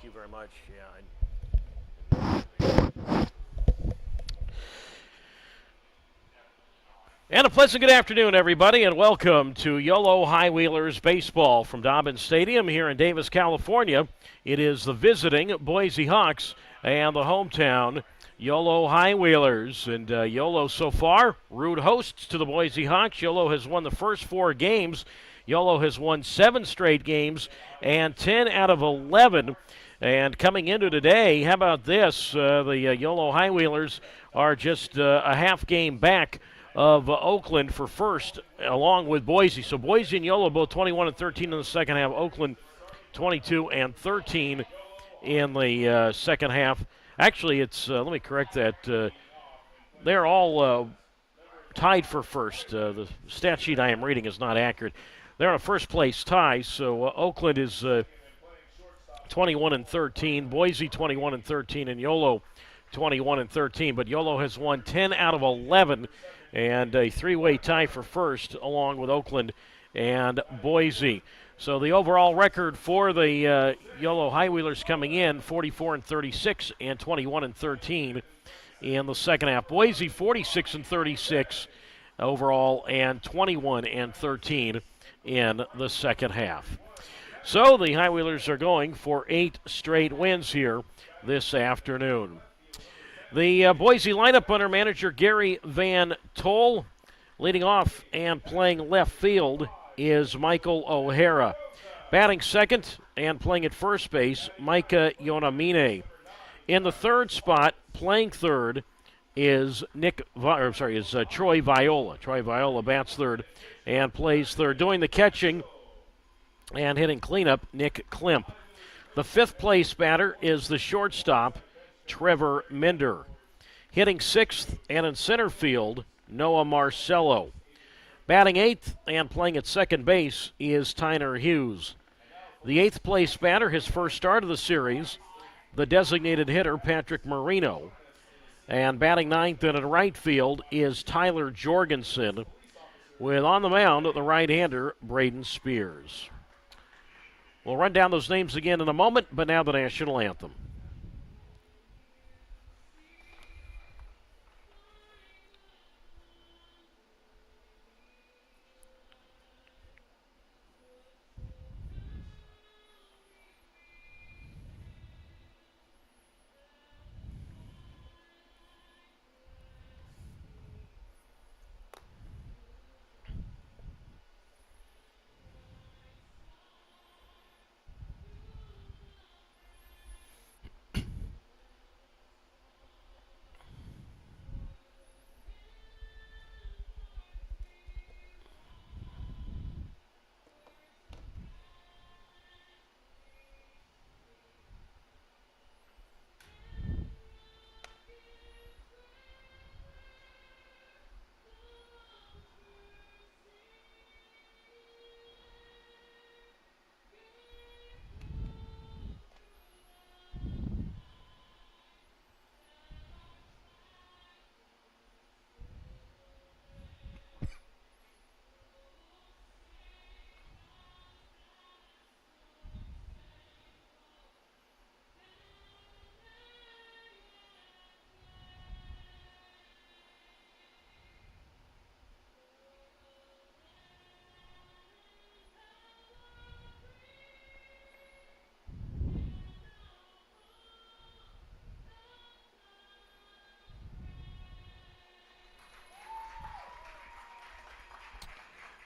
you very much. Yeah. And a pleasant good afternoon, everybody, and welcome to Yolo High Wheelers Baseball from Dobbins Stadium here in Davis, California. It is the visiting Boise Hawks and the hometown Yolo High Wheelers. And Yolo so far, rude hosts to the Boise Hawks. Yolo has won the first 4 games. Yolo has won 7 straight games and 10 out of 11. And coming into today, how about this? The Yolo High Wheelers are just a half game back of Oakland for first, along with Boise. So Boise and Yolo both 21 and 13 in the second half. Oakland 22 and 13 in the second half. Actually, it's let me correct that. They're all tied for first. The stat sheet I am reading is not accurate. They're on a first place tie. So Oakland is 21 and 13. Boise 21 and 13, and Yolo 21 and 13. But Yolo has won 10 out of 11. And a 3-way tie for first, along with Oakland and Boise. So the overall record for the Yolo High Wheelers coming in, 44 and 36 and 21 and 13 in the second half. Boise 46 and 36 overall and 21 and 13 in the second half. So the High Wheelers are going for 8 straight wins here this afternoon. The Boise lineup under manager Gary Van Tol. Leading off and playing left field is Michael O'Hara. Batting second and playing at first base, Micah Yonamine. In the third spot, playing third, is Troy Viola. Troy Viola bats third and plays third. Doing the catching and hitting cleanup, Nick Klimp. The fifth place batter is the shortstop, Trevor Minder. Hitting sixth and in center field, Noah Marcello. Batting eighth and playing at second base is Tyner Hughes. The eighth place batter, his first start of the series, the designated hitter, Patrick Marino. And batting ninth and in right field is Tyler Jorgensen, with on the mound the right-hander, Braden Spears. We'll run down those names again in a moment, but now the national anthem.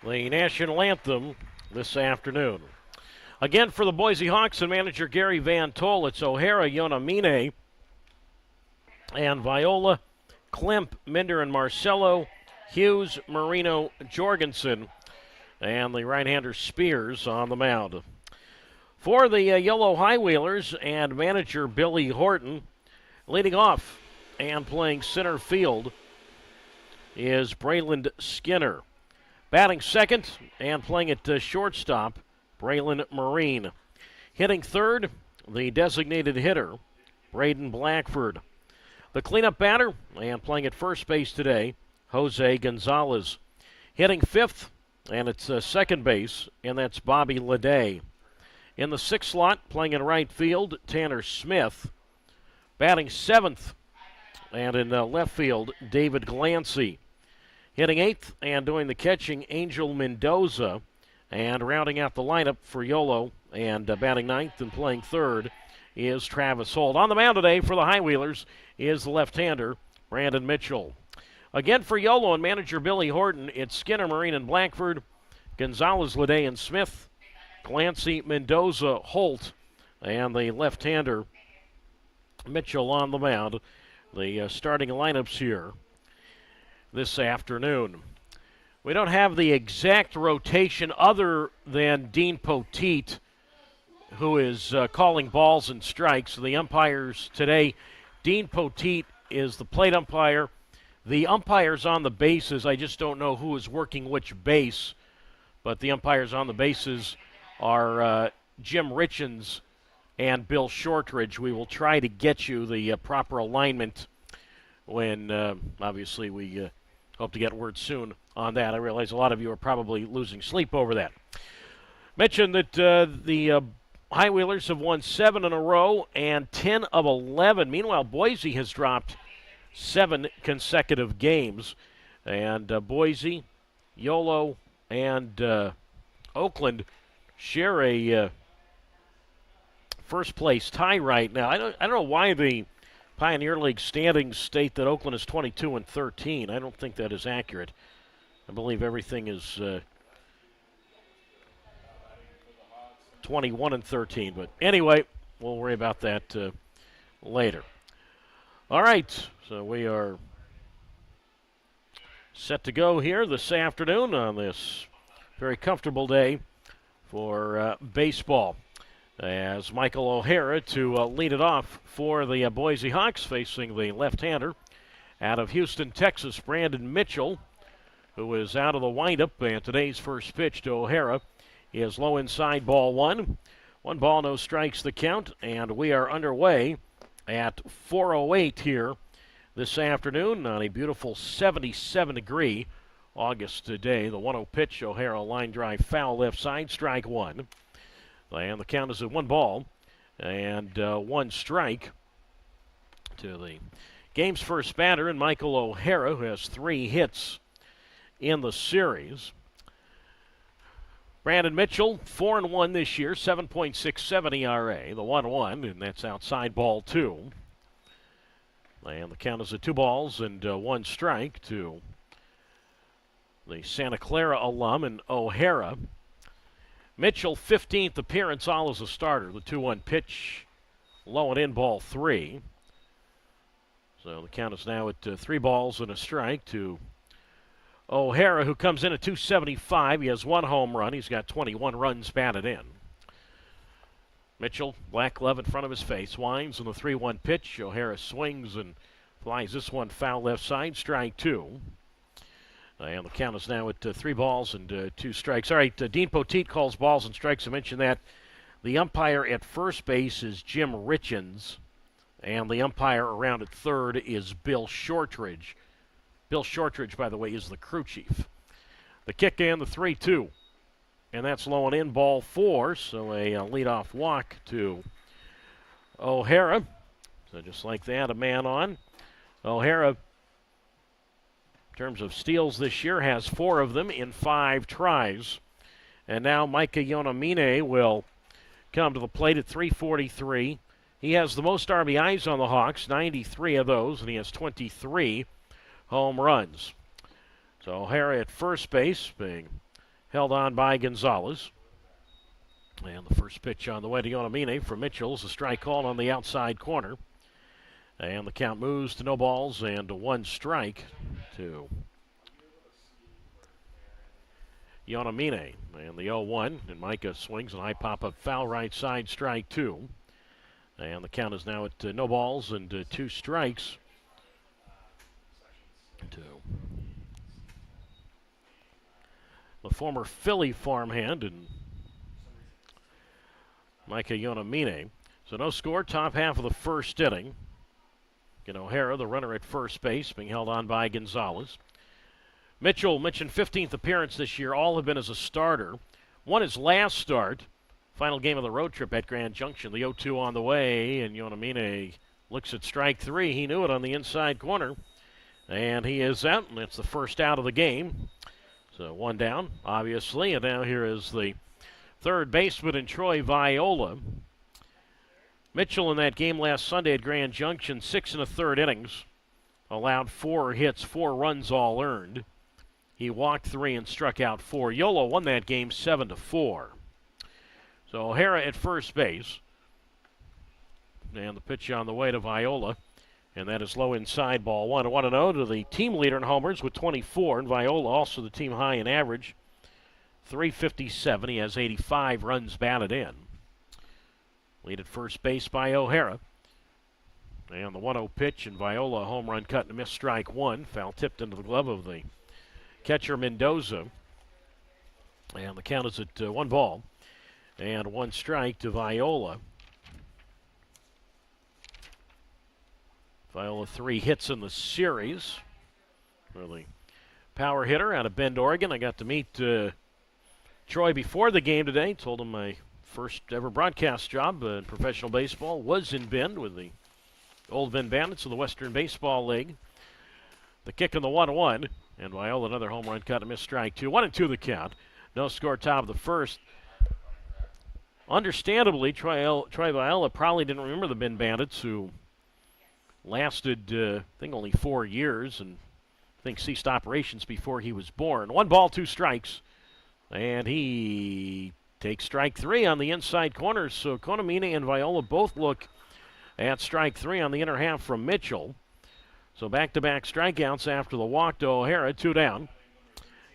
The national anthem this afternoon. Again, for the Boise Hawks and manager Gary Van Tol, it's O'Hara, Yonamine, and Viola, Klimp, Minder, and Marcello, Hughes, Marino, Jorgensen, and the right-hander Spears on the mound. For the Yolo High Wheelers and manager Billy Horton, leading off and playing center field is Braylon Skinner. Batting second and playing at shortstop, Braylon Marine. Hitting third, the designated hitter, Braden Blackford. The cleanup batter and playing at first base today, Jose Gonzalez. Hitting fifth, and it's second base, and that's Bobby Leday. In the 6th slot, playing in right field, Tanner Smith. Batting 7th, and in left field, David Glancy. Hitting 8th and doing the catching, Angel Mendoza. And rounding out the lineup for Yolo and batting 9th and playing 3rd is Travis Holt. On the mound today for the High Wheelers is the left-hander, Brandon Mitchell. Again for Yolo and manager Billy Horton, it's Skinner, Marine, and Blackford, Gonzalez, Leday, and Smith, Glancy, Mendoza, Holt, and the left-hander Mitchell on the mound. The starting lineups here this afternoon. We don't have the exact rotation other than Dean Poteet, who is calling balls and strikes. The umpires today, Dean Poteet is the plate umpire. The umpires on the bases, I just don't know who is working which base, but the umpires on the bases are Jim Richens and Bill Shortridge. We will try to get you the proper alignment when, obviously, we hope to get word soon on that. I realize a lot of you are probably losing sleep over that. Mentioned that the High Wheelers have won 7 in a row and 10 of 11. Meanwhile, Boise has dropped 7 consecutive games. And Boise, Yolo, and Oakland share a first-place tie right now. I don't know why the Pioneer League standings state that Oakland is 22 and 13. I don't think that is accurate. I believe everything is 21 and 13. But anyway, we'll worry about that later. All right, so we are set to go here this afternoon on this very comfortable day for baseball. As Michael O'Hara to lead it off for the Boise Hawks, facing the left-hander out of Houston, Texas, Brandon Mitchell, who is out of the windup. And today's first pitch to O'Hara is low inside, ball 1. 1 ball, no strikes the count, and we are underway at 4:08 here this afternoon on a beautiful 77-degree August day. The 1-0 pitch, O'Hara line drive foul left side, strike 1. And the count is at 1 ball and 1 strike to the game's first batter, and Michael O'Hara, who has 3 hits in the series. Brandon Mitchell, 4-1 this year, 7.67 ERA, the 1-1, and that's outside, ball 2. And the count is at 2 balls and 1 strike to the Santa Clara alum and O'Hara. Mitchell, 15th appearance, all as a starter. The 2-1 pitch, low and in, ball 3. So the count is now at 3 balls and a strike to O'Hara, who comes in at 275. He has 1 home run. He's got 21 runs batted in. Mitchell, black glove in front of his face, winds on the 3-1 pitch. O'Hara swings and flies this one foul left side, strike 2. And the count is now at 3 balls and 2 strikes. All right, Dean Poteet calls balls and strikes. I mentioned that. The umpire at first base is Jim Richens, and the umpire around at third is Bill Shortridge. Bill Shortridge, by the way, is the crew chief. The kick and the 3-2. And that's low and in, ball 4. So a leadoff walk to O'Hara. So just like that, a man on. O'Hara, in terms of steals this year, has 4 of them in 5 tries. And now Micah Yonamine will come to the plate at 343. He has the most RBIs on the Hawks, 93 of those, and he has 23 home runs. So O'Hara at first base, being held on by Gonzalez. And the first pitch on the way to Yonamine from Mitchell is a strike called on the outside corner. And the count moves to no balls and 1 strike to Yonamine. And the 0-1, and Micah swings, and high pop-up foul right side, strike 2. And the count is now at no balls and 2 strikes to the former Philly farmhand and Micah Yonamine. So no score, top half of the first inning. And O'Hara, the runner at first base, being held on by Gonzalez. Mitchell mentioned 15th appearance this year. All have been as a starter. Won his last start Final game of the road trip at Grand Junction. The 0-2 on the way, and Yonamine looks at strike three. He knew it on the inside corner, and he is out, and it's the first out of the game. So one down, obviously, and now here is the third baseman in Troy Viola. Mitchell in that game last Sunday at Grand Junction, 6 1/3 innings, allowed 4 hits, 4 runs all earned. He walked 3 and struck out 4. Yolo won that game 7-4. So O'Hara at first base. And the pitch on the way to Viola. And that is low inside, ball one. 1-0 to the team leader in homers with 24. And Viola also the team high in average. 357. He has 85 runs batted in. Lead at first base by O'Hara. And the 1-0 pitch, and Viola, a home run cut and a missed strike one. Foul tipped into the glove of the catcher Mendoza. And the count is at 1 ball and 1 strike to Viola. Viola 3 hits in the series. Really power hitter out of Bend, Oregon. I got to meet Troy before the game today. Told him my first ever broadcast job in professional baseball was in Bend with the Old Bend Bandits of the Western Baseball League. The kick in the 1-1, and Viola another home run cut, a missed strike two. 1-2 the count. No score, top of the first. Understandably, Troy Viola probably didn't remember the Bend Bandits, who lasted, I think, only 4 years, and I think ceased operations before he was born. 1 ball, 2 strikes, and he takes strike 3 on the inside corner. So Konamine and Viola both look at strike 3 on the inner half from Mitchell. So back-to-back strikeouts after the walk to O'Hara, 2 down.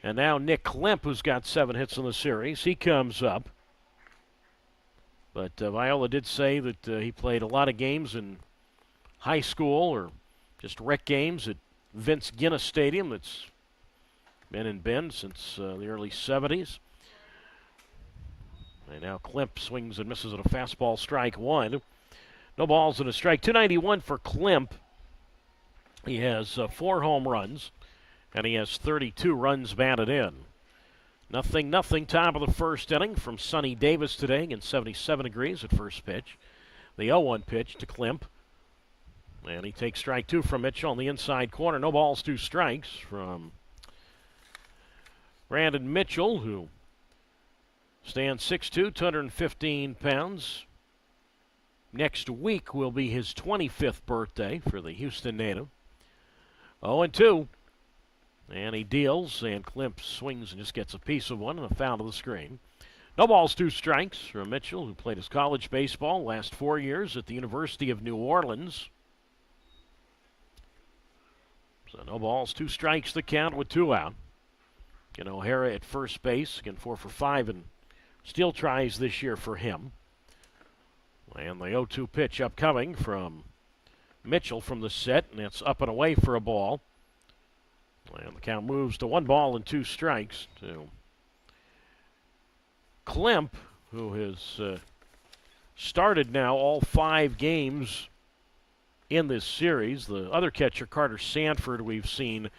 And now Nick Klemp, who's got 7 hits in the series, he comes up. But Viola did say that he played a lot of games in high school or just rec games at Vince Guinness Stadium. That's been in Bend since the early 70s. And now Klemp swings and misses at a fastball, strike 1. No balls and a strike. 291 for Klemp. He has 4 home runs, and he has 32 runs batted in. 0-0, top of the first inning from Sonny Davis today against 77 degrees at first pitch. The 0-1 pitch to Klemp. And he takes strike 2 from Mitchell on the inside corner. No balls, 2 strikes from Brandon Mitchell, who stands 6'2", 215 pounds. Next week will be his 25th birthday for the Houston native. 0-2. And he deals, and Klemp swings and just gets a piece of one and a foul to the screen. No balls, 2 strikes from Mitchell, who played his college baseball last 4 years at the University of New Orleans. So no balls, 2 strikes the count with 2 out. And O'Hara at first base, again 4 for 5, and still tries this year for him. And the 0-2 pitch upcoming from Mitchell from the set, and it's up and away for a ball. And the count moves to 1 ball and 2 strikes to Klemp, who has started now all 5 games in this series. The other catcher, Carter Sanford, we've seen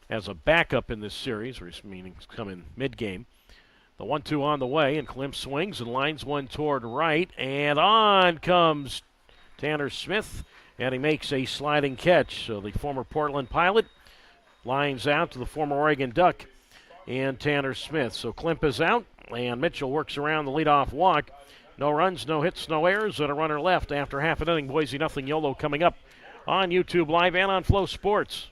as a backup in this series, or meaning come in mid-game. The 1-2 on the way, and Klemp swings and lines one toward right, and on comes Tanner Smith, and he makes a sliding catch. So the former Portland Pilot lines out to the former Oregon Duck and Tanner Smith. So Klemp is out, and Mitchell works around the leadoff walk. No runs, no hits, no errors, and a runner left after half an inning. Boise nothing. Yolo coming up on YouTube Live and on Flow Sports.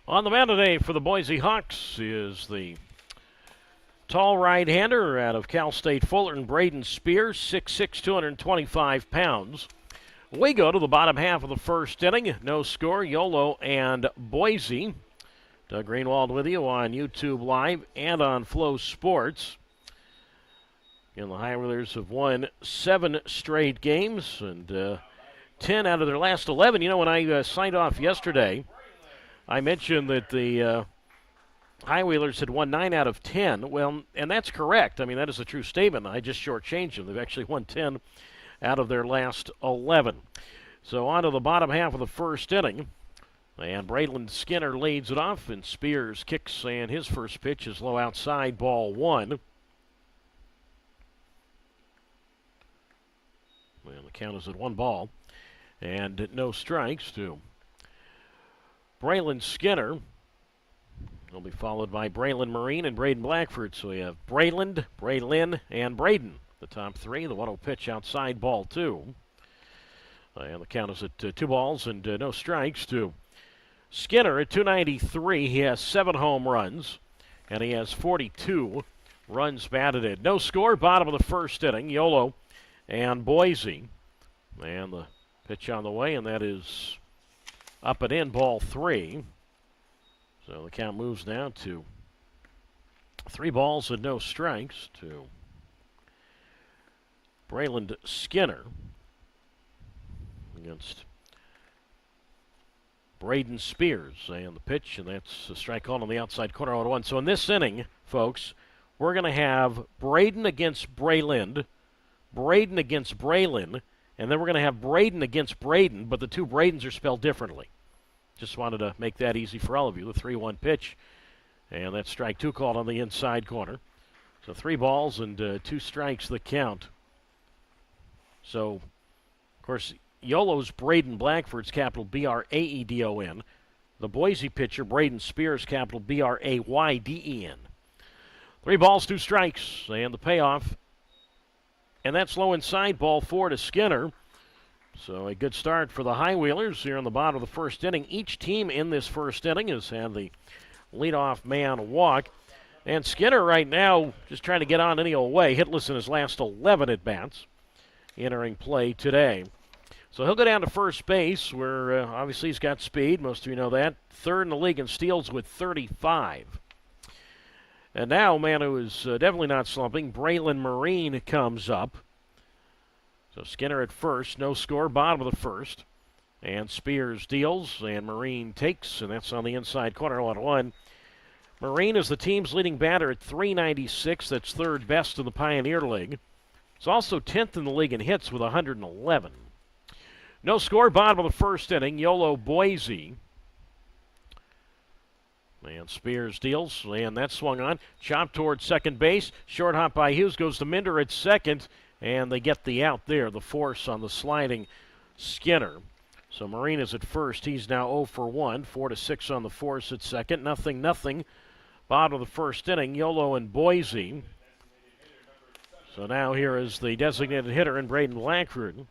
On the mound today for the Boise Hawks is the tall right-hander out of Cal State Fullerton, Braden Spears, 6'6", 225 pounds. We go to the bottom half of the first inning. No score, Yolo and Boise. Doug Greenwald with you on YouTube Live and on Flow Sports. And the High Wheelers have won 7 straight games and 10 out of their last 11. You know, when I signed off yesterday, I mentioned that the High Wheelers had won 9 out of 10. Well, and that's correct. I mean, that is a true statement. I just shortchanged them. They've actually won 10 out of their last 11. So on to the bottom half of the first inning. And Braylon Skinner leads it off, and Spears kicks, and his first pitch is low outside, ball 1. And the count is at 1 ball. And no strikes to Braylon Skinner. He'll be followed by Braylon Marine and Braden Blackford. So we have Braylon, and Braden, the top 3. The 1-0 pitch outside, ball 2. And the count is at 2 balls and no strikes to Skinner at 293. He has 7 home runs, and he has 42 runs batted in. No score, bottom of the first inning. Yolo and Boise. And the pitch on the way, and that is up and in, ball 3. So the count moves now to 3 balls and no strikes to Braylon Skinner against Braden Spears. And the pitch, and that's a strike called on the outside corner, 0-1. So in this inning, folks, we're going to have Braden against Braylon, Braden against Braylon, and then we're going to have Braden against Braden, but the 2 Bradens are spelled differently. Just wanted to make that easy for all of you. The 3-1 pitch, and that's strike 2 called on the inside corner. So 3 balls and 2 strikes the count. So, of course, Yolo's Braden Blackford's capital B-R-A-E-D-O-N. The Boise pitcher, Braden Spears, capital B-R-A-Y-D-E-N. 3 balls, 2 strikes, and the payoff. And that's low inside, ball 4 to Skinner. So a good start for the High Wheelers here in the bottom of the first inning. Each team in this first inning has had the leadoff man walk. And Skinner right now just trying to get on any old way. Hitless in his last 11 at-bats entering play today. So he'll go down to first base where obviously he's got speed. Most of you know that. 3rd in the league in steals with 35. And now, man who is definitely not slumping, Braylon Marine comes up. So Skinner at first, no score, bottom of the first. And Spears deals, and Marine takes, and that's on the inside corner, 1-1. Marine is the team's leading batter at .396. That's 3rd best in the Pioneer League. It's also 10th in the league in hits with 111. No score, bottom of the first inning, Yolo Boise. And Spears deals, and that's swung on. Chopped towards second base. Short hop by Hughes, goes to Minder at second, and they get the out there, the force on the sliding Skinner. So Marine is at first. He's now 0 for 1, 4-6 on the force at second. Nothing. Bottom of the first inning, Yolo and Boise. So now here is the designated hitter in Braden Blackford.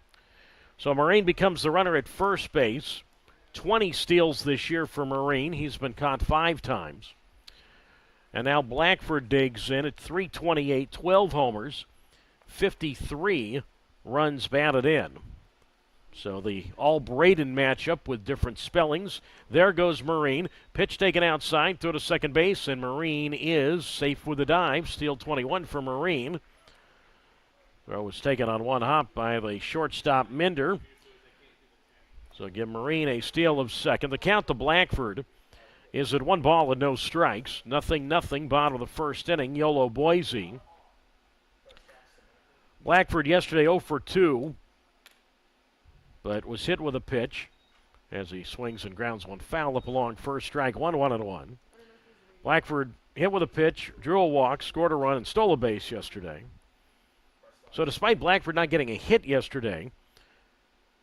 So Marine becomes the runner at first base. 20 steals this year for Marine. He's been caught 5 times. And now Blackford digs in at .328, 12 homers, 53 runs batted in. So the all-Braden matchup with different spellings. There goes Marine. Pitch taken outside, throw to second base, and Marine is safe with a dive. Steal 21 for Marine. Throw was taken on 1 hop by the shortstop Minder. So give Marine a steal of second. The count to Blackford is at 1 ball and no strikes. Nothing, bottom of the first inning, Yolo Boise. Blackford yesterday 0 for 2, but was hit with a pitch as he swings and grounds one foul up along first, strike 1, 1-1. Blackford hit with a pitch, drew a walk, scored a run, and stole a base yesterday. So despite Blackford not getting a hit yesterday,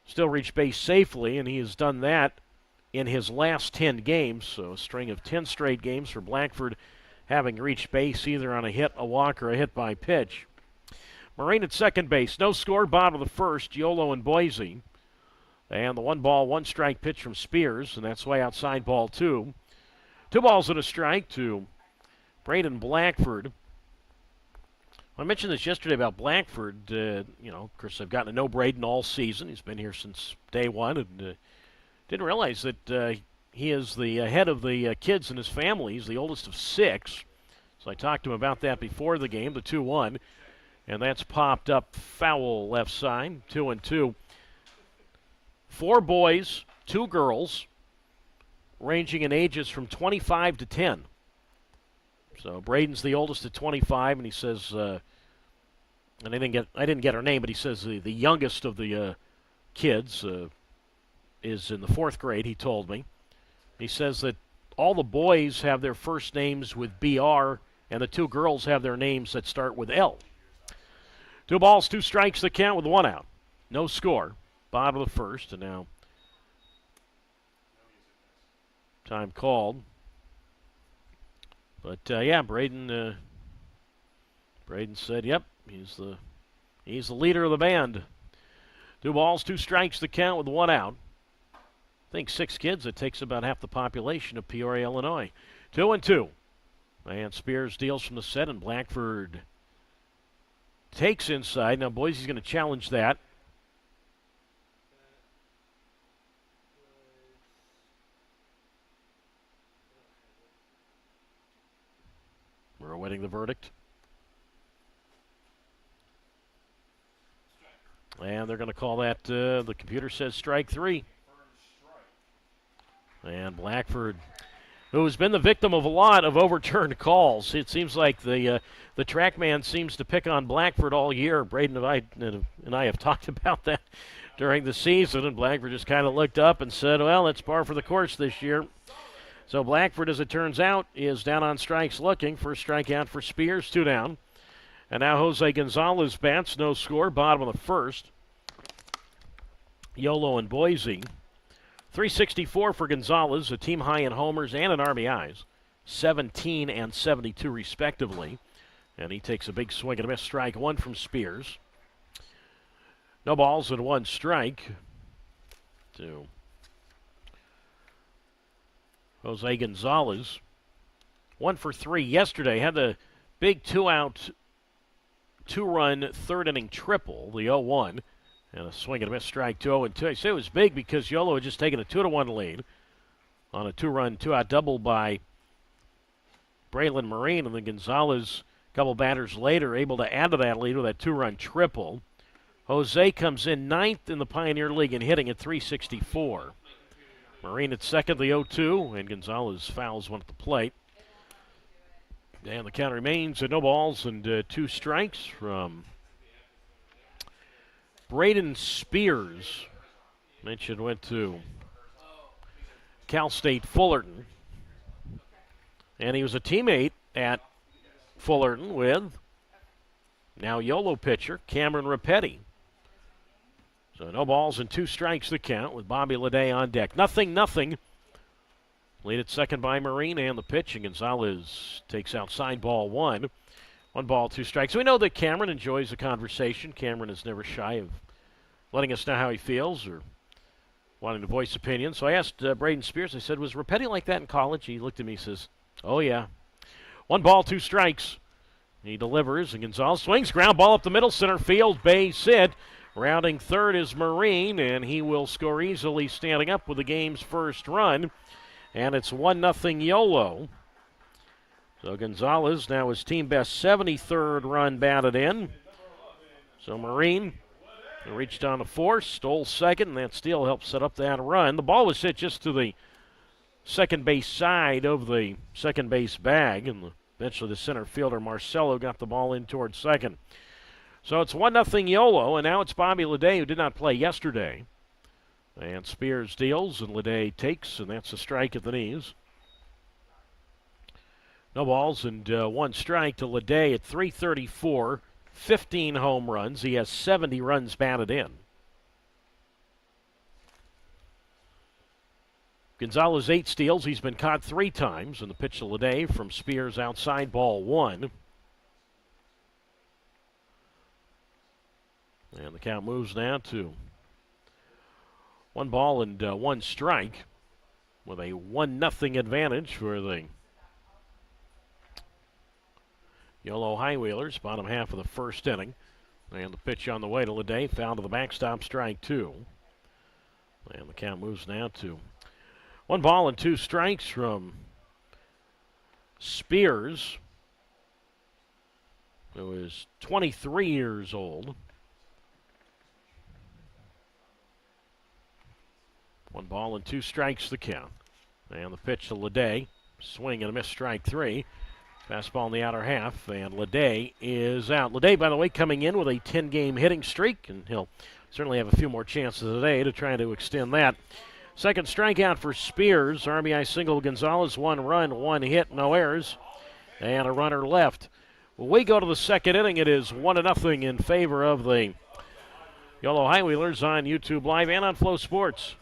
still reached base safely, and he has done that in his last 10 games. So a string of 10 straight games for Blackford having reached base either on a hit, a walk, or a hit by pitch. Marine at second base. No score, bottom of the first, Yolo and Boise. And the 1 ball, 1 strike pitch from Spears, and that's way outside ball 2. 2 balls and a strike to Braden Blackford. I mentioned this yesterday about Blackford. Of course, I've gotten to know Braden all season. He's been here since day one, and didn't realize that he is the head of the kids in his family. He's the oldest of 6. So I talked to him about that before the game, the 2-1. And that's popped up foul left side, 2-2. 4 boys, 2 girls, ranging in ages from 25 to 10. So Braden's the oldest at 25, and he says, and I didn't get her name, but he says the youngest of the kids is in the 4th grade, he told me. He says that all the boys have their first names with BR, and the 2 girls have their names that start with L. 2 balls, 2 strikes the count with 1 out. No score. Bottom of the first, and now time called. But Braden said, "Yep, he's the leader of the band." 2 balls, 2 strikes the count with 1 out. I think 6 kids. It takes about half the population of Peoria, Illinois. 2-2, and Spears deals from the set, and Blackford takes inside. Now Boise's going to challenge that. We're awaiting the verdict. And they're going to call that, the computer says strike 3. And Blackford, who has been the victim of a lot of overturned calls. It seems like the TrackMan seems to pick on Blackford all year. Braden and I have talked about that during the season, and Blackford just kind of looked up and said, well, it's par for the course this year. So Blackford, as it turns out, is down on strikes looking. First strikeout for Spears, 2 down. And now Jose Gonzalez bats, no score, bottom of the first. Yolo and Boise. 364 for Gonzalez, a team high in homers and in RBIs, 17 and 72 respectively. And he takes a big swing and a miss. Strike 1 from Spears. No balls and 1 strike to Jose Gonzalez. 1 for 3 yesterday. Had the big 2-out, 2-run third inning triple, the 0-1. And a swing and a miss, strike 2-0-2. I say it was big because Yolo had just taken a 2-1 lead on a 2-run, 2-out double by Braylon Marine. And then Gonzalez, a couple batters later, able to add to that lead with that 2-run triple. Jose comes in 9th in the Pioneer League and hitting at 364. Marine at second, the 0-2, and Gonzalez fouls one at the plate. And the count remains at no balls and 2 strikes from Braden Spears. Mentioned went to Cal State Fullerton. And he was a teammate at Fullerton with now Yolo pitcher Cameron Rapetti. So no balls and 2 strikes the count with Bobby Leday on deck. 0-0. Lead at second by Marine and the pitch, and Gonzalez takes outside ball 1. 1 ball, 2 strikes. So we know that Cameron enjoys the conversation. Cameron is never shy of letting us know how he feels or wanting to voice opinion. So I asked Braden Spears, I said, was Rapetti like that in college? He looked at me and says, oh, yeah. 1 ball, 2 strikes. He delivers, and Gonzalez swings. Ground ball up the middle, center field, base hit. Rounding third is Marine, and he will score easily standing up with the game's first run. And it's 1-0 Yolo. So Gonzalez now his team best 73rd run batted in. So Marine reached on to fourth, stole second, and that steal helped set up that run. The ball was hit just to the second base side of the second base bag, and eventually the center fielder Marcelo got the ball in towards second. So it's 1-0 Yolo, and now it's Bobby Leday, who did not play yesterday. And Spears deals, and Leday takes, and that's a strike at the knees. No balls and 1 strike to Leday at 334, 15 home runs. He has 70 runs batted in. Gonzalez 8 steals. He's been caught 3 times, and the pitch to Leday from Spears outside ball 1. And the count moves now to 1 ball and 1 strike. with a 1-0 advantage for the Yolo High Wheelers, bottom half of the first inning. And the pitch on the way to Leday, foul to the backstop, strike 2. And the count moves now to 1-2 strikes from Spears, who is 23 years old. 1-2 strikes the count. And the pitch to Leday, swing and a miss, strike 3. Fastball in the outer half, and Leday is out. Leday, by the way, coming in with a 10-game hitting streak, and he'll certainly have a few more chances today to try to extend that. Second strikeout for Spears. RBI single Gonzalez, 1 run, 1 hit, no errors, and a runner left. When we go to the second inning, it is 1-0 in favor of the Yolo High Wheelers on YouTube Live and on Flow Sports.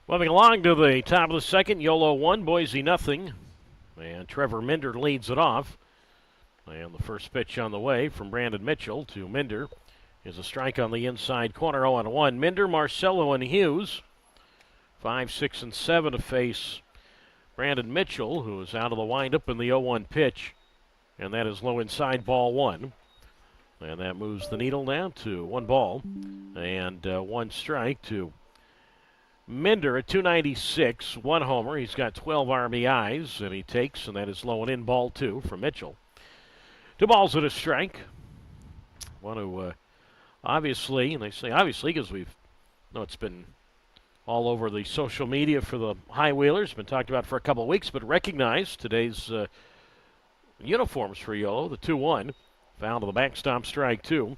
Moving along to the top of the second, Yolo 1, Boise nothing. And Trevor Minder leads it off. And the first pitch on the way from Brandon Mitchell to Minder is a strike on the inside corner, 0-1. Minder, Marcello, and Hughes. 5, 6, and 7 to face Brandon Mitchell, who is out of the windup in the 0-1 pitch. And that is low inside, ball 1. And that moves the needle down to 1 ball and 1 strike to Minder at 296, 1 homer. He's got 12 RBIs, and he takes, and that is low and in, ball 2 from Mitchell. 2 balls and a strike. Want to obviously, and they say obviously because it's been all over the social media for the High Wheelers, been talked about for a couple of weeks, but recognize today's uniforms for Yolo, the 2-1. Foul to the backstop, strike 2.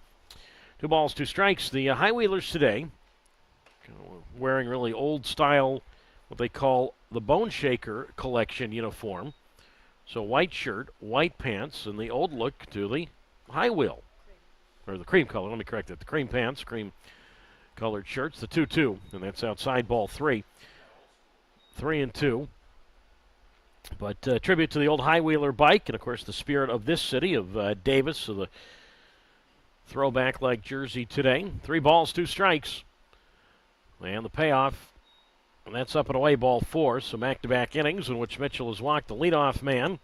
2 balls, 2 strikes. The High Wheelers today wearing really old style, what they call the Bone Shaker collection uniform. So white shirt, white pants, and the old look to the high wheel. Or the cream color, let me correct that. The cream pants, cream colored shirts, the 2-2, and that's outside, ball 3. 3-2. But tribute to the old High Wheeler bike, and of course the spirit of this city, of Davis, so the throwback-like jersey today. 3 balls, 2 strikes. And the payoff, and that's up and away, ball 4. So back-to-back innings in which Mitchell has walked the leadoff man.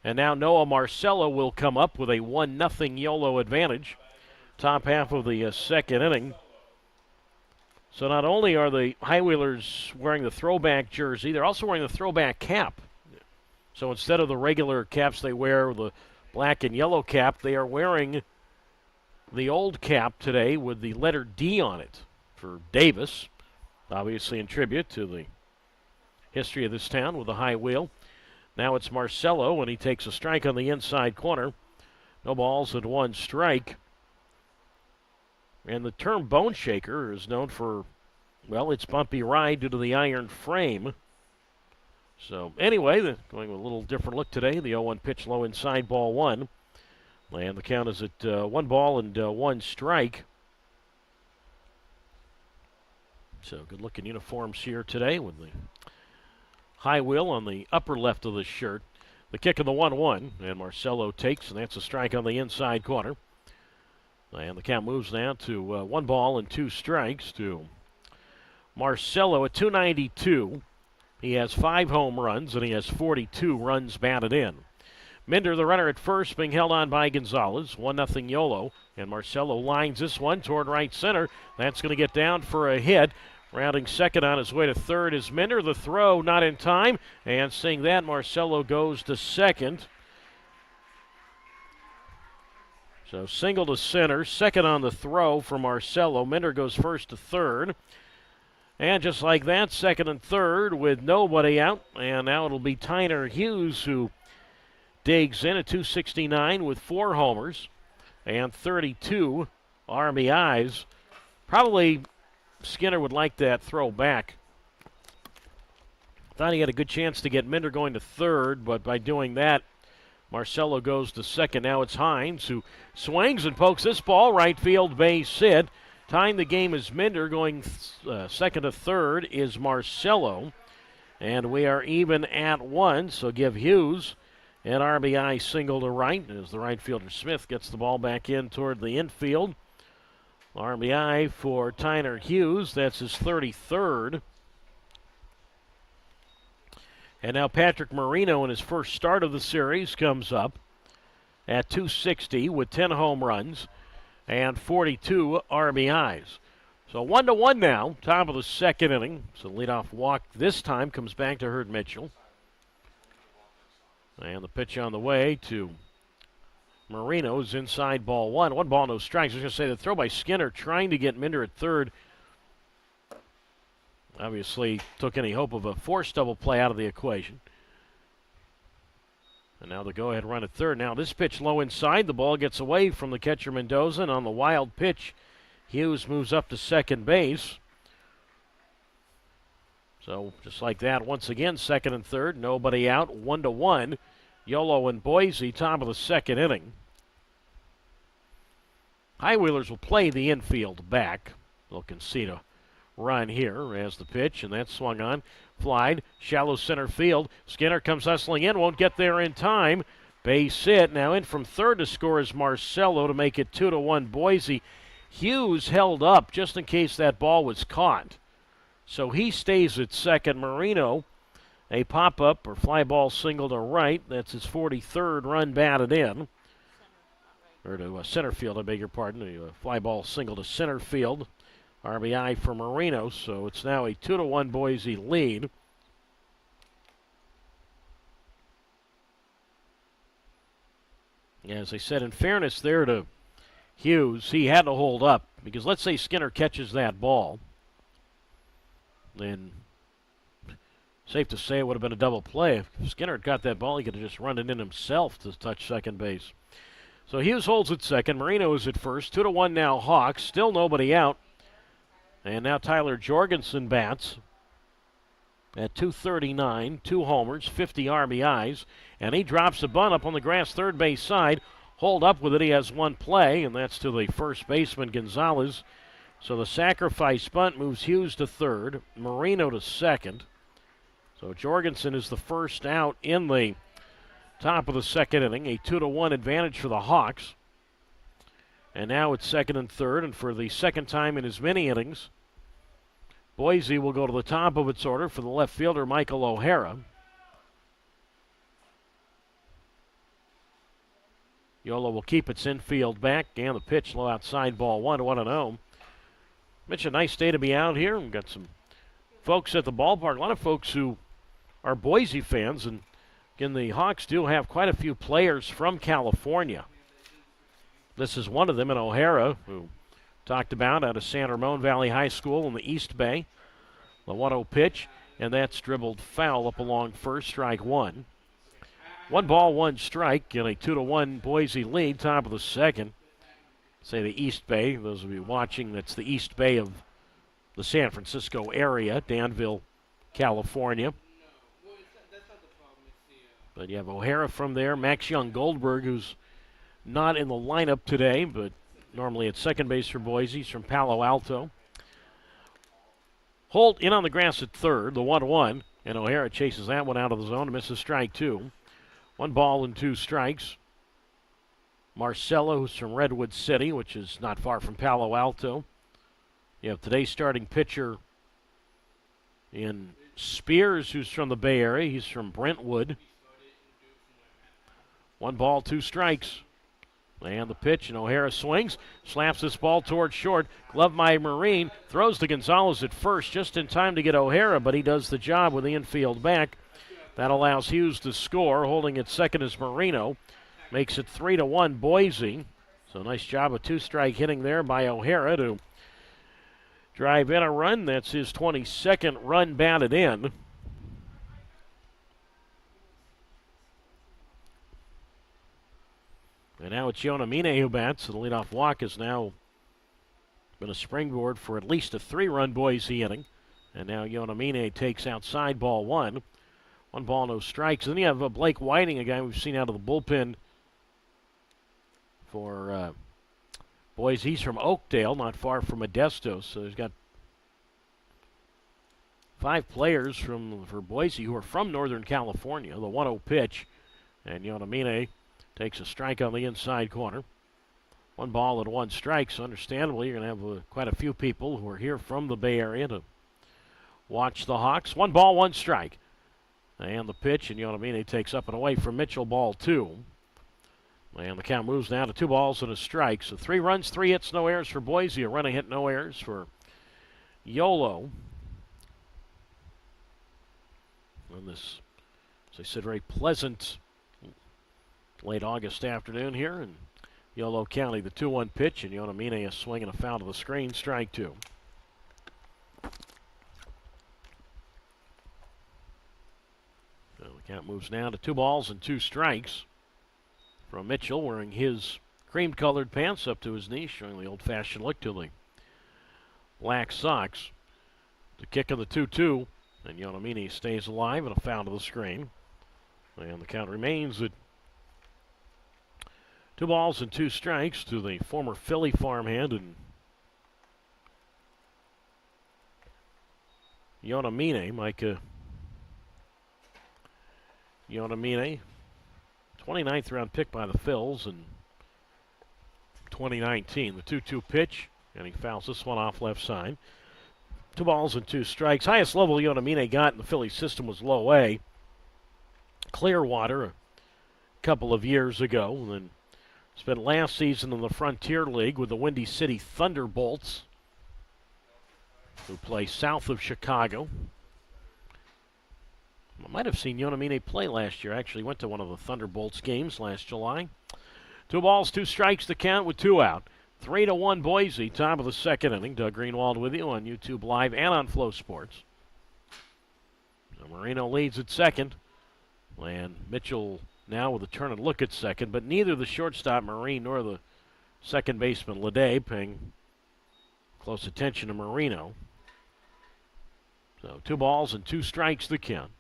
And now Noah Marcello will come up with a 1-0 Yolo advantage. Top half of the second inning. So not only are the High Wheelers wearing the throwback jersey, they're also wearing the throwback cap. So instead of the regular caps they wear, the black and yellow cap, they are wearing the old cap today with the letter D on it for Davis, obviously in tribute to the history of this town with the high wheel. Now it's Marcello, and he takes a strike on the inside corner. No balls and one strike. And the term bone shaker is known for, well, its bumpy ride due to the iron frame. So anyway, going with a little different look today. The 0-1 pitch low inside, ball one. And the count is at 1 ball and 1 strike. So good looking uniforms here today with the high wheel on the upper left of the shirt. The kick of the 1-1, and Marcelo takes, and that's a strike on the inside corner. And the count moves now to 1 ball and 2 strikes to Marcelo at 292. He has 5 home runs, and he has 42 runs batted in. Minder, the runner at first, being held on by Gonzalez. 1-0 Yolo, and Marcelo lines this one toward right center. That's going to get down for a hit. Rounding second on his way to third is Minder. The throw not in time, and seeing that, Marcelo goes to second. So single to center, second on the throw for Marcelo. Minder goes first to third. And just like that, second and third with nobody out. And now it'll be Tyner Hughes who digs in at 269 with 4 homers and 32 RBIs. Probably Skinner would like that throw back. Thought he had a good chance to get Minder going to third, but by doing that, Marcelo goes to second. Now it's Hines who swings and pokes this ball right field, base hit. Tying the game is Minder. Going second to third is Marcelo. And we are even at 1, so give Hughes an RBI single to right as the right fielder Smith gets the ball back in toward the infield. RBI for Tyner Hughes. That's his 33rd. And now Patrick Marino in his first start of the series comes up at 260 with 10 home runs and 42 RBIs. So 1-1 now, top of the second inning. So leadoff walk this time comes back to Herb Mitchell. And the pitch on the way to Marino is inside, ball one. 1 ball, no strikes. I was going to say the throw by Skinner trying to get Minder at third. Obviously took any hope of a forced double play out of the equation. And now the go-ahead run at third. Now this pitch low inside. The ball gets away from the catcher Mendoza. And on the wild pitch, Hughes moves up to second base. So just like that, once again, second and third. Nobody out. 1-1. Yolo and Boise, top of the second inning. Highwheelers will play the infield back. They'll concede a run here as the pitch, and that's swung on. Flied, shallow center field. Skinner comes hustling in, won't get there in time. Base hit. Now in from third to score is Marcelo to make it 2-1 Boise. Hughes held up just in case that ball was caught. So he stays at second. Marino, a pop-up or fly ball single to right. That's his 43rd run batted in. Or to center field, I beg your pardon. A fly ball single to center field. RBI for Marino, so it's now a 2-1 Boise lead. As I said, in fairness there to Hughes, he had to hold up because let's say Skinner catches that ball, then safe to say it would have been a double play. If Skinner had got that ball, he could have just run it in himself to touch second base. So Hughes holds at second. Marino is at first. 2-1 now Hawks. Still nobody out. And now Tyler Jorgensen bats at 239, 2 homers, 50 RBIs, and he drops a bunt up on the grass third base side. Hold up with it, he has 1 play, and that's to the first baseman Gonzalez. So the sacrifice bunt moves Hughes to third, Marino to second. So Jorgensen is the first out in the top of the second inning, a 2-1 advantage for the Hawks. And now it's second and third, and for the second time in as many innings, Boise will go to the top of its order for the left fielder, Michael O'Hara. Yolo will keep its infield back, and the pitch low outside, ball 1-0. Mitch, a nice day to be out here. We've got some folks at the ballpark, a lot of folks who are Boise fans, and again, the Hawks do have quite a few players from California. This is one of them in O'Hara, who talked about out of San Ramon Valley High School in the East Bay. The 1-0 pitch, and that's dribbled foul up along first, strike one. One ball, one strike, and a 2-1 Boise lead, top of the second. Say the East Bay, those of you watching, that's the East Bay of the San Francisco area, Danville, California. But you have O'Hara from there, Max Young Goldberg, who's not in the lineup today, but normally at second base for Boise. He's from Palo Alto. Holt in on the grass at third, the 1-1, and O'Hara chases that one out of the zone and misses strike two. One ball and two strikes. Marcelo, who's from Redwood City, which is not far from Palo Alto. You have today's starting pitcher in Spears, who's from the Bay Area. He's from Brentwood. One ball, two strikes. And the pitch, and O'Hara swings, slaps this ball towards short. Glove by Marine, throws to Gonzalez at first, just in time to get O'Hara, but he does the job with the infield back. That allows Hughes to score. Holding at second is Marino. Makes it 3-1 Boise. So nice job of two-strike hitting there by O'Hara to drive in a run. That's his 22nd run batted in. And now it's Yonamine who bats. The leadoff walk has now been a springboard for at least a three-run Boise inning. And now Yonamine takes outside ball one. One ball, no strikes. And then you have Blake Whiting, a guy we've seen out of the bullpen for Boise. He's from Oakdale, not far from Modesto. So he's got five players for Boise who are from Northern California. The 1-0 pitch. And Yonamine takes a strike on the inside corner. One ball and one strike, so understandably you're going to have quite a few people who are here from the Bay Area to watch the Hawks. One ball, one strike. And the pitch, and Yonamine takes up and away from Mitchell, ball two. And the count moves now to 2 balls and a strike. So 3 runs, 3 hits, no errors for Boise. A run, a hit, no errors for Yolo. And this, as I said, very pleasant late August afternoon here in Yolo County. The 2-1 pitch, and Yonamine a swing and a foul to the screen, strike two. So the count moves now to 2 balls and 2 strikes from Mitchell, wearing his cream-colored pants up to his knees, showing the old-fashioned look to the black socks. The kick of the 2-2, and Yonamine stays alive and a foul to the screen. And the count remains at 2 balls and 2 strikes to the former Philly farmhand and Yonamine, Micah Yonamine, 29th round pick by the Phils in 2019. The 2-2 pitch, and he fouls this one off left side. 2 balls and 2 strikes. Highest level Yonamine got in the Philly system was low A. Clearwater a couple of years ago, and then spent last season in the Frontier League with the Windy City Thunderbolts, who play south of Chicago. I might have seen Yonamine play last year. Actually went to one of the Thunderbolts games last July. 2 balls, 2 strikes to count with 2 out. 3-1 Boise, top of the second inning. Doug Greenwald with you on YouTube Live and on Flow Sports. So Marino leads at second, and Mitchell now with a turn and look at second, but neither the shortstop Marine nor the second baseman Lede paying close attention to Marino. So 2 balls and 2 strikes the count.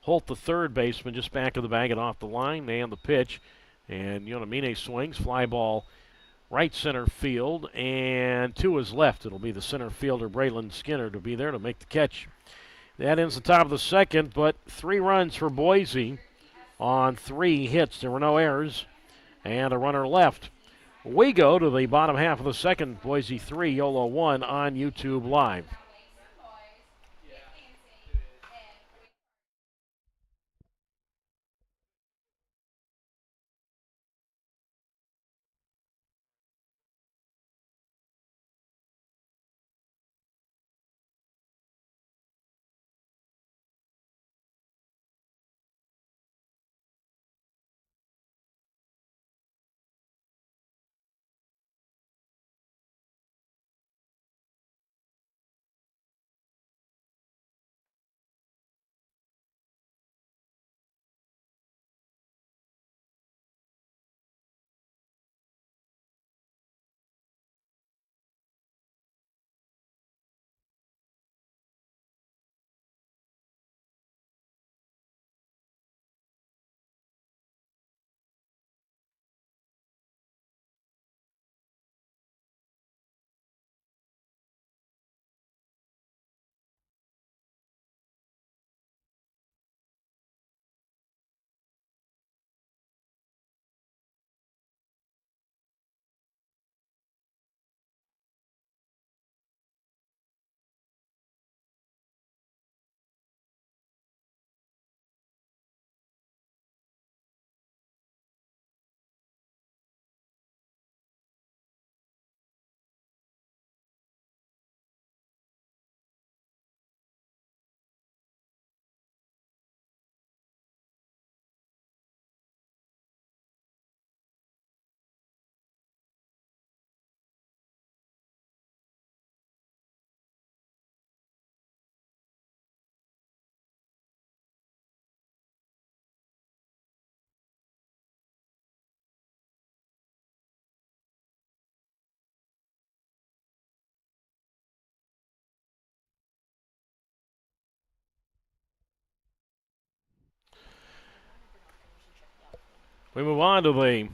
Holt, the third baseman, just back of the bag and off the line, and the pitch. And Yonamine swings, fly ball right center field, and to his left. It'll be the center fielder Braylon Skinner to be there to make the catch. That ends the top of the second, but 3 runs for Boise on 3 hits. There were no errors, and a runner left. We go to the bottom half of the second. Boise 3, Yolo 1 on YouTube Live. We move on to the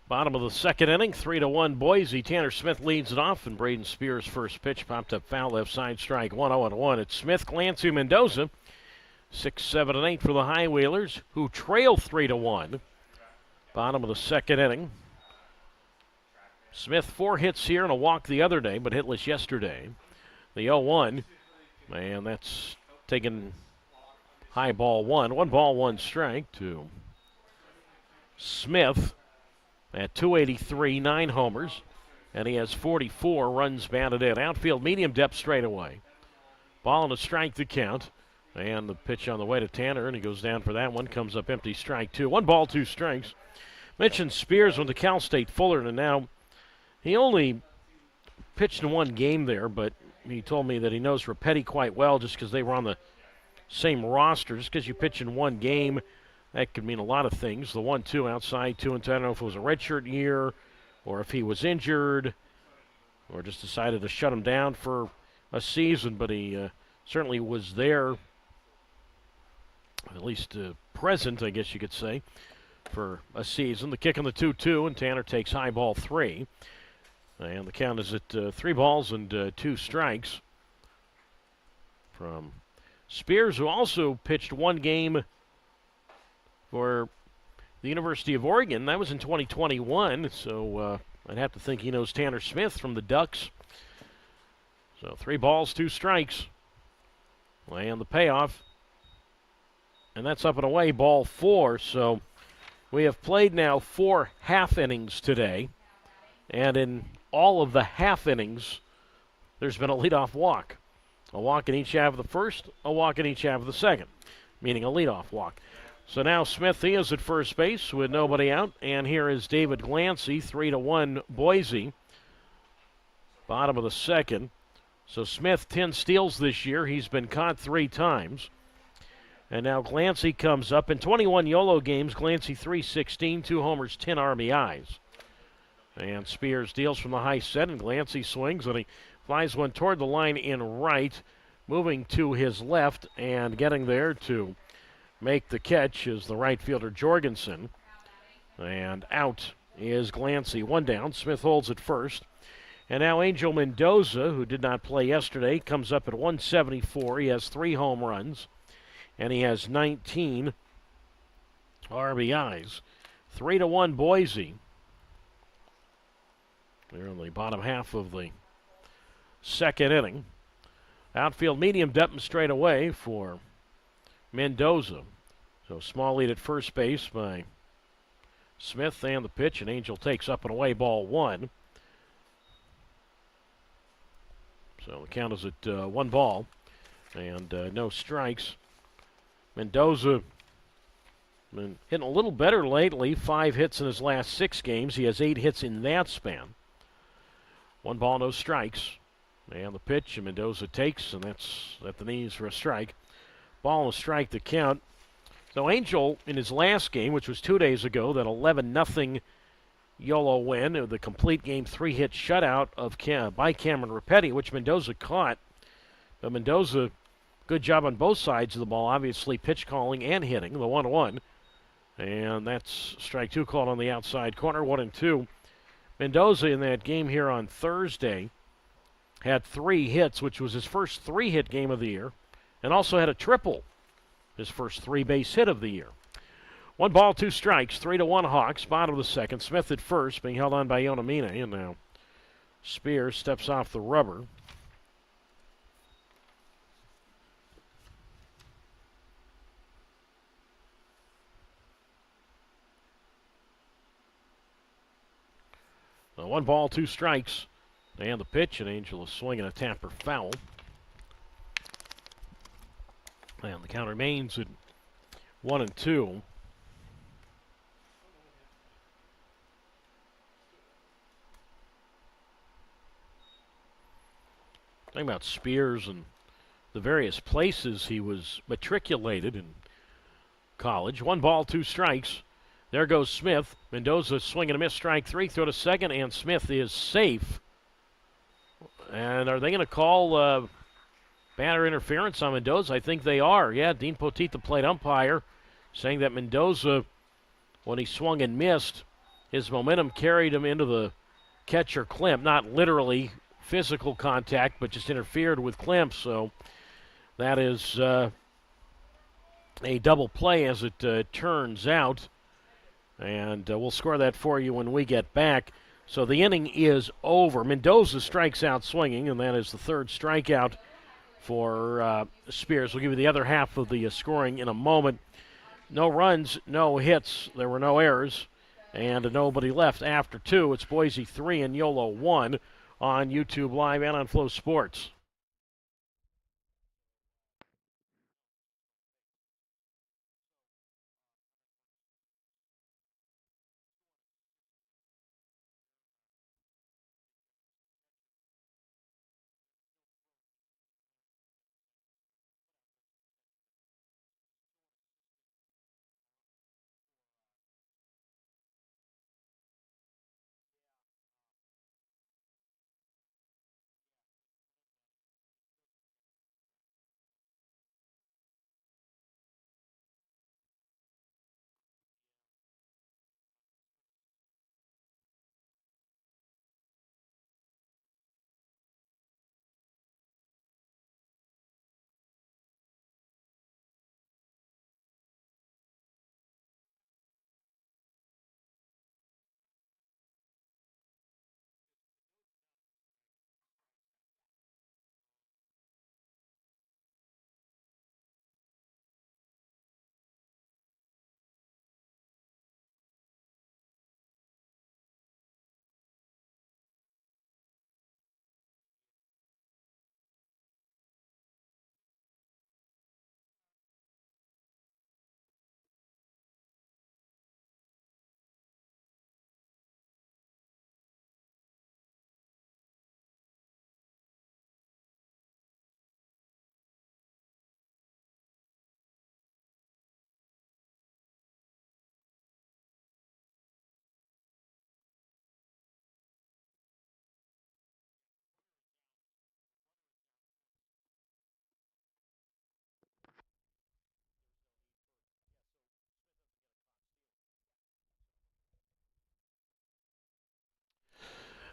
bottom of the second inning. 3-1 Boise. Tanner Smith leads it off, and Braden Spears' first pitch popped up foul left side, strike 1-0-1. It's Smith, Clancy, Mendoza. 6, 7, and 8 for the High Wheelers, who trail 3-1. Bottom of the second inning. Smith 4 hits here and a walk the other day, but hitless yesterday. The 0-1, and that's taken high ball 1. 1 ball, 1 strike to Smith at 283, 9 homers, and he has 44 runs batted in. Outfield medium depth straightaway. Ball and a strike to count. And the pitch on the way to Tanner, and he goes down for that one. Comes up empty, strike 2. 1 ball, 2 strikes. Mentioned Spears went to Cal State Fullerton, and now he only pitched in 1 game there, but he told me that he knows Rapetti quite well just because they were on the same roster. Just because you pitch in 1 game, that could mean a lot of things. The 1-2 outside, 2-2. I don't know if it was a redshirt year or if he was injured or just decided to shut him down for a season, but he certainly was there, at least present, I guess you could say, for a season. The kick on the 2-2, and Tanner takes high ball 3. And the count is at 3 balls and 2 strikes from Spears, who also pitched 1 game for the University of Oregon. That was in 2021, so I'd have to think he knows Tanner Smith from the Ducks. So 3 balls, 2 strikes. And the payoff. And that's up and away, ball 4. So we have played now 4 half innings today. And in all of the half innings, there's been a leadoff walk. A walk in each half of the first, a walk in each half of the second, meaning a leadoff walk. So now Smith, he is at first base with nobody out. And here is David Glancy, 3-1 Boise. Bottom of the second. So Smith, 10 steals this year. He's been caught 3 times. And now Glancy comes up. In 21 Yolo games, Glancy 316, 2 homers, 10 RBIs. And Spears deals from the high set, and Glancy swings, and he flies one toward the line in right, moving to his left, and getting there to make the catch is the right fielder Jorgensen. And out is Glancy. 1 down. Smith holds at first. And now Angel Mendoza, who did not play yesterday, comes up at 174. He has 3 home runs, and he has 19 RBIs. 3-1 Boise. They're in the bottom half of the second inning. Outfield medium depth and straight away for Mendoza. So small lead at first base by Smith, and the pitch, and Angel takes up and away, ball 1. So the count is at 1 ball and no strikes. Mendoza been hitting a little better lately. 5 hits in his last 6 games. He has 8 hits in that span. 1 ball, no strikes. And the pitch, and Mendoza takes, and that's at the knees for a strike. Ball and a strike to count. So Angel, in his last game, which was 2 days ago, that 11-0 Yolo win, the complete game 3-hit shutout by Cameron Rapetti, which Mendoza caught. But Mendoza, good job on both sides of the ball, obviously pitch calling and hitting, the 1-1. And that's strike 2 called on the outside corner, 1-2. Mendoza in that game here on Thursday had 3 hits, which was his first 3-hit game of the year, and also had a triple, his first 3-base hit of the year. 1 ball, 2 strikes, 3-1 Hawks, bottom of the second. Smith at first, being held on by Yonamine, and now Spears steps off the rubber. So 1 ball, 2 strikes, and the pitch, and Angel is swinging a tapper foul. And the count remains at 1-2. Talking about Spears and the various places he was matriculated in college. 1 ball, 2 strikes. There goes Smith. Mendoza swinging a miss, strike 3, throw to second, and Smith is safe. And are they going to call batter interference on Mendoza? I think they are. Yeah, Dean Poteet, the plate umpire, saying that Mendoza when he swung and missed, his momentum carried him into the catcher Klemp. Not literally physical contact, but just interfered with Klemp. So that is a double play as it turns out. And we'll score that for you when we get back. So the inning is over. Mendoza strikes out swinging, and that is the third strikeout for Spears. We'll give you the other half of the scoring in a moment. No runs, no hits. There were no errors, and nobody left after two. It's Boise 3 and Yolo 1 on YouTube Live and on Flow Sports.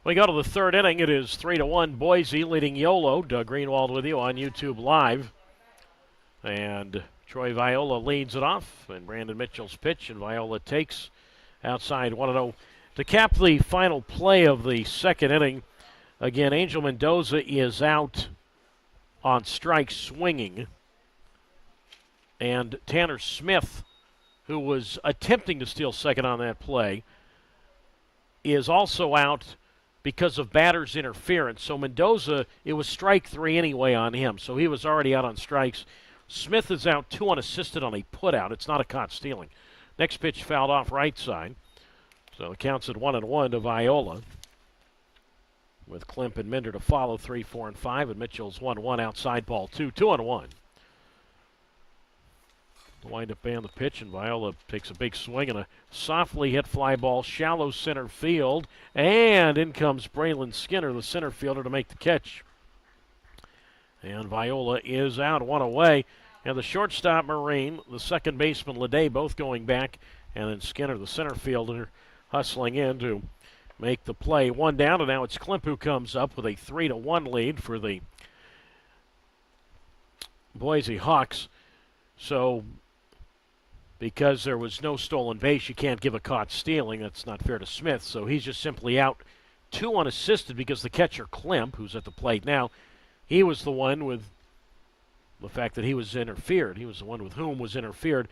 We go to the third inning. It is 3-1 Boise leading Yolo. Doug Greenwald with you on YouTube Live. And Troy Viola leads it off. And Brandon Mitchell's pitch. And Viola takes outside 1-0. To cap the final play of the second inning, again, Angel Mendoza is out on strike swinging. And Tanner Smith, who was attempting to steal second on that play, is also out because of batter's interference. So Mendoza, it was strike three anyway on him, so he was already out on strikes. Smith is out 2 unassisted on a putout. It's not a caught stealing. Next pitch fouled off right side. So it counts at 1-1 to Viola. With Klemp and Minder to follow 3, 4, and 5, and Mitchell's 1-1 outside ball 2, 2-1. The windup man the pitch, and Viola takes a big swing and a softly hit fly ball, shallow center field, and in comes Braylon Skinner, the center fielder, to make the catch. And Viola is out, 1 away. And the shortstop, Marine, the second baseman, Leday, both going back, and then Skinner, the center fielder, hustling in to make the play. 1 down, and now it's Klemp who comes up with a 3-1 lead for the Boise Hawks. So because there was no stolen base, you can't give a caught stealing. That's not fair to Smith. So he's just simply out 2 unassisted because the catcher, Klemp, who's at the plate now, he was the one with the fact that he was interfered. He was the one with whom was interfered.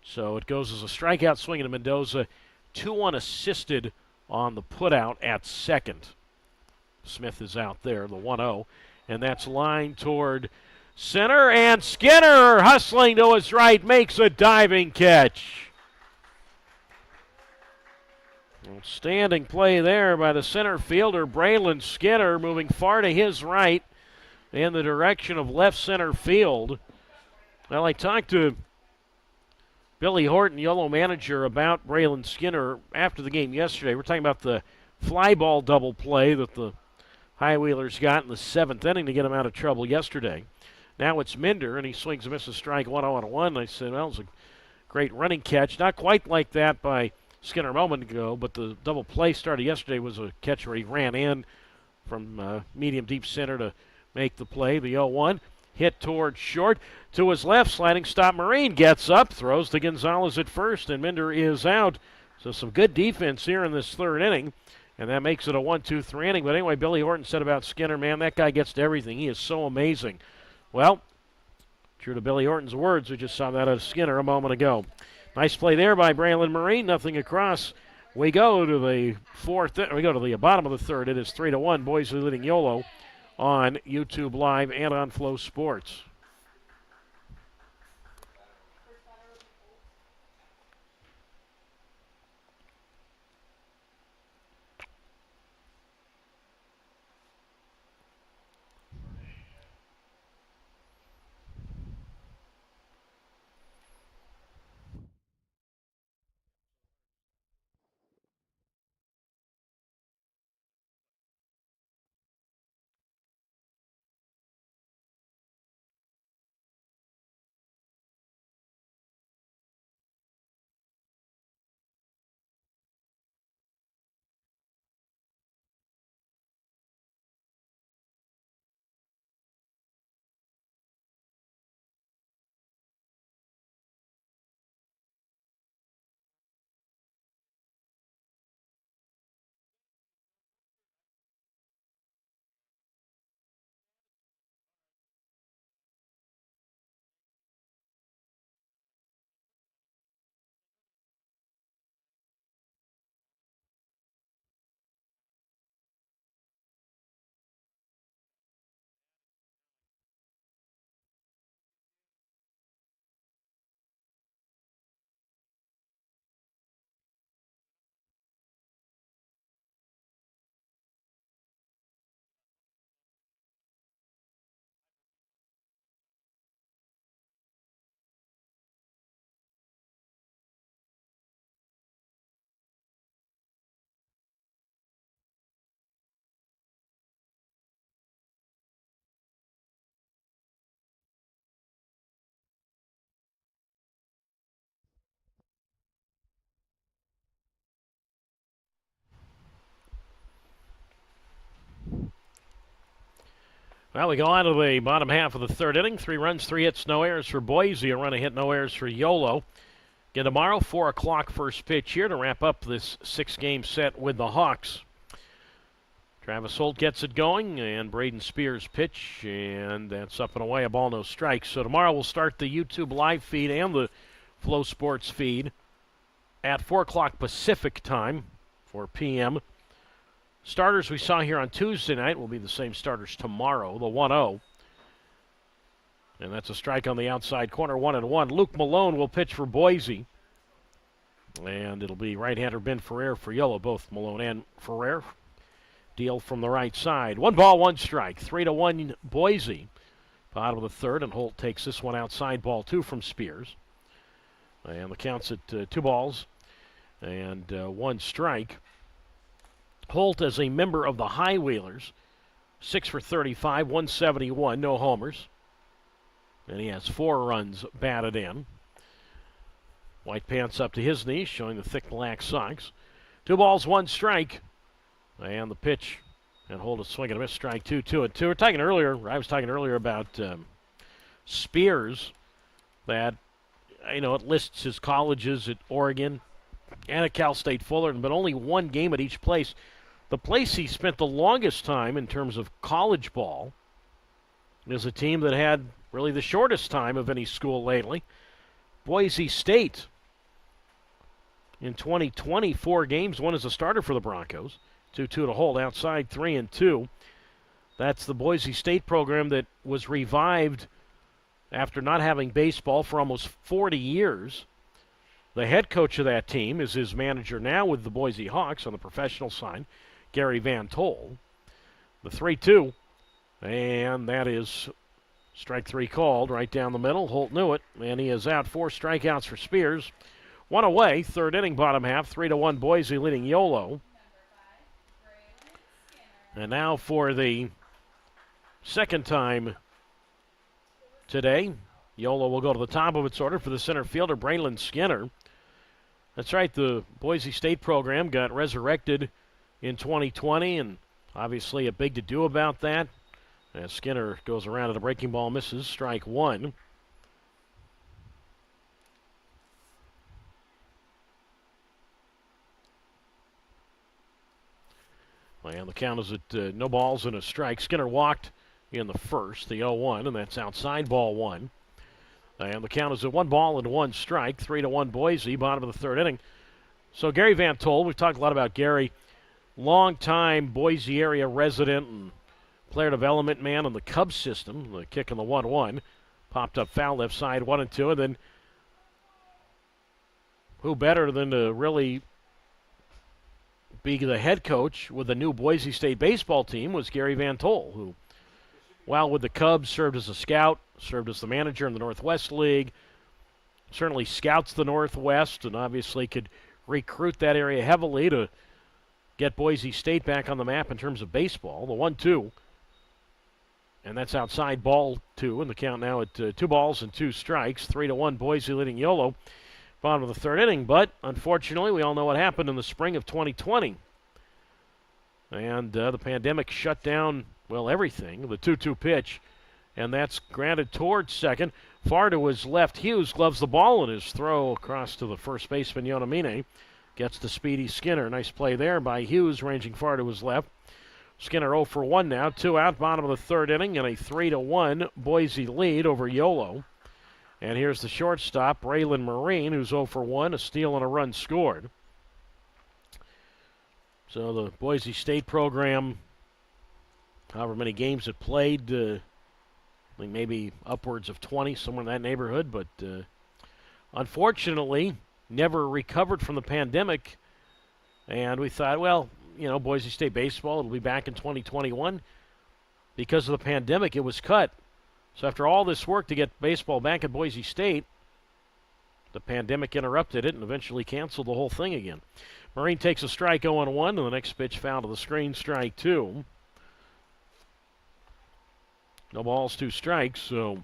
So it goes as a strikeout swinging to Mendoza, 2 unassisted on the putout at second. Smith is out there, the 1-0, and that's lined toward center, and Skinner, hustling to his right, makes a diving catch. Outstanding play there by the center fielder, Braylon Skinner, moving far to his right in the direction of left center field. Well, I talked to Billy Horton, Yolo manager, about Braylon Skinner after the game yesterday. We're talking about the fly ball double play that the High Wheelers got in the 7th inning to get him out of trouble yesterday. Now it's Minder, and he swings and misses strike 1-0-1. I said, well, it's a Great running catch. Not quite like that by Skinner a moment ago, but the double play started yesterday was a catch where he ran in from medium deep center to make the play. The 0-1 hit towards short. To his left, sliding stop. Marine gets up, throws to Gonzalez at first, and Minder is out. So some good defense here in this third inning, and that makes it a 1-2-3 inning. But anyway, Billy Horton said about Skinner, man, that guy gets to everything. He is so amazing. Well, true to Billy Horton's words, we just saw that out of Skinner a moment ago. Nice play there by Braylon Marine. Nothing across. We go to the bottom of the third. It is 3-1. Boise leading Yolo on YouTube Live and on Flow Sports. Well, we go on to the bottom half of the third inning. 3 runs, 3 hits, no errors for Boise. A run, a hit, no errors for Yolo. Again, tomorrow, 4 o'clock first pitch here to wrap up this 6-game set with the Hawks. Travis Holt gets it going, and Braden Spears pitch, and that's up and away, a ball, no strikes. So tomorrow we'll start the YouTube live feed and the Flow Sports feed at 4 o'clock Pacific time, 4 p.m. Starters we saw here on Tuesday night will be the same starters tomorrow, the 1-0. And that's a strike on the outside corner, 1-1. Luke Malone will pitch for Boise. And it'll be right-hander Ben Ferrer for Yolo, both Malone and Ferrer. Deal from the right side. 1 ball, 1 strike. 3-1 Boise. Bottom of the third, and Holt takes this one outside, ball 2 from Spears. And the count's at 2 balls and 1 strike. Holt, as a member of the High Wheelers, 6 for 35, 171, no homers. And he has 4 runs batted in. White pants up to his knees, showing the thick black socks. 2 balls, 1 strike. And the pitch, and Holt a swing and a miss, strike 2, 2-2. I was talking earlier about Spears, that, it lists his colleges at Oregon and at Cal State Fullerton, but only 1 game at each place. The place he spent the longest time in terms of college ball is a team that had really the shortest time of any school lately. Boise State in 2020, 4 games, 1 as a starter for the Broncos. 2-2 to Holt, outside 3-2. That's the Boise State program that was revived after not having baseball for almost 40 years. The head coach of that team is his manager now with the Boise Hawks on the professional side, Gary Van Tol. The 3-2, and that is strike 3 called right down the middle. Holt knew it, and he is out. 4 strikeouts for Spears. 1 away, third inning, bottom half, 3-1 Boise leading Yolo. And now for the second time today, Yolo will go to the top of its order for the center fielder, Braylon Skinner. That's right, the Boise State program got resurrected in 2020, and obviously a big to-do about that. As Skinner goes around at a breaking ball, misses, strike one. And the count is at no balls and a strike. Skinner walked in the first, the 0-1, and that's outside ball one. And the count is at 1 ball and 1 strike, 3-1 Boise, bottom of the third inning. So Gary Van Tol, we've talked a lot about Gary, longtime Boise area resident and player development man on the Cubs system. The kick on the 1-1, popped up foul left side, 1-2, and then who better than to really be the head coach with the new Boise State baseball team was Gary Van Tol, who, while with the Cubs, served as a scout, served as the manager in the Northwest League, certainly scouts the Northwest, and obviously could recruit that area heavily to get Boise State back on the map in terms of baseball. The 1-2, and that's outside ball two, and the count now at 2 balls and 2 strikes, 3-1 Boise leading Yolo, bottom of the third inning. But unfortunately, we all know what happened in the spring of 2020. And the pandemic shut down, well, everything. The 2-2 pitch, and that's granted towards second. Far to his left, Hughes gloves the ball, and his throw across to the first baseman, Yonamine, gets to speedy Skinner. Nice play there by Hughes, ranging far to his left. Skinner 0 for 1 now, 2 out, bottom of the third inning, and a 3-1 Boise lead over Yolo. And here's the shortstop, Braylon Marine, who's 0 for 1, a steal and a run scored. So the Boise State program, however many games it played, I think maybe upwards of 20, somewhere in that neighborhood, but unfortunately never recovered from the pandemic. And we thought, well, you know, Boise State baseball, it'll be back in 2021. Because of the pandemic, it was cut. So after all this work to get baseball back at Boise State, the pandemic interrupted it and eventually canceled the whole thing again. Marine takes a strike 0-1, and the next pitch foul to the screen, strike 2. No balls, 2 strikes, so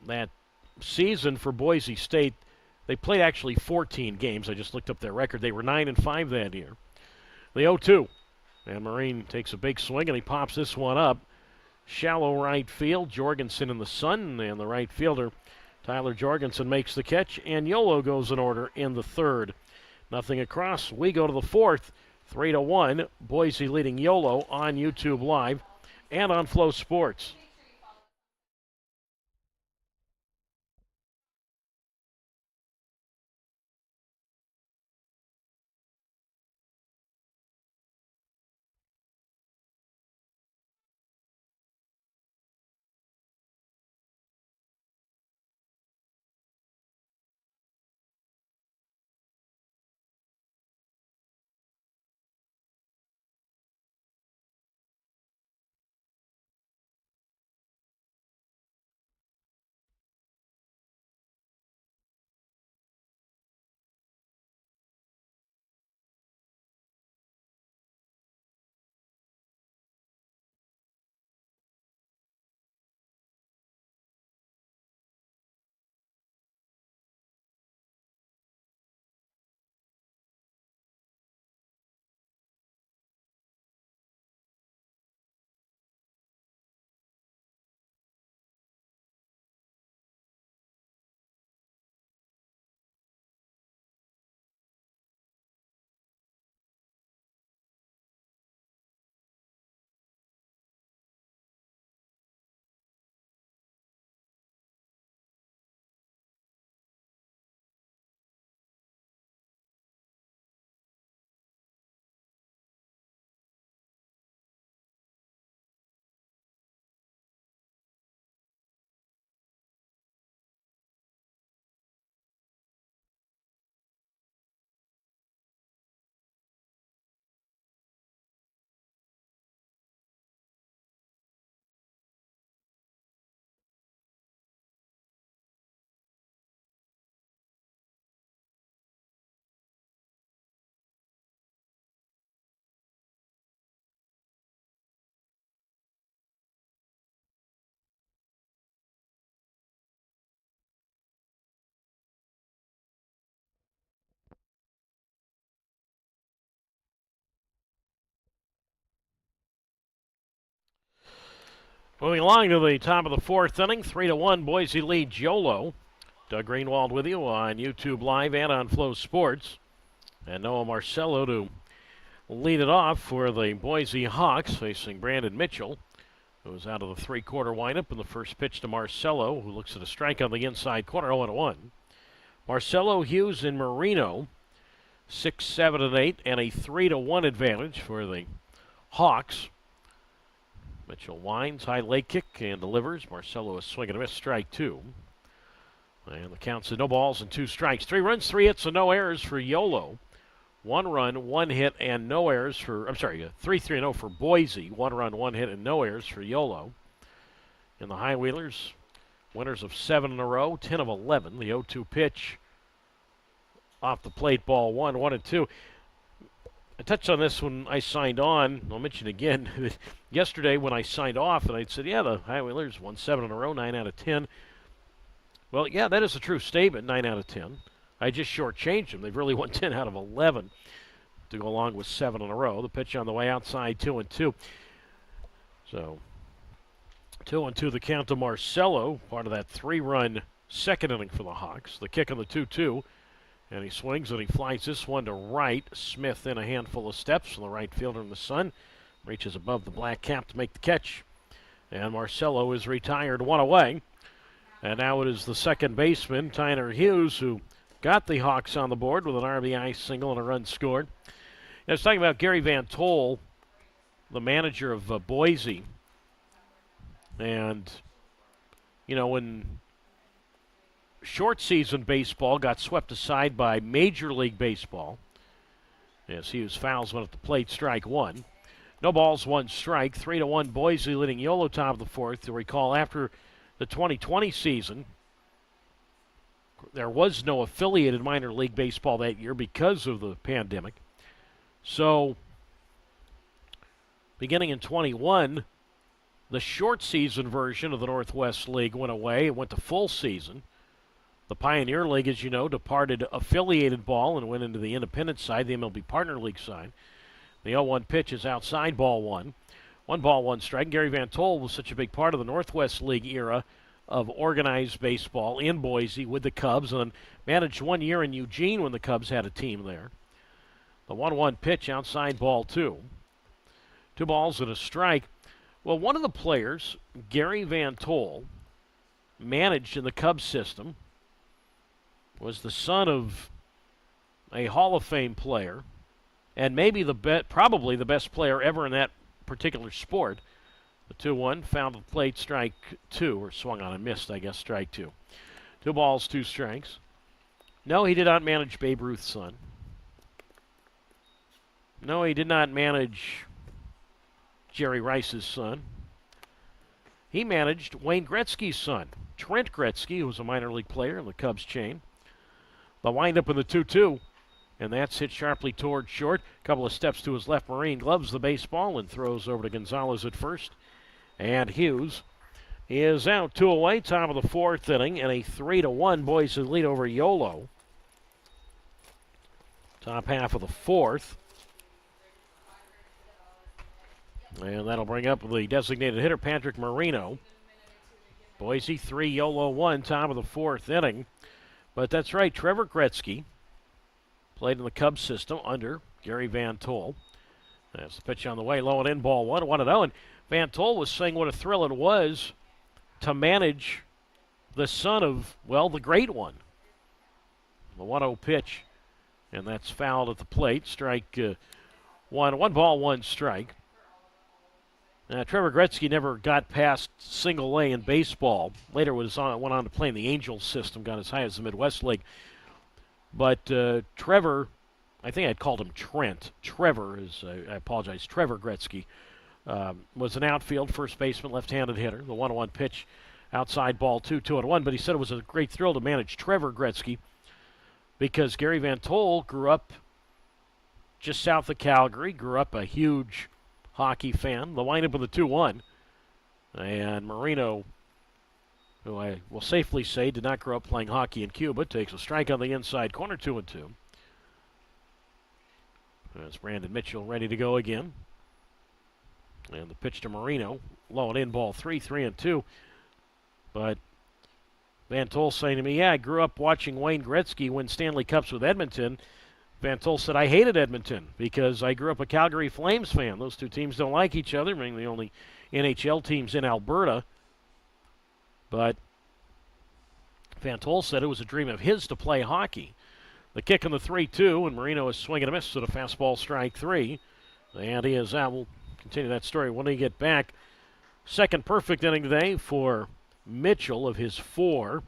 that season for Boise State, they played actually 14 games. I just looked up their record. They were 9-5 that year. The 0-2, and Marine takes a big swing, and he pops this one up. Shallow right field, Jorgensen in the sun, and the right fielder, Tyler Jorgensen, makes the catch, and Yolo goes in order in the third. Nothing across. We go to the fourth, 3-1, Boise leading Yolo on YouTube Live and on Flow Sports. Moving along to the top of the fourth inning, 3-1, Boise leads Yolo. Doug Greenwald with you on YouTube Live and on Flow Sports. And Noah Marcello to lead it off for the Boise Hawks, facing Brandon Mitchell, who was out of the three-quarter windup in the first pitch to Marcello, who looks at a strike on the inside corner, 0-1. Marcello, Hughes, and Marino, 6, 7, and 8, and a 3-1 advantage for the Hawks. Mitchell winds, high leg kick, and delivers. Marcello a swing and a miss, strike two. And the count's at no balls and 2 strikes. 3 runs, 3 hits, and no errors for Yolo. 1 run, 1 hit, and no errors for, 3-3-0 for Boise. 1 run, 1 hit, and no errors for Yolo. And the High Wheelers, winners of 7 in a row, 10 of 11. The 0-2 pitch off the plate, ball 1, 1-2. I touched on this when I signed on. I'll mention again, yesterday when I signed off, and I said, yeah, the High Wheelers won 7 in a row, 9 out of 10. Well, yeah, that is a true statement, 9 out of 10. I just shortchanged them. They've really won 10 out of 11 to go along with 7 in a row. The pitch on the way outside, 2-2. So, 2-2 the count to Marcello, part of that 3-run second inning for the Hawks. The kick on the 2-2. And he swings and he flies this one to right. Smith in a handful of steps from the right fielder in the sun. Reaches above the black cap to make the catch. And Marcello is retired, 1 away. And now it is the second baseman, Tyner Hughes, who got the Hawks on the board with an RBI single and a run scored. I was talking about Gary Van Tol, the manager of Boise. And, you know, when short season baseball got swept aside by Major League Baseball, as Hughes fouls one at the plate, strike 1. No balls, 1 strike. 3-1 Boise leading Yolo top of the fourth. To recall, after the 2020 season, there was no affiliated minor league baseball that year because of the pandemic. So, beginning in 21, the short season version of the Northwest League went away. It went to full season. The Pioneer League, as you know, departed affiliated ball and went into the independent side, the MLB Partner League side. The 0-1 pitch is outside, ball 1. 1 ball, 1 strike. Gary Van Tol was such a big part of the Northwest League era of organized baseball in Boise with the Cubs, and managed 1 year in Eugene when the Cubs had a team there. The 1-1 pitch outside, ball 2. 2 balls and a strike. Well, one of the players, Gary Van Tol, managed in the Cubs system, was the son of a Hall of Fame player, and maybe probably the best player ever in that particular sport. The 2-1, fouled the plate, strike 2, or swung on and missed, I guess, strike 2. 2 balls, 2 strikes. No, he did not manage Babe Ruth's son. No, he did not manage Jerry Rice's son. He managed Wayne Gretzky's son, Trent Gretzky, who was a minor league player in the Cubs chain. The windup in the 2-2, and that's hit sharply toward short. A couple of steps to his left. Marine gloves the baseball and throws over to Gonzalez at first. And Hughes is out, 2 away, top of the fourth inning, and a 3-1 Boise lead over Yolo. Top half of the fourth. And that'll bring up the designated hitter, Patrick Marino. Boise 3, Yolo 1, top of the fourth inning. But that's right, Trevor Gretzky played in the Cubs system under Gary Van Tol. That's the pitch on the way, low and in, ball 1, 1-0. And Van Tol was saying what a thrill it was to manage the son of, well, the great one. The 1-0 pitch, and that's fouled at the plate. Strike 1, 1 ball, 1 strike. Trevor Gretzky never got past single A in baseball. Later went on to play in the Angels system, got as high as the Midwest League. But Trevor, I think I'd called him Trent. Trevor is, I apologize, Trevor Gretzky was an outfield first baseman, left-handed hitter. The 1-1 pitch, outside ball 2, 2-1. But he said it was a great thrill to manage Trevor Gretzky because Gary Van Tol grew up just south of Calgary, grew up a huge hockey fan. The windup of the 2-1. And Marino, who I will safely say did not grow up playing hockey in Cuba, takes a strike on the inside corner, 2-2. That's Brandon Mitchell ready to go again. And the pitch to Marino low and in ball 3-3-2. But Van Tol saying to me, yeah, I grew up watching Wayne Gretzky win Stanley Cups with Edmonton. Van Tol said, I hated Edmonton because I grew up a Calgary Flames fan. Those two teams don't like each other, being the only NHL teams in Alberta. But Van Tol said it was a dream of his to play hockey. The kick in the 3-2, and Marino is swinging a miss at a fastball strike 3. And he is out. We'll continue that story when we get back. Second perfect inning today for Mitchell of his 4.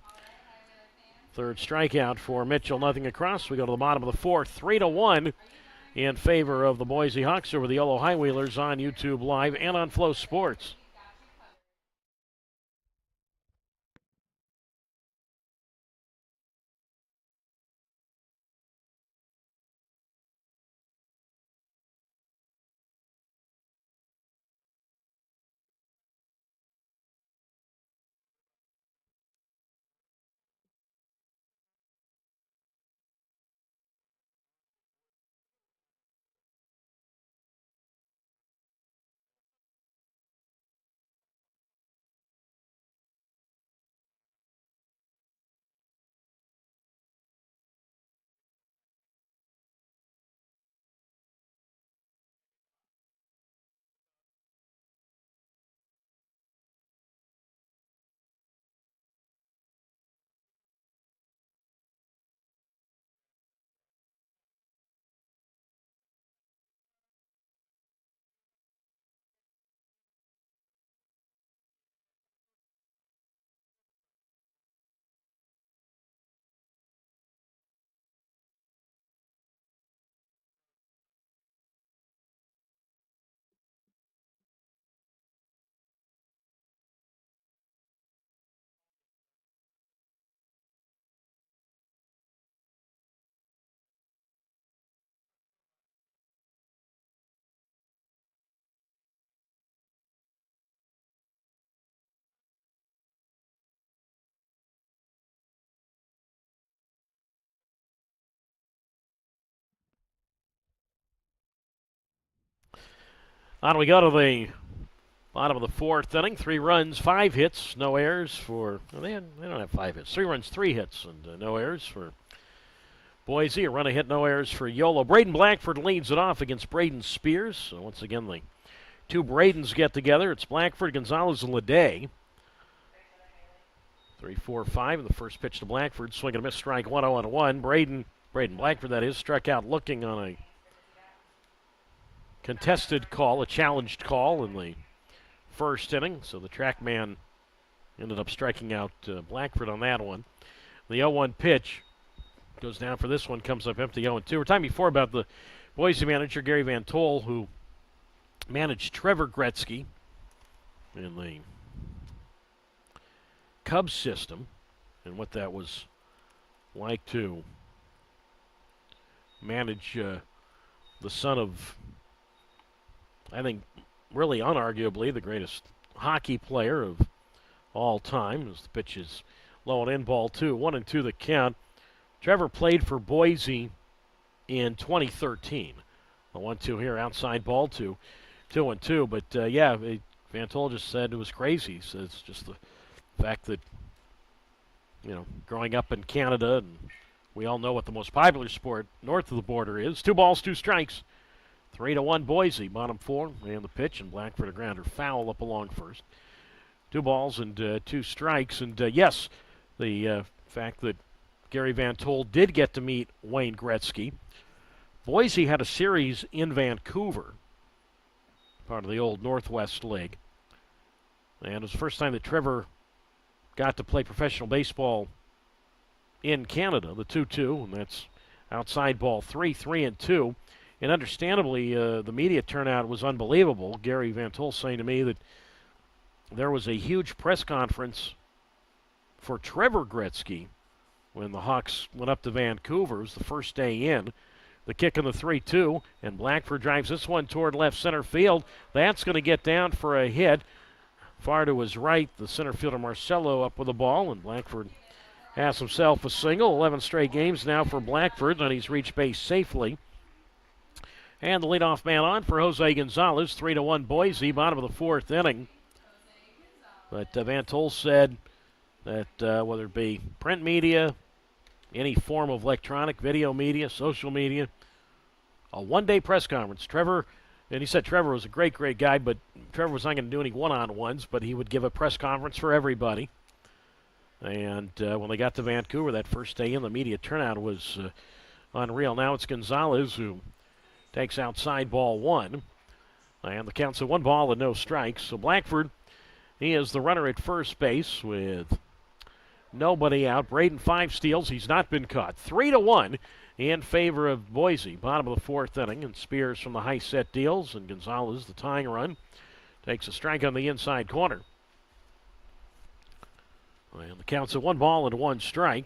Third strikeout for Mitchell, nothing across. We go to the bottom of the 4th, 3-1 in favor of the Boise Hawks over the Yolo High Wheelers on YouTube Live and on Flow Sports. On we go to the bottom of the 4th inning. 3 runs, 5 hits, no errors for. Well, they don't have 5 hits. 3 runs, 3 hits, and no errors for Boise. A run, a hit, no errors for Yolo. Braden Blackford leads it off against Braden Spears. So once again, the two Bradens get together. It's Blackford, Gonzalez, and Leday. 3-4-5 in the first pitch to Blackford. Swing and a miss, strike 1-0-1. Braden Blackford, that is, struck out looking on a contested call, a challenged call in the first inning. So the track man ended up striking out Blackford on that one. The 0-1 pitch goes down for this one, comes up empty 0-2. We're talking before about the Boise manager, Gary Van Tol, who managed Trevor Gretzky in the Cubs system, and what that was like to manage the son of, I think, really unarguably the greatest hockey player of all time. As the pitch is low and in, ball 2, 1-2 the count. Trevor played for Boise in 2013. The 1-2 here, outside ball 2, 2-2. But Van Tol just said it was crazy. He says just the fact that, growing up in Canada, and we all know what the most popular sport north of the border is. 2 balls, 2 strikes. 3-1 Boise, bottom 4, and the pitch, and Blackford a grounder foul up along first. 2 balls and 2 strikes, and yes, the fact that Gary Van Tol did get to meet Wayne Gretzky. Boise had a series in Vancouver, part of the old Northwest League, and it was the first time that Trevor got to play professional baseball in Canada, the 2-2, and that's outside ball 3, 3-2. And understandably, the media turnout was unbelievable. Gary Van Tol saying to me that there was a huge press conference for Trevor Gretzky when the Hawks went up to Vancouver. It was the first day in. The kick in the 3-2, and Blackford drives this one toward left center field. That's going to get down for a hit. Far to his right, the center fielder Marcelo up with the ball, and Blackford has himself a single. 11 straight games now for Blackford, and he's reached base safely. And the leadoff man on for Jose Gonzalez, 3-1 Boise, bottom of the 4th inning. But Van Tol said that whether it be print media, any form of electronic, video media, social media, a one-day press conference. Trevor, and he said Trevor was a great, great guy, but Trevor was not going to do any one-on-ones, but he would give a press conference for everybody. And when they got to Vancouver that first day in, the media turnout was unreal. Now it's Gonzalez who takes outside ball one. And the count's at 1 ball and no strikes. So Blackford, he is the runner at first base with nobody out. Braden 5 steals. He's not been caught. 3-1 in favor of Boise. Bottom of the 4th inning. And Spears from the high set deals. And Gonzalez, the tying run, takes a strike on the inside corner. And the count's at 1 ball and 1 strike.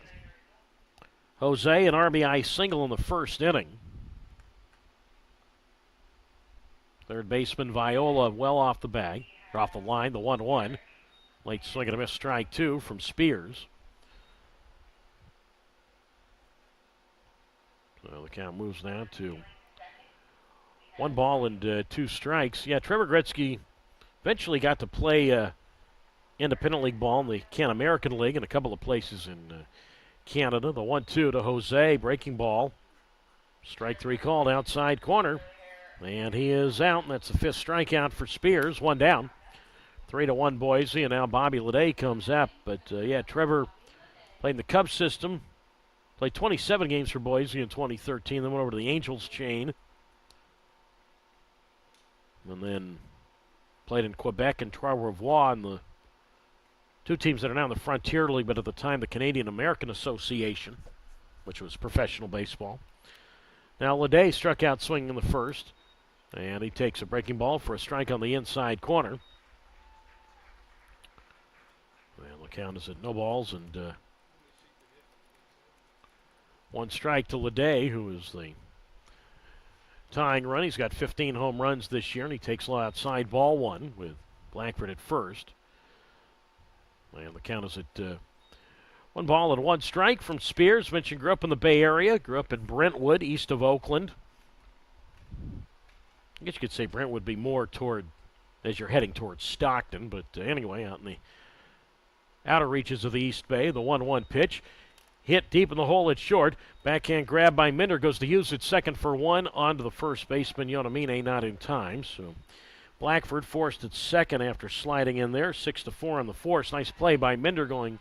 Jose, an RBI single in the first inning. Third baseman Viola well off the bag, or off the line, the 1-1. Late swing and a miss, strike 2 from Spears. So the count moves now to 1 ball and 2 strikes. Yeah, Trevor Gretzky eventually got to play independent league ball in the Can-American League and a couple of places in Canada. The 1-2 to Jose, breaking ball. Strike 3 called outside corner. And he is out, and that's the 5th strikeout for Spears. 1 down. 3-1 Boise, and now Bobby Lede comes up. But, yeah, Trevor played in the Cubs system. Played 27 games for Boise in 2013. Then went over to the Angels chain. And then played in Quebec and Trois-Rivières in the 2 teams that are now in the Frontier League, but at the time the Canadian American Association, which was professional baseball. Now Lede struck out swinging in the first, and he takes a breaking ball for a strike on the inside corner. And the count is at no balls and 1 strike to Lede, who is the tying run. He's got 15 home runs this year, and he takes outside ball 1 with Blackford at first. And the count is at 1 ball and 1 strike from Spears. Mentioned grew up in the Bay Area, grew up in Brentwood, east of Oakland. I guess you could say Brentwood would be more toward, as you're heading towards Stockton, but anyway, out in the outer reaches of the East Bay. The 1-1 pitch. Hit deep in the hole at short. Backhand grab by Minder, goes to use it second for 1. On to the first baseman, Yonamine, not in time. So Blackford forced at second after sliding in there. 6-4 on the force. Nice play by Minder going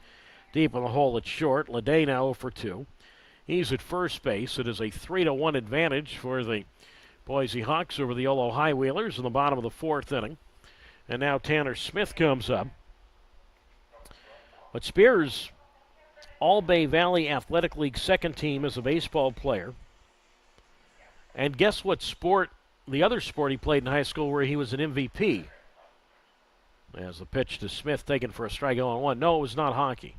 deep in the hole at short. Lede now 0 for 2. He's at first base. It is a 3-1 advantage for the Boise Hawks over the Yolo High Wheelers in the bottom of the 4th inning. And now Tanner Smith comes up. But Spears, All-Bay Valley Athletic League second team as a baseball player. And guess what sport, the other sport he played in high school where he was an MVP? As the pitch to Smith taken for a strike 0-1. No, it was not hockey.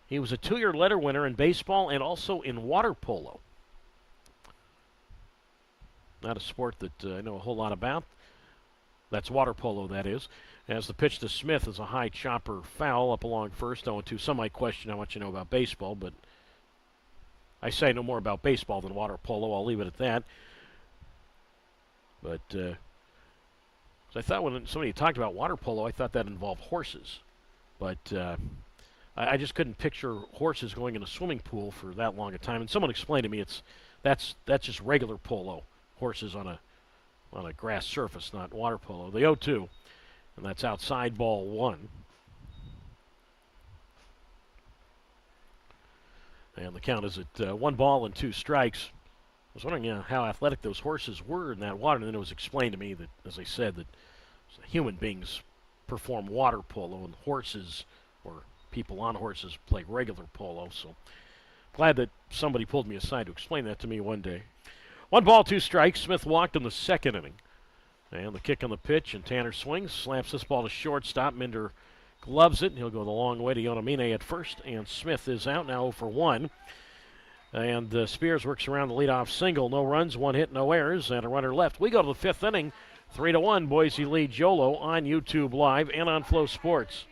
He was a 2-year letter winner in baseball and also in water polo. Not a sport that I know a whole lot about. That's water polo, that is. As the pitch to Smith is a high chopper foul up along first, 0-2. Some might question how much you know about baseball, but I say no more about baseball than water polo. I'll leave it at that. But so I thought when somebody talked about water polo, I thought that involved horses. But I just couldn't picture horses going in a swimming pool for that long a time. And someone explained to me that's just regular polo. Horses on a grass surface, not water polo. The 0-2, and that's outside ball 1. And the count is at 1 ball and 2 strikes. I was wondering how athletic those horses were in that water, and then it was explained to me that, as I said, that human beings perform water polo, and horses, or people on horses, play regular polo. So glad that somebody pulled me aside to explain that to me one day. 1 ball, 2 strikes. Smith walked in the second inning. And the kick on the pitch, and Tanner swings, slaps this ball to shortstop. Minder gloves it, and he'll go the long way to Yonamine at first. And Smith is out now 0 for 1. And Spears works around the leadoff single. No runs, 1 hit, no errors, and a runner left. We go to the 5th inning. 3-1, Boise leads Yolo on YouTube Live and on Flow Sports.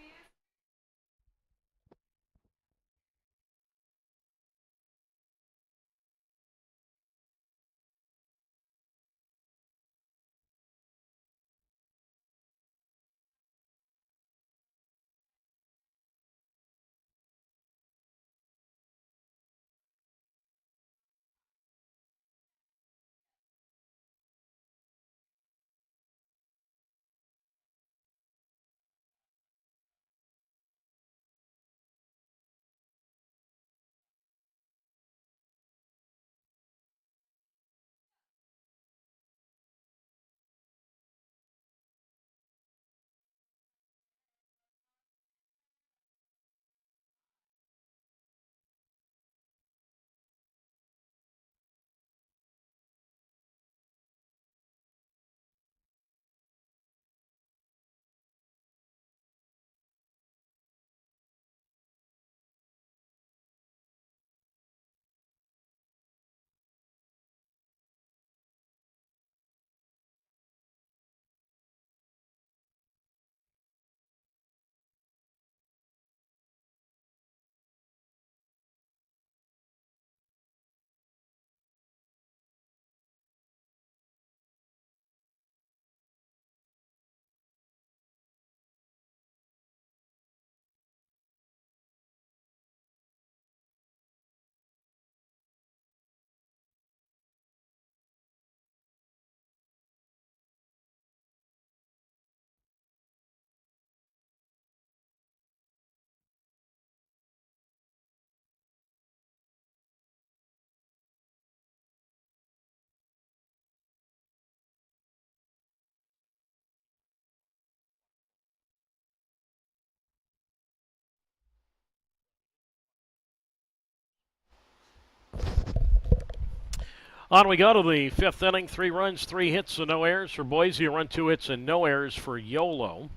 On we go to the fifth inning. 3 runs, 3 hits, and no errors for Boise. A run, 2 hits, and no errors for Yolo.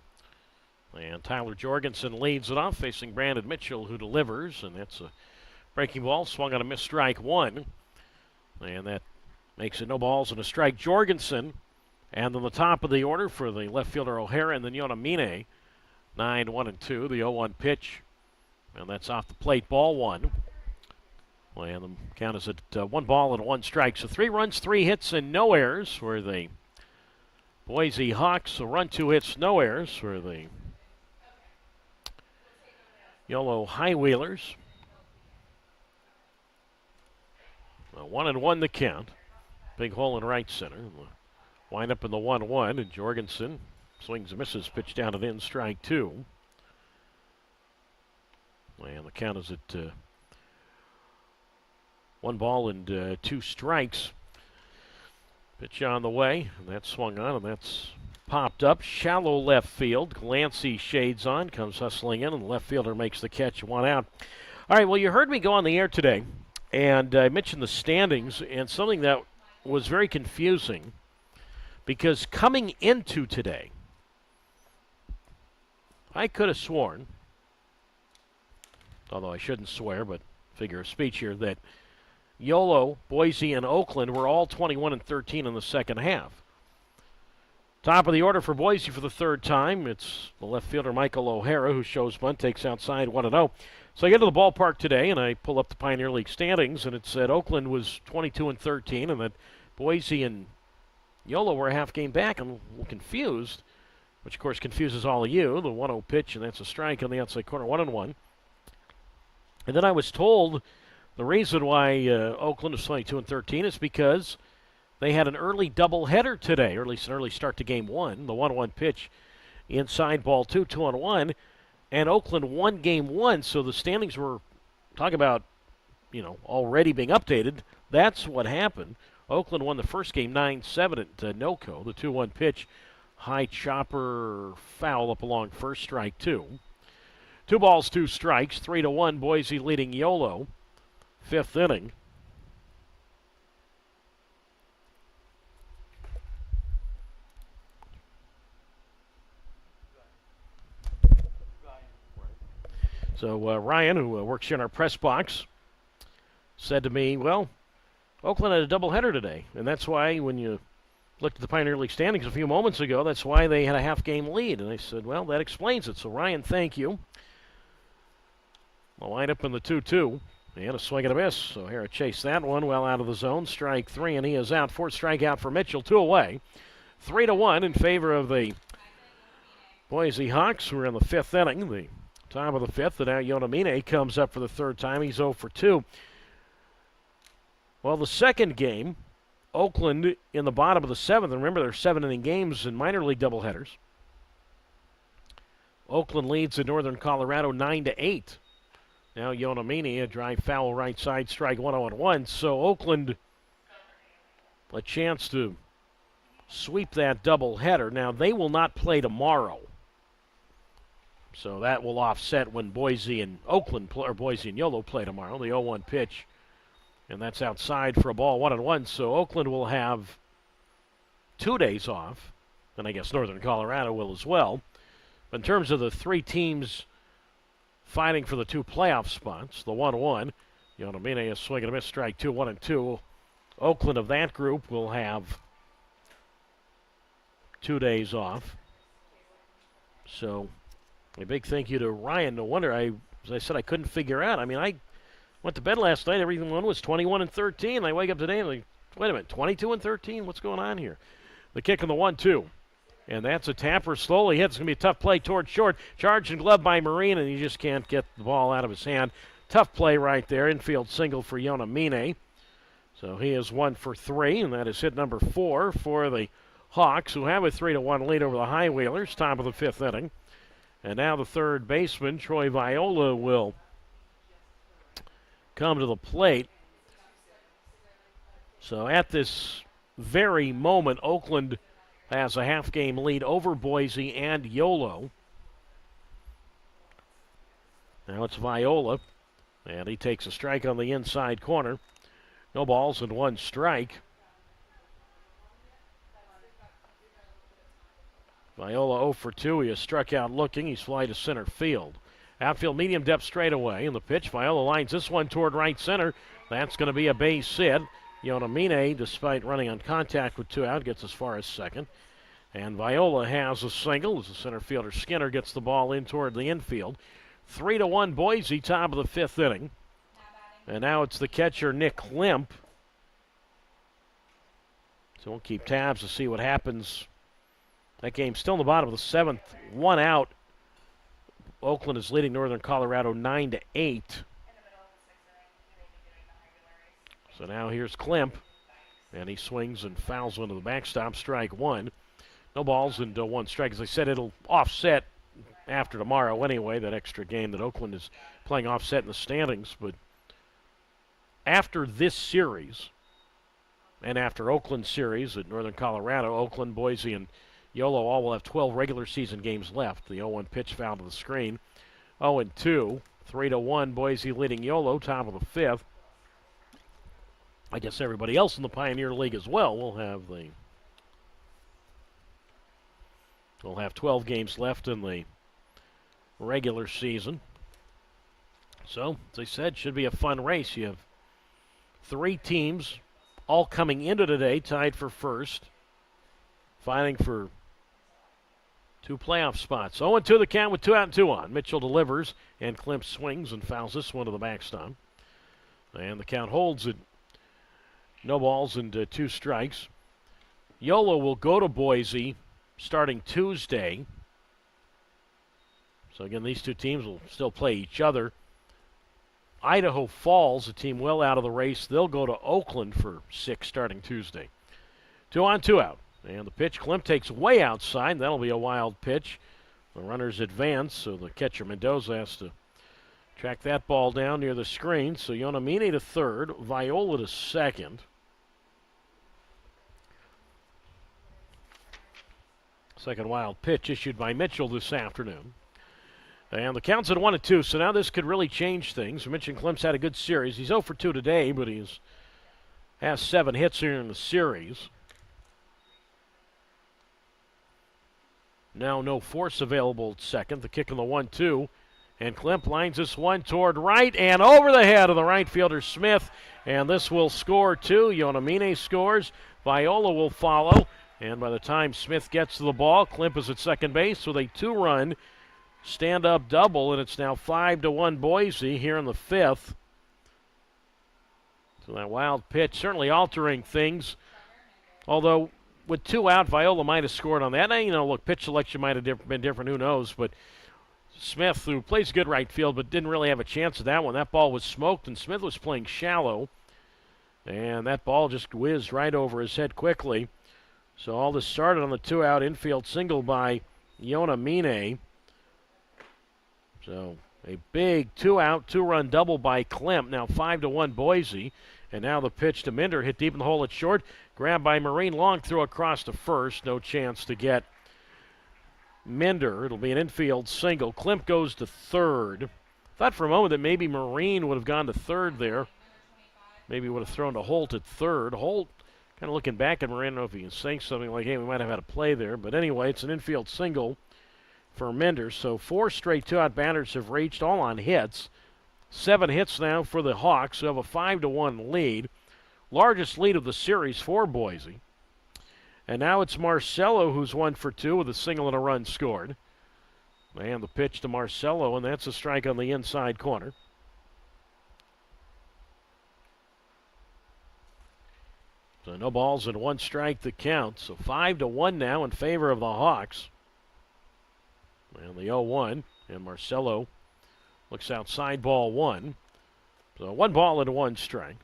And Tyler Jorgensen leads it off, facing Brandon Mitchell, who delivers. And that's a breaking ball, swung on a missed strike 1. And that makes it no balls and a strike. Jorgensen, and then the top of the order for the left fielder O'Hara, and then Yuba-Sutter. 9-1-2, the 0-1 pitch. And that's off the plate, ball 1. And the count is at 1 ball and 1 strike. So 3 runs, 3 hits, and no errors for the Boise Hawks. A run, 2 hits, no errors for the Yolo High Wheelers. 1-1 the count. Big hole in right center. Wind up in the 1-1, and Jorgensen swings and misses, pitch down and in, strike 2. And the count is at 1 ball and 2 strikes. Pitch on the way, and that's swung on, and that's popped up. Shallow left field. Glancy shades on, comes hustling in, and the left fielder makes the catch, 1 out. All right, well, you heard me go on the air today, and I mentioned the standings, and something that was very confusing, because coming into today, I could have sworn, although I shouldn't swear, but figure of speech here, that Yolo, Boise, and Oakland were all 21-13 in the second half. Top of the order for Boise for the 3rd time. It's the left fielder Michael O'Hara, who shows bunt, takes outside 1-0. So I get to the ballpark today, and I pull up the Pioneer League standings, and it said Oakland was 22-13, and that Boise and Yolo were a half game back. I'm a little confused, which of course confuses all of you. The 1-0 pitch, and that's a strike on the outside corner, 1-1. And then I was told the reason why Oakland is 22-13 is because they had an early doubleheader today, or at least an early start to game 1. The 1-1 pitch, inside ball 2, 2-1, and Oakland won game 1. So the standings were, talk about, already being updated. That's what happened. Oakland won the first game 9-7 at NoCo. The 2-1 pitch, high chopper foul up along first, strike 2. 2 balls, 2 strikes, 3-1. Boise leading Yolo. 5th inning. So Ryan, who works here in our press box, said to me, well, Oakland had a doubleheader today, and that's why when you looked at the Pioneer League standings a few moments ago, that's why they had a half-game lead. And I said, well, that explains it. So, Ryan, thank you. I'll line up in the 2-2. And a swing and a miss. So O'Hara chased that one well out of the zone. Strike 3, and he is out. 4th strikeout for Mitchell. 2 away. 3-1 in favor of the Boise Hawks. We're in the 5th inning. The top of the 5th. And now Yuba-Sutter comes up for the 3rd time. He's 0 for 2. Well, the second game, Oakland in the bottom of the 7th. And remember, there are 7-inning games in minor league doubleheaders. Oakland leads in Northern Colorado 9-8. Now Yuba-Sutter, a dry foul right side, strike 1-0-1. So Oakland, a chance to sweep that doubleheader. Now they will not play tomorrow. So that will offset when Boise and Oakland play, or Boise and Yolo play tomorrow. The 0-1 pitch, and that's outside for a ball, 1-1. So Oakland will have 2 days off, and I guess Northern Colorado will as well. But in terms of the 3 teams fighting for the 2 playoff spots, the 1-1, Yuba-Sutter, a swing and a miss, strike 2, 1-2. Oakland of that group will have 2 days off. So a big thank you to Ryan. No wonder, as I said, I couldn't figure out. I mean, I went to bed last night, everyone was 21-13. I wake up today and I'm like, wait a minute, 22-13? What's going on here? The kick on the 1-2. And that's a tapper, slowly hits. It's going to be a tough play towards short. Charged and gloved by Marine, and he just can't get the ball out of his hand. Tough play right there. Infield single for Yuba-Sutter. So he is 1 for 3, and that is hit number 4 for the Hawks, who have a 3-1 lead over the High Wheelers, top of the 5th inning. And now the third baseman, Troy Viola, will come to the plate. So at this very moment, Oakland has a half-game lead over Boise and Yolo. Now it's Viola, and he takes a strike on the inside corner. No balls and 1 strike. Viola 0 for 2. He has struck out looking. He's fly to center field. Outfield medium depth straightaway. And the pitch, Viola lines this one toward right center. That's going to be a base hit. Yonamine, despite running on contact with 2 out, gets as far as second. And Viola has a single as the center fielder Skinner gets the ball in toward the infield. 3-1 Boise, top of the 5th inning. And now it's the catcher Nick Klimp. So we'll keep tabs to see what happens. That game's still in the bottom of the 7th. 1 out. Oakland is leading Northern Colorado 9-8. So now here's Klimp. And he swings and fouls into the backstop. Strike 1. No balls and 1 strike. As I said, it'll offset after tomorrow anyway, that extra game that Oakland is playing offset in the standings. But after this series and after Oakland's series at Northern Colorado, Oakland, Boise, and Yolo all will have 12 regular season games left. The 0-1 pitch foul to the screen. 0-2. 3-1 Boise leading Yolo, top of the 5th. I guess everybody else in the Pioneer League as well will have We'll have 12 games left in the regular season. So, as I said, should be a fun race. You have 3 teams all coming into today tied for first, fighting for 2 playoff spots. 0-2 the count with 2 out and 2 on. Mitchell delivers, and Klimp swings and fouls this one to the backstop. And the count holds at no balls and 2 strikes. Yolo will go to Boise starting Tuesday. So again, these 2 teams will still play each other. Idaho Falls, a team well out of the race, they'll go to Oakland for 6 starting Tuesday. 2 on, 2 out. And the pitch, Klimp takes way outside. That'll be a wild pitch. The runners advance, so the catcher Mendoza has to track that ball down near the screen. So Yonamine to third, Viola to second. Second wild pitch issued by Mitchell this afternoon. And the count's at 1-2, so now this could really change things. We mentioned Klimp's had a good series. He's 0 for 2 today, but has 7 hits here in the series. Now no force available at second. The kick on the 1-2. And Klimp lines this one toward right and over the head of the right fielder Smith. And this will score 2. Yonamine scores. Viola will follow. And by the time Smith gets to the ball, Klimp is at second base with a 2-run stand-up double. And it's now 5-1 Boise here in the 5th. So that wild pitch certainly altering things. Although with 2 out, Viola might have scored on that. Now, look, pitch selection might have been different. Who knows? But Smith, who plays good right field, but didn't really have a chance at that one. That ball was smoked, and Smith was playing shallow. And that ball just whizzed right over his head quickly. So all this started on the 2-out infield single by Yonamine. So a big 2-out, 2-run double by Klimp. Now 5-1 Boise. And now the pitch to Minder, hit deep in the hole at short. Grabbed by Marine, long throw across to first. No chance to get Minder. It'll be an infield single. Klimp goes to third. Thought for a moment that maybe Marine would have gone to third there. Maybe would have thrown to Holt at third. Holt kind of looking back at Marine. I don't know if he can say something like, hey, we might have had a play there. But anyway, it's an infield single for Minder. So 4 straight 2-out batters have reached, all on hits. 7 hits now for the Hawks, who have a 5-1 lead. Largest lead of the series for Boise. And now it's Marcello, who's 1 for 2 with a single and a run scored. And the pitch to Marcello, and that's a strike on the inside corner. So no balls and 1 strike to count. So 5-1 now in favor of the Hawks. And the 0-1, and Marcello looks outside, ball 1. So 1 ball and 1 strike.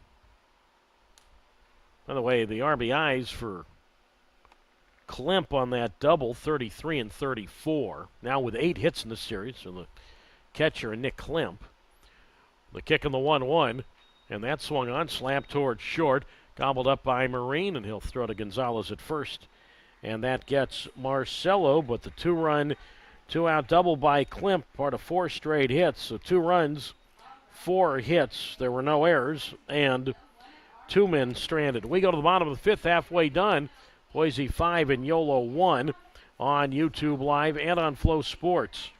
By the way, the RBIs for Klimp on that double, 33 and 34. Now with 8 hits in the series, so the catcher, Nick Klimp. The kick on the 1-1, and that swung on, slapped towards short, gobbled up by Marine, and he'll throw to Gonzalez at first. And that gets Marcello, but the 2-run, 2-out double by Klimp, part of 4 straight hits. So 2 runs, 4 hits. There were no errors, and 2 men stranded. We go to the bottom of the 5th, halfway done. Boise 5 and Yolo 1 on YouTube Live and on Flow Sports.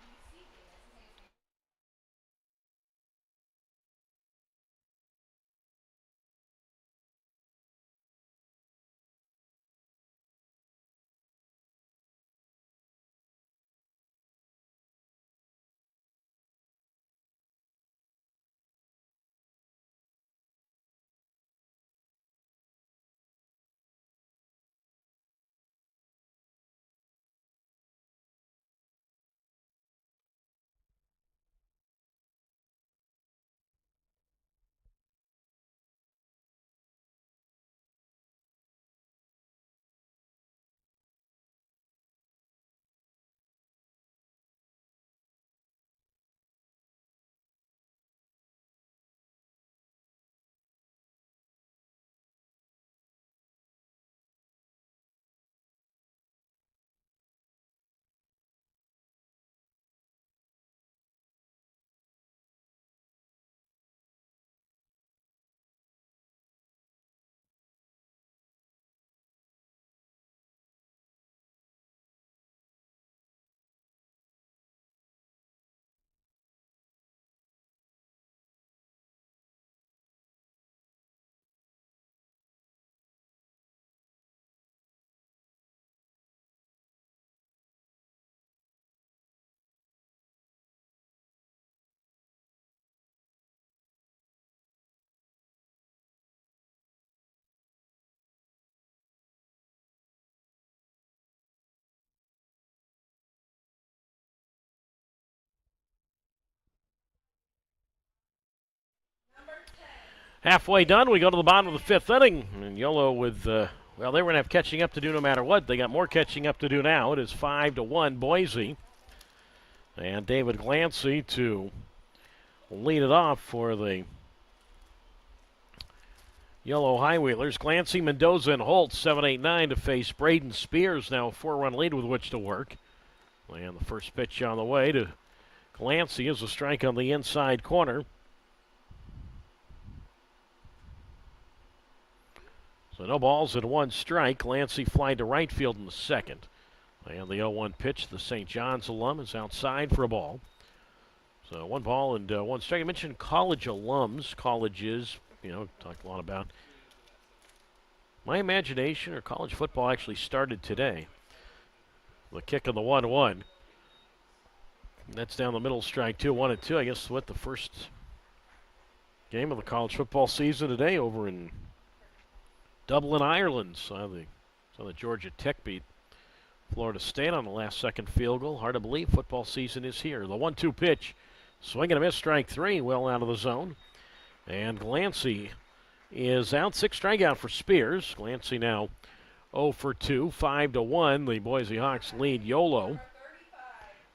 Halfway done, we go to the bottom of the 5th inning. And Yolo with, well, they were going to have catching up to do no matter what. They got more catching up to do now. It is 5-1 Boise. And David Glancy to lead it off for the Yolo High Wheelers. Glancy, Mendoza, and Holt, 7-8-9 to face Braden Spears. Now a 4-run lead with which to work. And the first pitch on the way to Glancy is a strike on the inside corner. So no balls and 1 strike. Glancy flying to right field in the 2nd. And the 0-1 pitch, the St. John's alum, is outside for a ball. So 1 ball and 1 strike. I mentioned college alums, colleges, talked a lot about. My imagination or college football actually started today. The kick of the 1-1. That's down the middle, strike 2, 1-2. I guess what the first game of the college football season today over in Dublin, Ireland. Saw the Georgia Tech beat Florida State on the last-second field goal. Hard to believe football season is here. The 1-2 pitch, swing and a miss, strike 3, well out of the zone. And Glancy is out. 6 strikeout for Spears. Glancy now 0 for 2, 5-1. The Boise Hawks lead Yolo.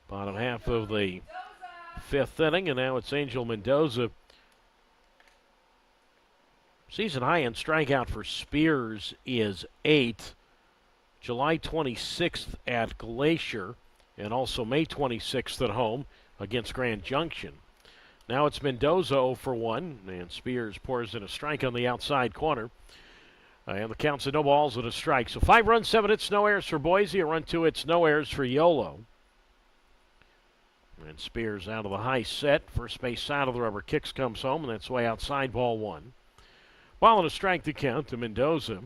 Bottom half of the 5th inning, and now it's Angel Mendoza. Season high in strikeout for Spears is 8. July 26th at Glacier, and also May 26th at home against Grand Junction. Now it's Mendoza 0 for 1, and Spears pours in a strike on the outside corner. And the count's at no balls and a strike. So 5 runs, 7 hits, no errors for Boise. A run, 2 hits, no errors for Yolo. And Spears out of the high set. First base side of the rubber kicks, comes home, and that's way outside, ball 1. Ball and a strike to count to Mendoza.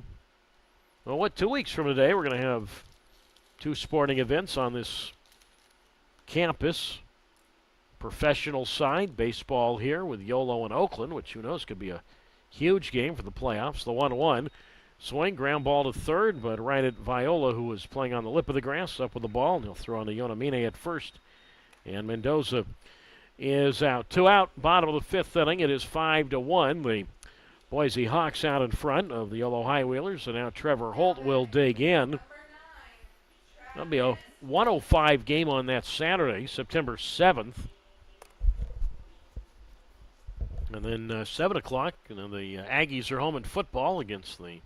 Well, 2 weeks from today, we're going to have 2 sporting events on this campus. Professional side, baseball here with Yolo and Oakland, which who knows could be a huge game for the playoffs. The 1-1 swing, ground ball to third, but right at Viola, who was playing on the lip of the grass, up with the ball, and he'll throw on to Yonamine at first. And Mendoza is out. 2 out, bottom of the 5th inning. It is 5-1. The Boise Hawks out in front of the Yolo High Wheelers, and now Trevor Holt will dig in. That'll be a 105 game on that Saturday, September 7th. And then 7 o'clock, the Aggies are home in football against the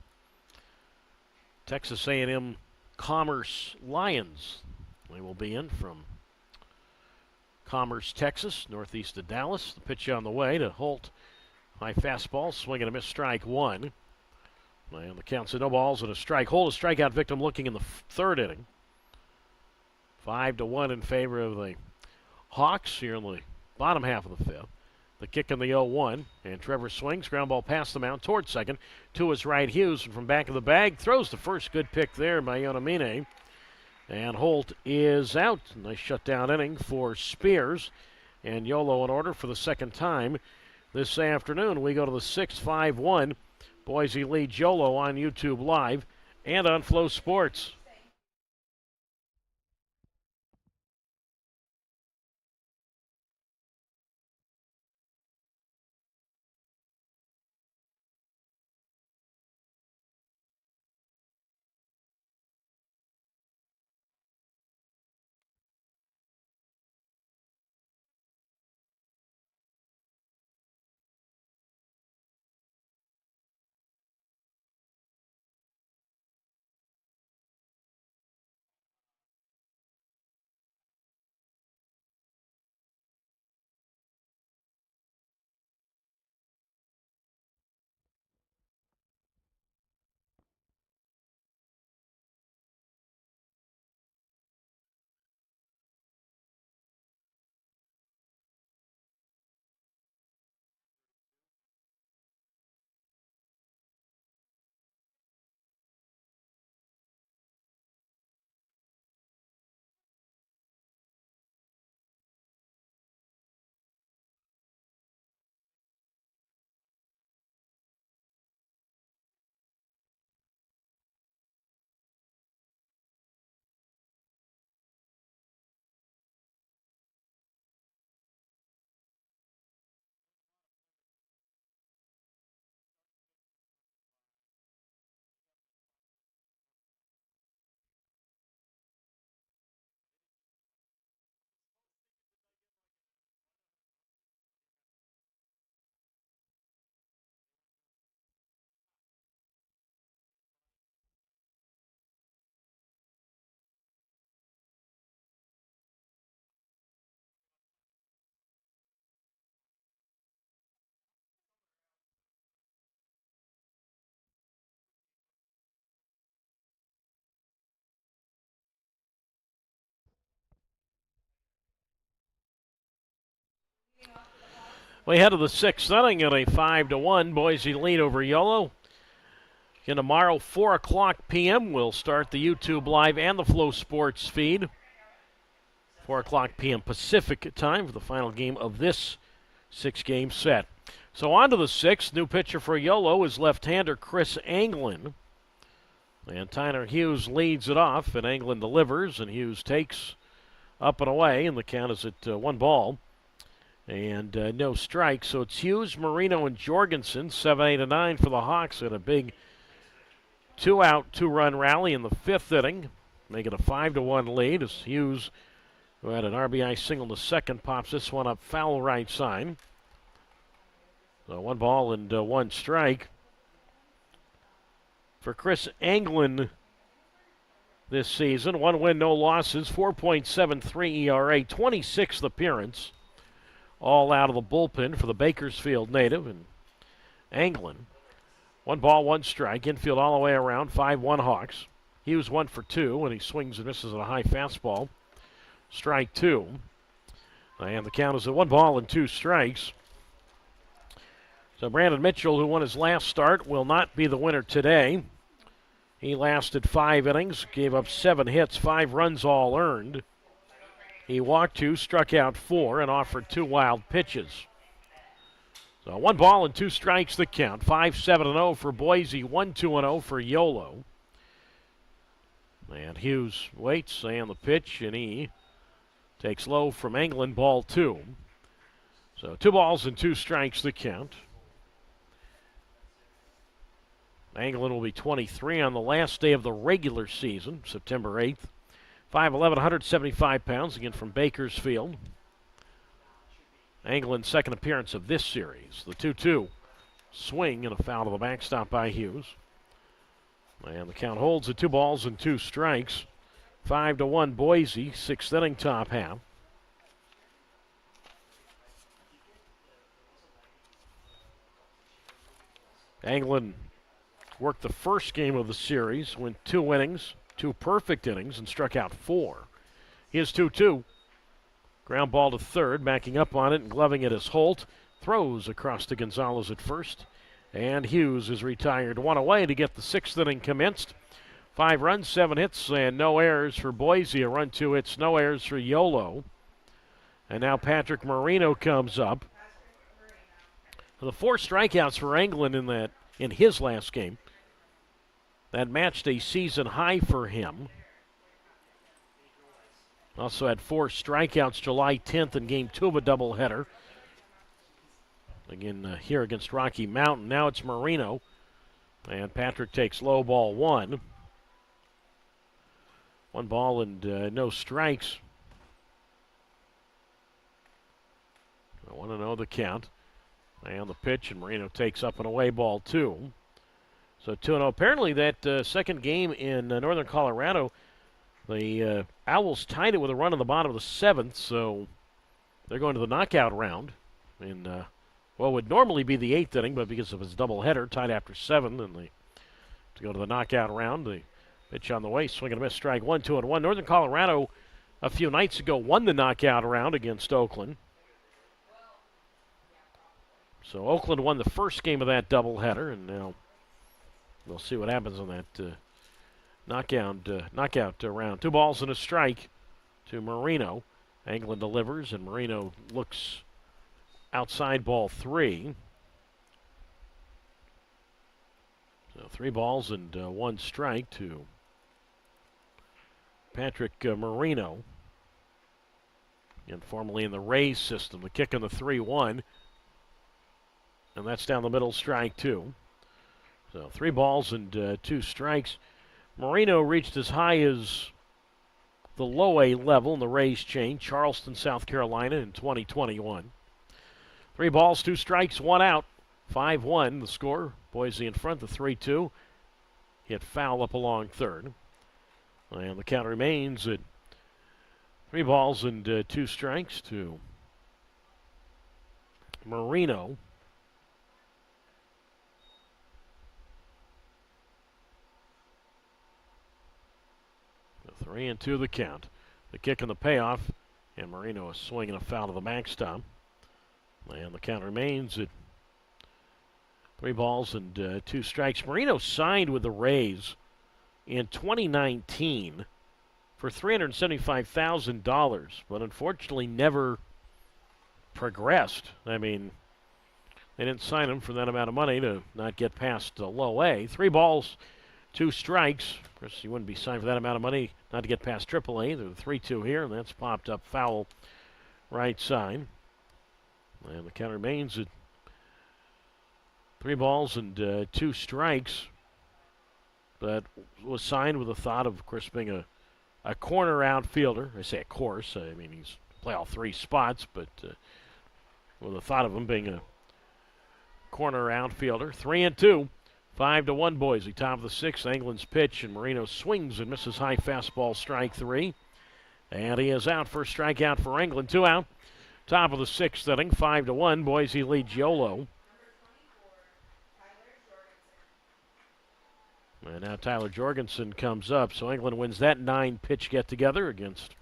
Texas A&M Commerce Lions. They will be in from Commerce, Texas, northeast of Dallas. The pitch on the way to Holt. High fastball, swing and a miss, strike 1. And the count's no balls and a strike. Hold a strikeout victim looking in the third inning. 5-1 in favor of the Hawks here in the bottom half of the fifth. The kick in the 0-1, and Trevor swings. Ground ball past the mound towards second. To his right, Hughes, and from back of the bag, throws the first good pick there by Yonamine. And Holt is out. Nice shutdown inning for Spears. And Yolo in order for the second time this afternoon. We go to the 6-5-1. Boise leads Yolo on YouTube Live and on Flow Sports. We head to the sixth inning at a 5-1 Boise lead over Yolo. Again, tomorrow, 4 o'clock p.m., we'll start the YouTube Live and the Flow Sports feed. 4 o'clock p.m. Pacific time for the final game of this six-game set. So on to the sixth. New pitcher for Yolo is left-hander Chris Anglin. And Tyner Hughes leads it off, and Anglin delivers, and Hughes takes up and away, and the count is at 1 ball. And no strikes. So it's Hughes, Marino, and Jorgensen, 7, 8, and 9 for the Hawks in a big 2-out, 2-run rally in the fifth inning, making a 5-1 lead as Hughes, who had an RBI single in the second, pops this one up foul right side. So 1 ball and 1 strike for Chris Anglin this season. 1 win, no losses, 4.73 ERA, 26th appearance. All out of the bullpen for the Bakersfield native. And Anglin, 1 ball, 1 strike. Infield all the way around, 5-1 Hawks. Hughes 1 for 2, and he swings and misses at a high fastball. Strike 2. And the count is at 1 ball and 2 strikes. So Brandon Mitchell, who won his last start, will not be the winner today. He lasted 5 innings, gave up 7 hits, 5 runs all earned. He walked 2, struck out 4, and offered 2 wild pitches. So 1 ball and 2 strikes the count. 5-7-0 for Boise, 1-2-0 for Yolo. And Hughes waits, and the pitch, and he takes low from Anglin, ball 2. So 2 balls and 2 strikes the count. Anglin will be 23 on the last day of the regular season, September 8th. 5'11", 175 pounds, again from Bakersfield. Anglin's second appearance of this series. The 2-2 swing and a foul to the backstop by Hughes. And the count holds at 2 balls and 2 strikes. 5-1 Boise, 6th inning, top half. Anglin worked the first game of the series, went 2 innings, 2 perfect innings, and struck out 4. Here's 2-2. Ground ball to third, backing up on it and gloving it as Holt throws across to Gonzalez at first. And Hughes is retired. 1 away to get the 6th inning commenced. 5 runs, 7 hits, and no errors for Boise. A run, 2 hits, no errors for Yolo. And now Patrick Marino comes up. The 4 strikeouts for England in his last game. That matched a season high for him. Also had 4 strikeouts July 10th in Game 2 of a doubleheader. Again, here against Rocky Mountain. Now it's Marino. And Patrick takes low ball 1. 1 ball and no strikes. I want to know the count. And the pitch, and Marino takes up an away ball 2. So 2-0. Apparently that second game in northern Colorado, the Owls tied it with a run in the bottom of the 7th, so they're going to the knockout round in what would normally be the 8th inning, but because of his doubleheader, tied after 7, and they to go to the knockout round. The pitch on the way, swing and a miss, strike 1, 2-1. Northern Colorado a few nights ago won the knockout round against Oakland. So Oakland won the first game of that doubleheader, and now we'll see what happens on that knockout round. 2 balls and a strike to Marino. England delivers, and Marino looks outside ball 3. So 3 balls and 1 strike to Patrick Marino. And formerly in the Rays system, the kick on the 3-1. And that's down the middle, strike 2. So 3 balls and 2 strikes. Marino reached as high as the low A level in the Rays chain, Charleston, South Carolina in 2021. 3 balls, 2 strikes, 1 out. 5-1 the score. Boise in front, the 3-2. Hit foul up along third. And the count remains at 3 balls and 2 strikes to Marino. The 3-2 the count. The kick and the payoff. And Marino is swinging a foul to the backstop. And the count remains at 3 balls and 2 strikes. Marino signed with the Rays in 2019 for $375,000, but unfortunately never progressed. I mean, they didn't sign him for that amount of money to not get past low A. 3 balls, 2 strikes. Of course, you wouldn't be signed for that amount of money not to get past Triple A. There's a 3-2 here, and that's popped up foul right side. And the count remains at 3 balls and 2 strikes. But was signed with the thought of course, being a corner outfielder. I say of course. I mean, he's play all 3 spots, but with the thought of him being a corner outfielder. 3-2. 5-1 Boise. Top of the 6th. England's pitch, and Marino swings and misses high fastball, strike 3. And he is out. First strikeout for England. 2 out. Top of the 6th inning. 5-1. Boise leads Yolo. And now Tyler Jorgensen comes up. So England wins that 9-pitch get-together against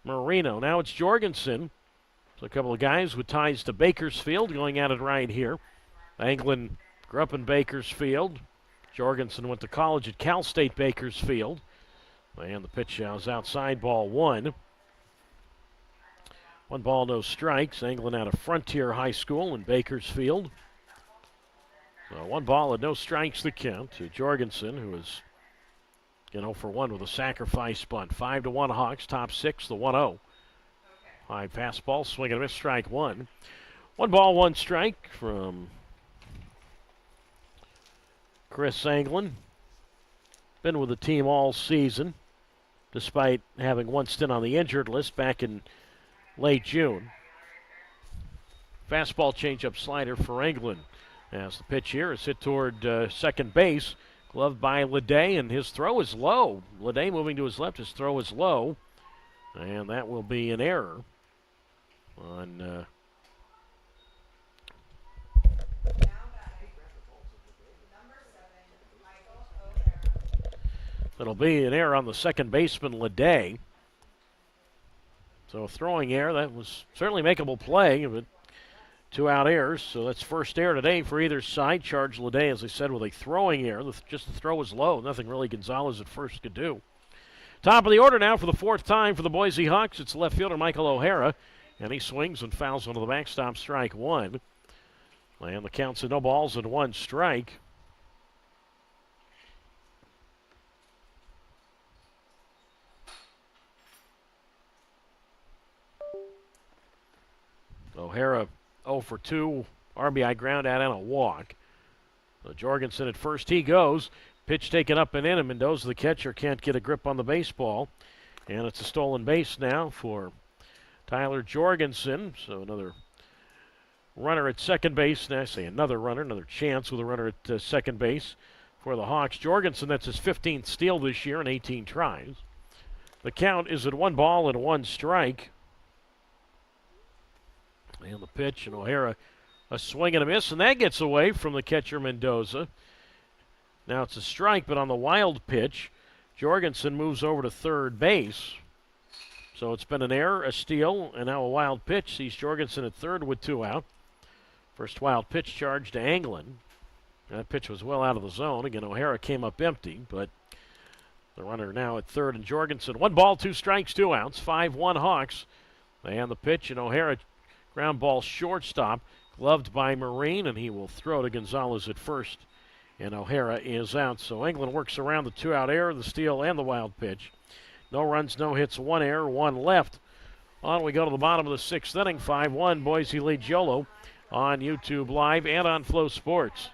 Marino. Now it's Jorgensen. So a couple of guys with ties to Bakersfield going at it right here. England grew up in Bakersfield. Jorgensen went to college at Cal State Bakersfield. And the pitch is outside, ball 1. 1 ball, no strikes. England out of Frontier High School in Bakersfield. So 1 ball and no strikes the count to Jorgensen, who is 0 for 1 with a sacrifice bunt. 5-1 Hawks, top 6, the 1-0. High fastball, swing and a miss, strike 1. 1 ball, 1 strike from Chris England. Been with the team all season, despite having 1 stint on the injured list back in late June. Fastball, changeup, slider for England. As the pitch here is hit toward second base, gloved by Leday, and his throw is low. Leday moving to his left, his throw is low, and that will be an error on It'll be an error on the second baseman, Leday. So a throwing error, that was certainly makeable play, but 2 out errors. So that's first error today for either side. Charged Leday, as I said, with a throwing error. Just the throw was low. Nothing really Gonzalez at first could do. Top of the order now for the 4th time for the Boise Hawks. It's left fielder Michael O'Hara. And he swings and fouls onto the backstop, strike 1. And the count's at no balls and 1 strike. O'Hara 0 for 2, RBI ground out and a walk. So Jorgensen at first, he goes. Pitch taken up and in, and Mendoza, the catcher, can't get a grip on the baseball. And it's a stolen base now for Tyler Jorgensen. So another runner at second base. Now I say another runner, another chance with a runner at second base for the Hawks. Jorgensen, that's his 15th steal this year in 18 tries. The count is at 1 ball and 1 strike. And the pitch, and O'Hara a swing and a miss, and that gets away from the catcher Mendoza. Now it's a strike, but on the wild pitch, Jorgensen moves over to third base. So it's been an error, a steal, and now a wild pitch. Sees Jorgensen at third with 2 out. First wild pitch charge to Anglin. That pitch was well out of the zone. Again, O'Hara came up empty, but the runner now at third, and Jorgensen 1 ball, 2 strikes, 2 outs, 5-1 Hawks. And the pitch, and O'Hara ground ball shortstop, gloved by Marine, and he will throw to Gonzalez at first. And O'Hara is out. So England works around the 2 out error, the steal, and the wild pitch. No runs, no hits, 1 error, 1 left. On we go to the bottom of the 6th inning. 5-1, Boise leads Yolo on YouTube Live and on Flow Sports.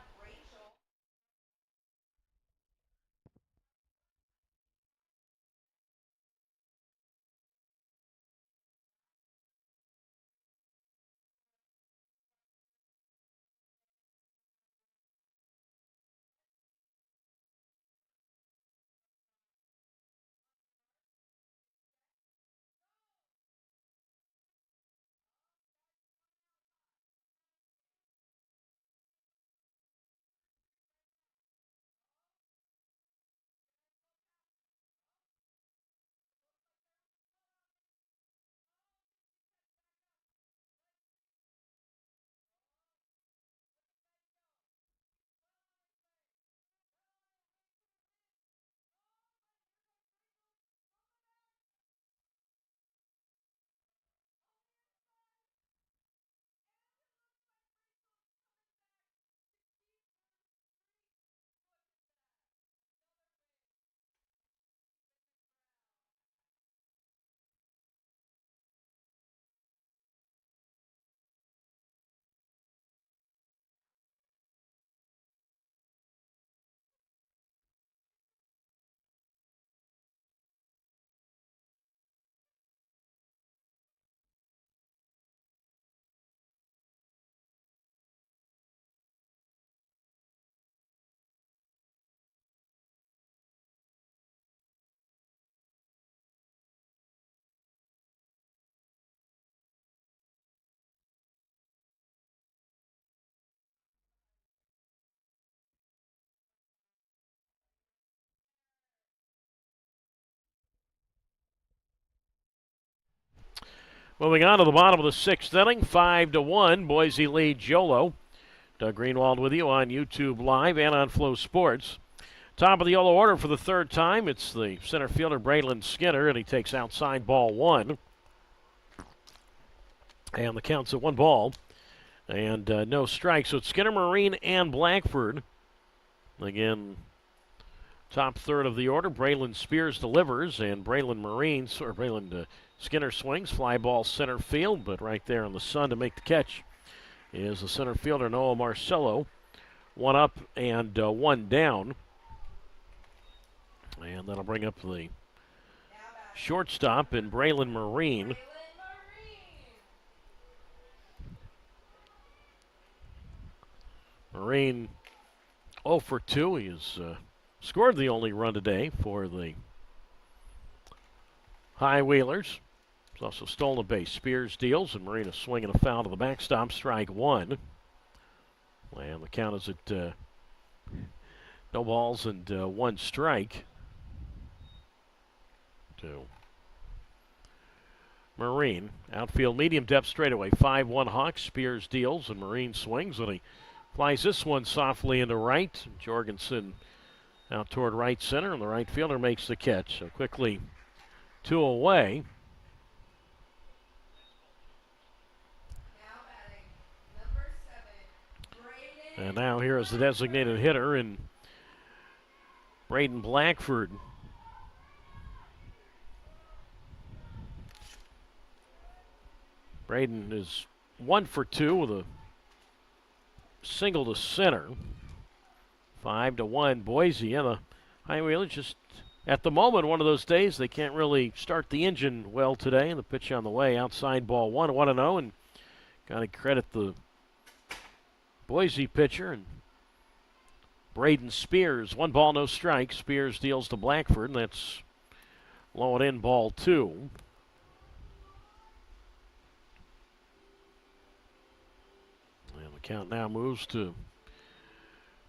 Moving on to the bottom of the 6th inning, 5-1, Boise leads Yolo. Doug Greenwald with you on YouTube Live and on Flow Sports. Top of the Yolo order for the 3rd time, it's the center fielder Braylon Skinner, and he takes outside ball 1. And the count's at 1 ball and no strikes. So it's Skinner, Marine, and Blackford. Again, top third of the order, Braylon Spears delivers, and Braylon Skinner swings, fly ball center field, but right there in the sun to make the catch is the center fielder Noah Marcello. 1 up and 1 down. And that'll bring up the shortstop in Braylon Marine. Marine 0 for 2. He has scored the only run today for the High Wheelers. He's also stolen a base. Spears deals, and Marine a swing and a foul to the backstop, strike 1. And the count is at no balls and 1 strike. to Marine. Outfield medium depth straightaway. 5-1 Hawks. Spears deals and Marine swings, and he flies this one softly into right. Jorgensen out toward right center, and the right fielder makes the catch. So quickly 2 away. And now here is the designated hitter in Braden Blackford. Braden is 1 for 2 with a single to center. 5-1 Boise. And the High Wheelers just at the moment one of those days they can't really start the engine well today. And the pitch on the way outside ball 1-0, and got to credit the Boise pitcher and Braden Spears. 1 ball, no strike. Spears deals to Blackford, and that's low and in ball 2. And the count now moves to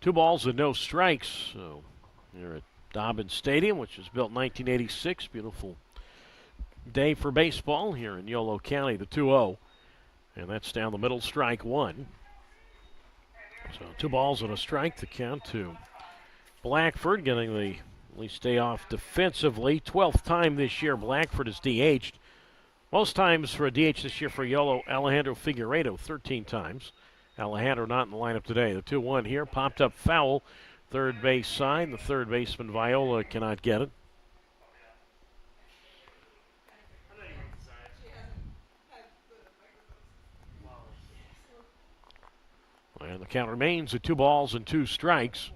2 balls and no strikes. So here at Dobbins Stadium, which was built in 1986. Beautiful day for baseball here in Yolo County. The 2-0. And that's down the middle, strike 1. So 2 balls and a strike to count to Blackford, getting the at least day off defensively. 12th time this year Blackford is DH'd. Most times for a DH this year for Yolo, Alejandro Figueiredo, 13 times. Alejandro not in the lineup today. The 2-1 here, popped up foul. Third base side. The third baseman Viola cannot get it. And the count remains at 2 balls and 2 strikes.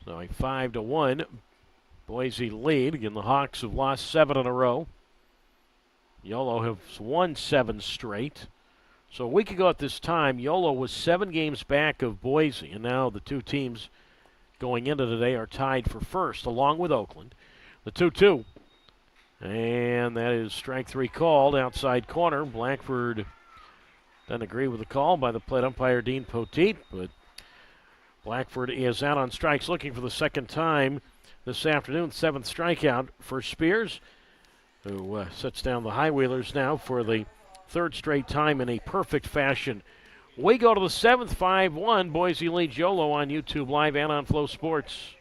So a 5-1 Boise lead. Again, the Hawks have lost 7 in a row. Yolo has won 7 straight. So a week ago at this time, Yolo was 7 games back of Boise, and now the 2 teams going into today are tied for first, along with Oakland. The 2-2, and that is strike 3 called, outside corner. Blackford doesn't agree with the call by the plate umpire, Dean Poteet, but Blackford is out on strikes, looking for the second time this afternoon. 7th strikeout for Spears, who sets down the High Wheelers now for the 3rd straight time in a perfect fashion. We go to the 7th, 5-1. Boise leads Yolo on YouTube Live and on Flow Sports.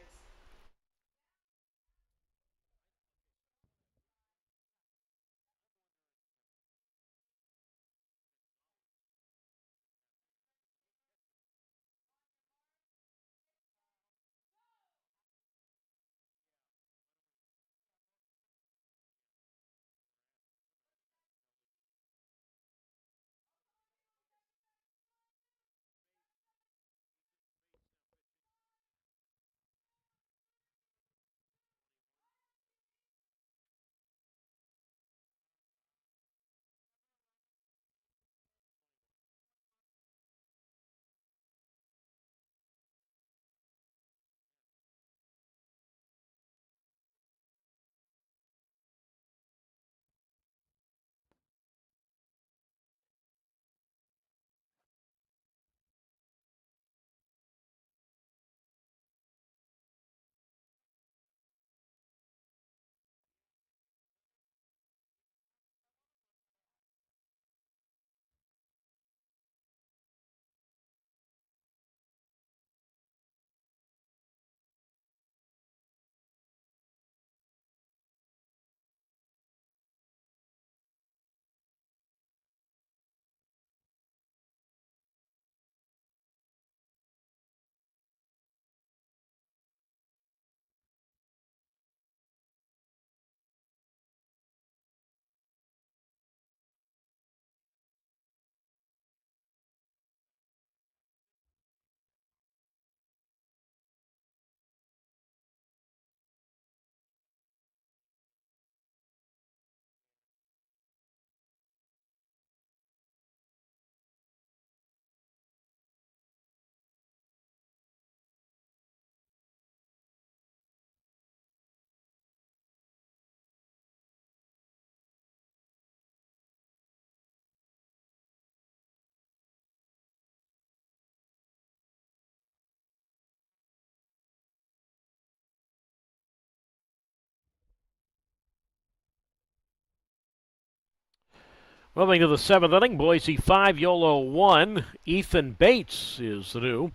Moving to the seventh inning, Boise 5, Yolo 1. Ethan Bates is the new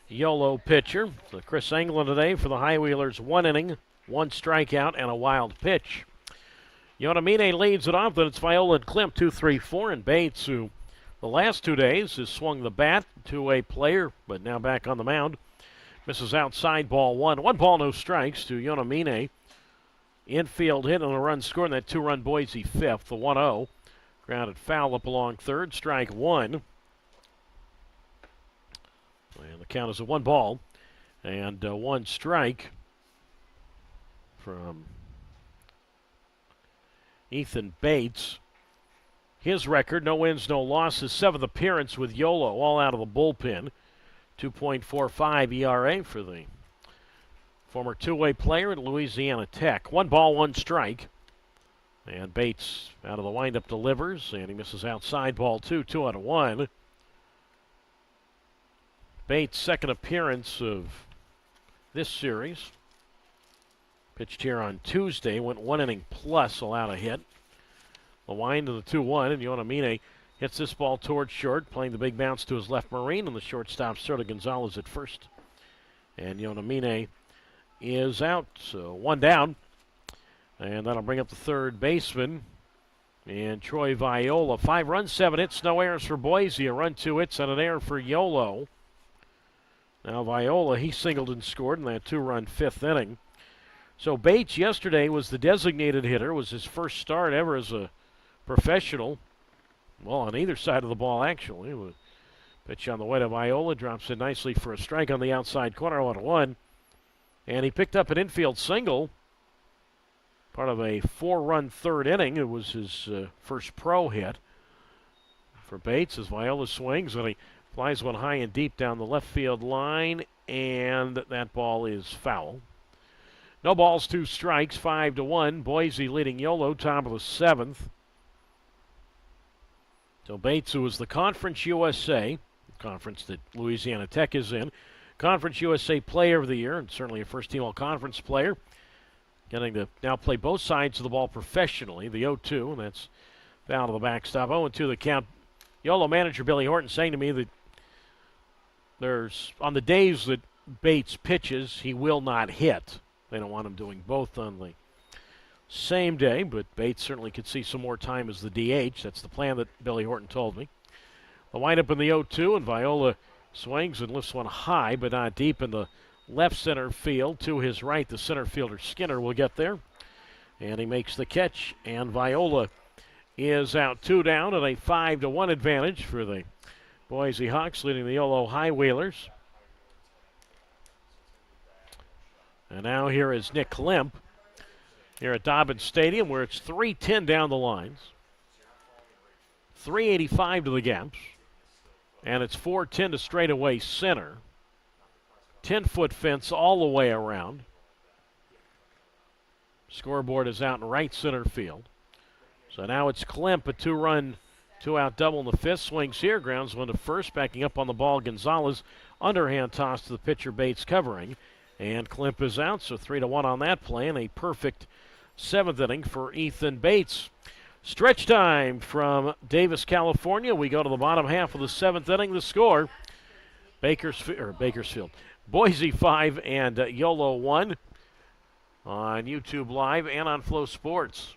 Yolo pitcher. So Chris Englund today for the High Wheelers, 1 inning, 1 strikeout, and a wild pitch. Yonamine leads it off, then it's Viola and Klimt, 2, 3, 4, and Bates, who the last 2 days has swung the bat to a player, but now back on the mound. Misses outside, ball 1. 1 ball, no strikes to Yonamine. Infield hit and a run scored in that 2-run Boise fifth, the 1-0. Grounded foul up along third, strike 1. And the count is a 1 ball and 1 strike from Ethan Bates. His record, no wins, no losses, 7th appearance with Yolo, all out of the bullpen. 2.45 ERA for the former two-way player at Louisiana Tech. 1 ball, 1 strike. And Bates out of the windup delivers, and he misses outside, ball 2, 2 out of 1. Bates' second appearance of this series. Pitched here on Tuesday, went 1 inning plus, allowed a hit. The wind to the 2-1, and Yonamine hits this ball towards short, playing the big bounce to his left Marine, and the shortstop Soto Gonzalez at first. And Yonamine is out, so 1 down. And that'll bring up the third baseman, and Troy Viola. 5 runs, 7 hits, no errors for Boise. A run, 2 hits, and an error for Yolo. Now Viola, he singled and scored in that 2-run 5th inning. So Bates yesterday was the designated hitter, was his first start ever as a professional. Well, on either side of the ball, actually. Pitch on the way to Viola, drops in nicely for a strike on the outside corner, 1-1. And he picked up an infield single, part of a 4-run 3rd inning. It was his first pro hit for Bates as Viola swings, and he flies one high and deep down the left field line, and that ball is foul. No balls, 2 strikes, 5-1. Boise leading Yolo, top of the 7th. So Bates, who was the Conference USA, conference that Louisiana Tech is in, Conference USA Player of the Year, and certainly a first-team All-Conference player, getting to now play both sides of the ball professionally. The 0-2, and that's foul to the backstop. 0-2 the count. Yolo manager Billy Horton saying to me that there's, on the days that Bates pitches, he will not hit. They don't want him doing both on the same day, but Bates certainly could see some more time as the DH. That's the plan that Billy Horton told me. The windup in the 0-2, and Viola swings and lifts one high, but not deep in the left center field. To his right, the center fielder Skinner will get there. And he makes the catch, and Viola is out 2 down, and a 5-1 advantage for the Boise Hawks, leading the Yolo High Wheelers. And now here is Nick Klimt here at Dobbins Stadium, where it's 3:10 down the lines, 385 to the gaps, and it's 4:10 to straightaway center. 10-foot fence all the way around. Scoreboard is out in right center field. So now it's Klimt, a 2-run, 2-out double in the 5th. Swings here, grounds one to first. Backing up on the ball, Gonzalez. Underhand toss to the pitcher, Bates covering. And Klimt is out, so 3-1 on that play, and a perfect 7th inning for Ethan Bates. Stretch time from Davis, California. We go to the bottom half of the 7th inning. The score, Bakersfield. Boise 5 and Yolo 1 on YouTube Live and on Flow Sports.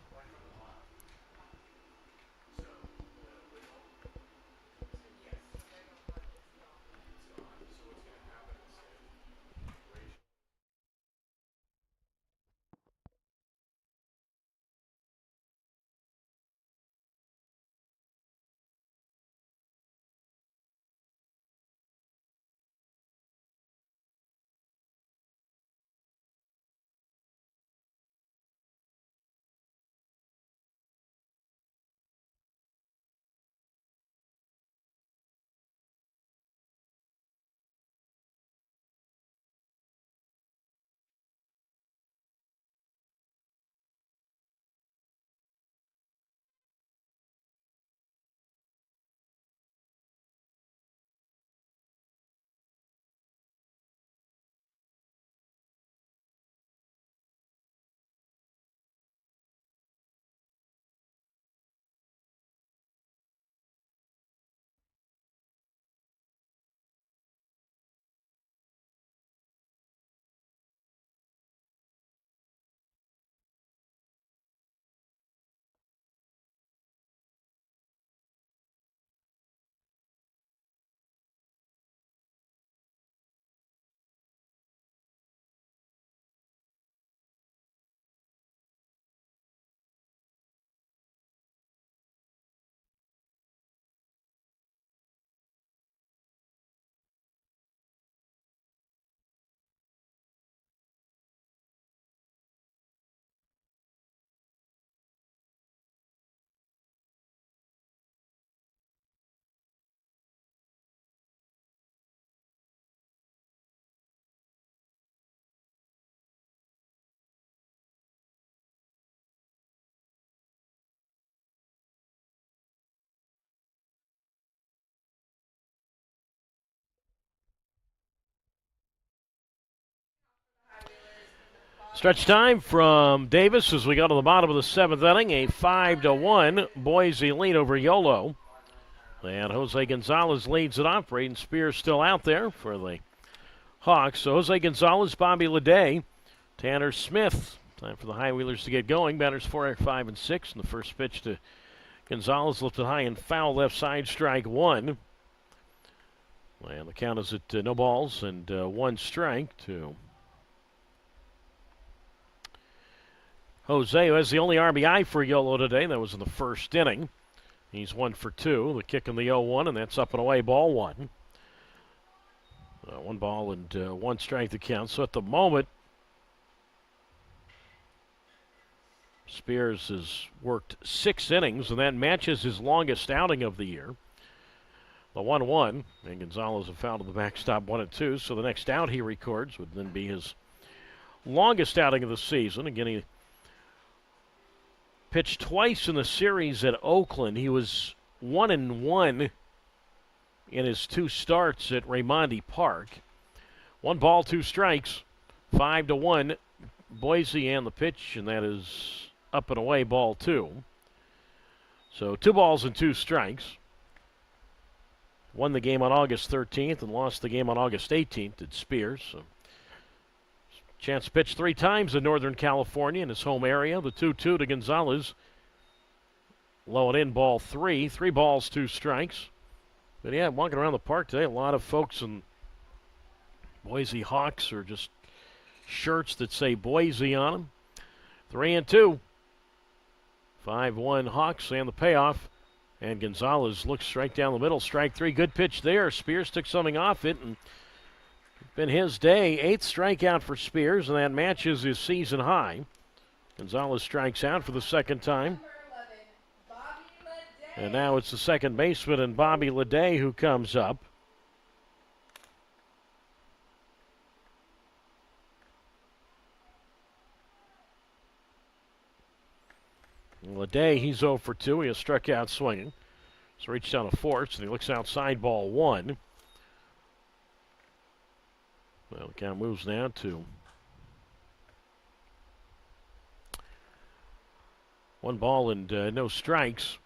Stretch time from Davis as we go to the bottom of the 7th inning. A 5-1 Boise lead over Yolo. And Jose Gonzalez leads it off. Braden Spears still out there for the Hawks. So Jose Gonzalez, Bobby Leday, Tanner Smith. Time for the High Wheelers to get going. Batters 4, 5, and 6. And the first pitch to Gonzalez lifted high and foul left side, strike one. And the count is at no balls and 1 strike to Jose, who has the only RBI for Yolo today. That was in the first inning. He's 1 for 2. The kick in the 0-1, and that's up and away, ball 1. 1 ball and 1 strike to count. So at the moment, Spears has worked 6 innings, and that matches his longest outing of the year. The 1-1, and Gonzalez have fouled to the backstop 1-2. So the next out he records would then be his longest outing of the season. Again, he pitched twice in the series at Oakland. He was 1-1 in his 2 starts at Raimondi Park. 1 ball, 2 strikes, 5-1 Boise and the pitch, and that is up and away, ball 2. So 2 balls and 2 strikes. Won the game on August 13th and lost the game on August 18th at Spears. So chance to pitch 3 times in Northern California in his home area. The 2-2 to Gonzalez. Low and in, ball 3. 3 balls, 2 strikes. But yeah, walking around the park today, a lot of folks in Boise Hawks are just shirts that say Boise on them. 3-2. 5-1 Hawks and the payoff. And Gonzalez looks straight down the middle. Strike 3. Good pitch there. Spears took something off it, and been his day. 8th strikeout for Spears, and that matches his season high. Gonzalez strikes out for the 2nd time. And now it's the second baseman and Bobby Leday who comes up. Leday, he's 0 for 2. He has struck out swinging. He's reached down to 4th, and he looks outside, ball 1. Well, the count moves now to 1 ball and no strikes.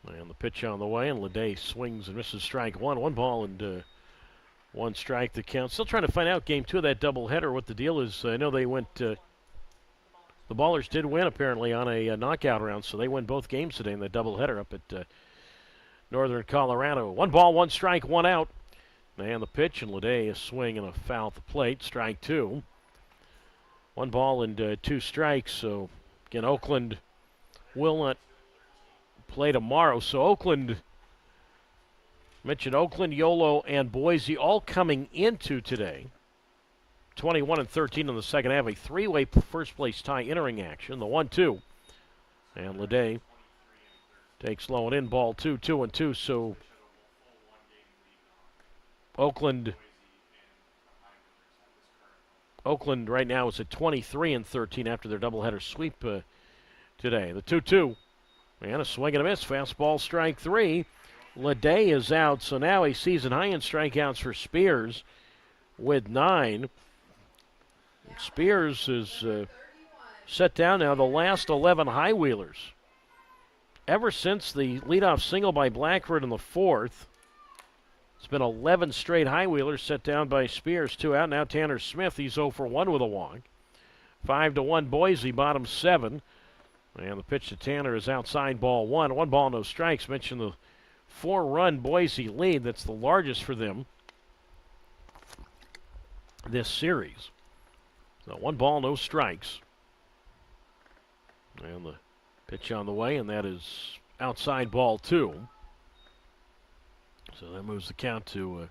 And the pitch on the way, and Leday swings and misses strike 1. 1 ball and 1 strike to count. Still trying to find out game 2 of that doubleheader, what the deal is. I know they went, the Ballers did win apparently on a knockout round, so they win both games today in the doubleheader up at Northern Colorado. 1 ball, 1 strike, 1 out. And the pitch, and Leday a swing and a foul at the plate, strike 2. 1 ball and 2 strikes. So again, Oakland will not play tomorrow. So Oakland, mentioned Oakland, Yolo, and Boise all coming into today. 21-13 in the second half, a 3-way first place tie entering action. The 1-2, and Leday takes low and in, ball 2, 2-2. So Oakland right now is at 23-13 after their doubleheader sweep today. The 2-2, and a swing and a miss. Fastball, strike 3. Leday is out, so now a season high in strikeouts for Spears with 9. Spears is set down now the last 11 High Wheelers. Ever since the leadoff single by Blackford in the 4th, it's been 11 straight High Wheelers set down by Spears. 2 out. Now Tanner Smith, he's 0 for 1 with a walk. 5-1 Boise, bottom 7. And the pitch to Tanner is outside, ball 1. 1 ball, no strikes. Mentioned the 4-run Boise lead. That's the largest for them this series. So 1 ball, no strikes. And the pitch on the way, and that is outside, ball 2. So that moves the count to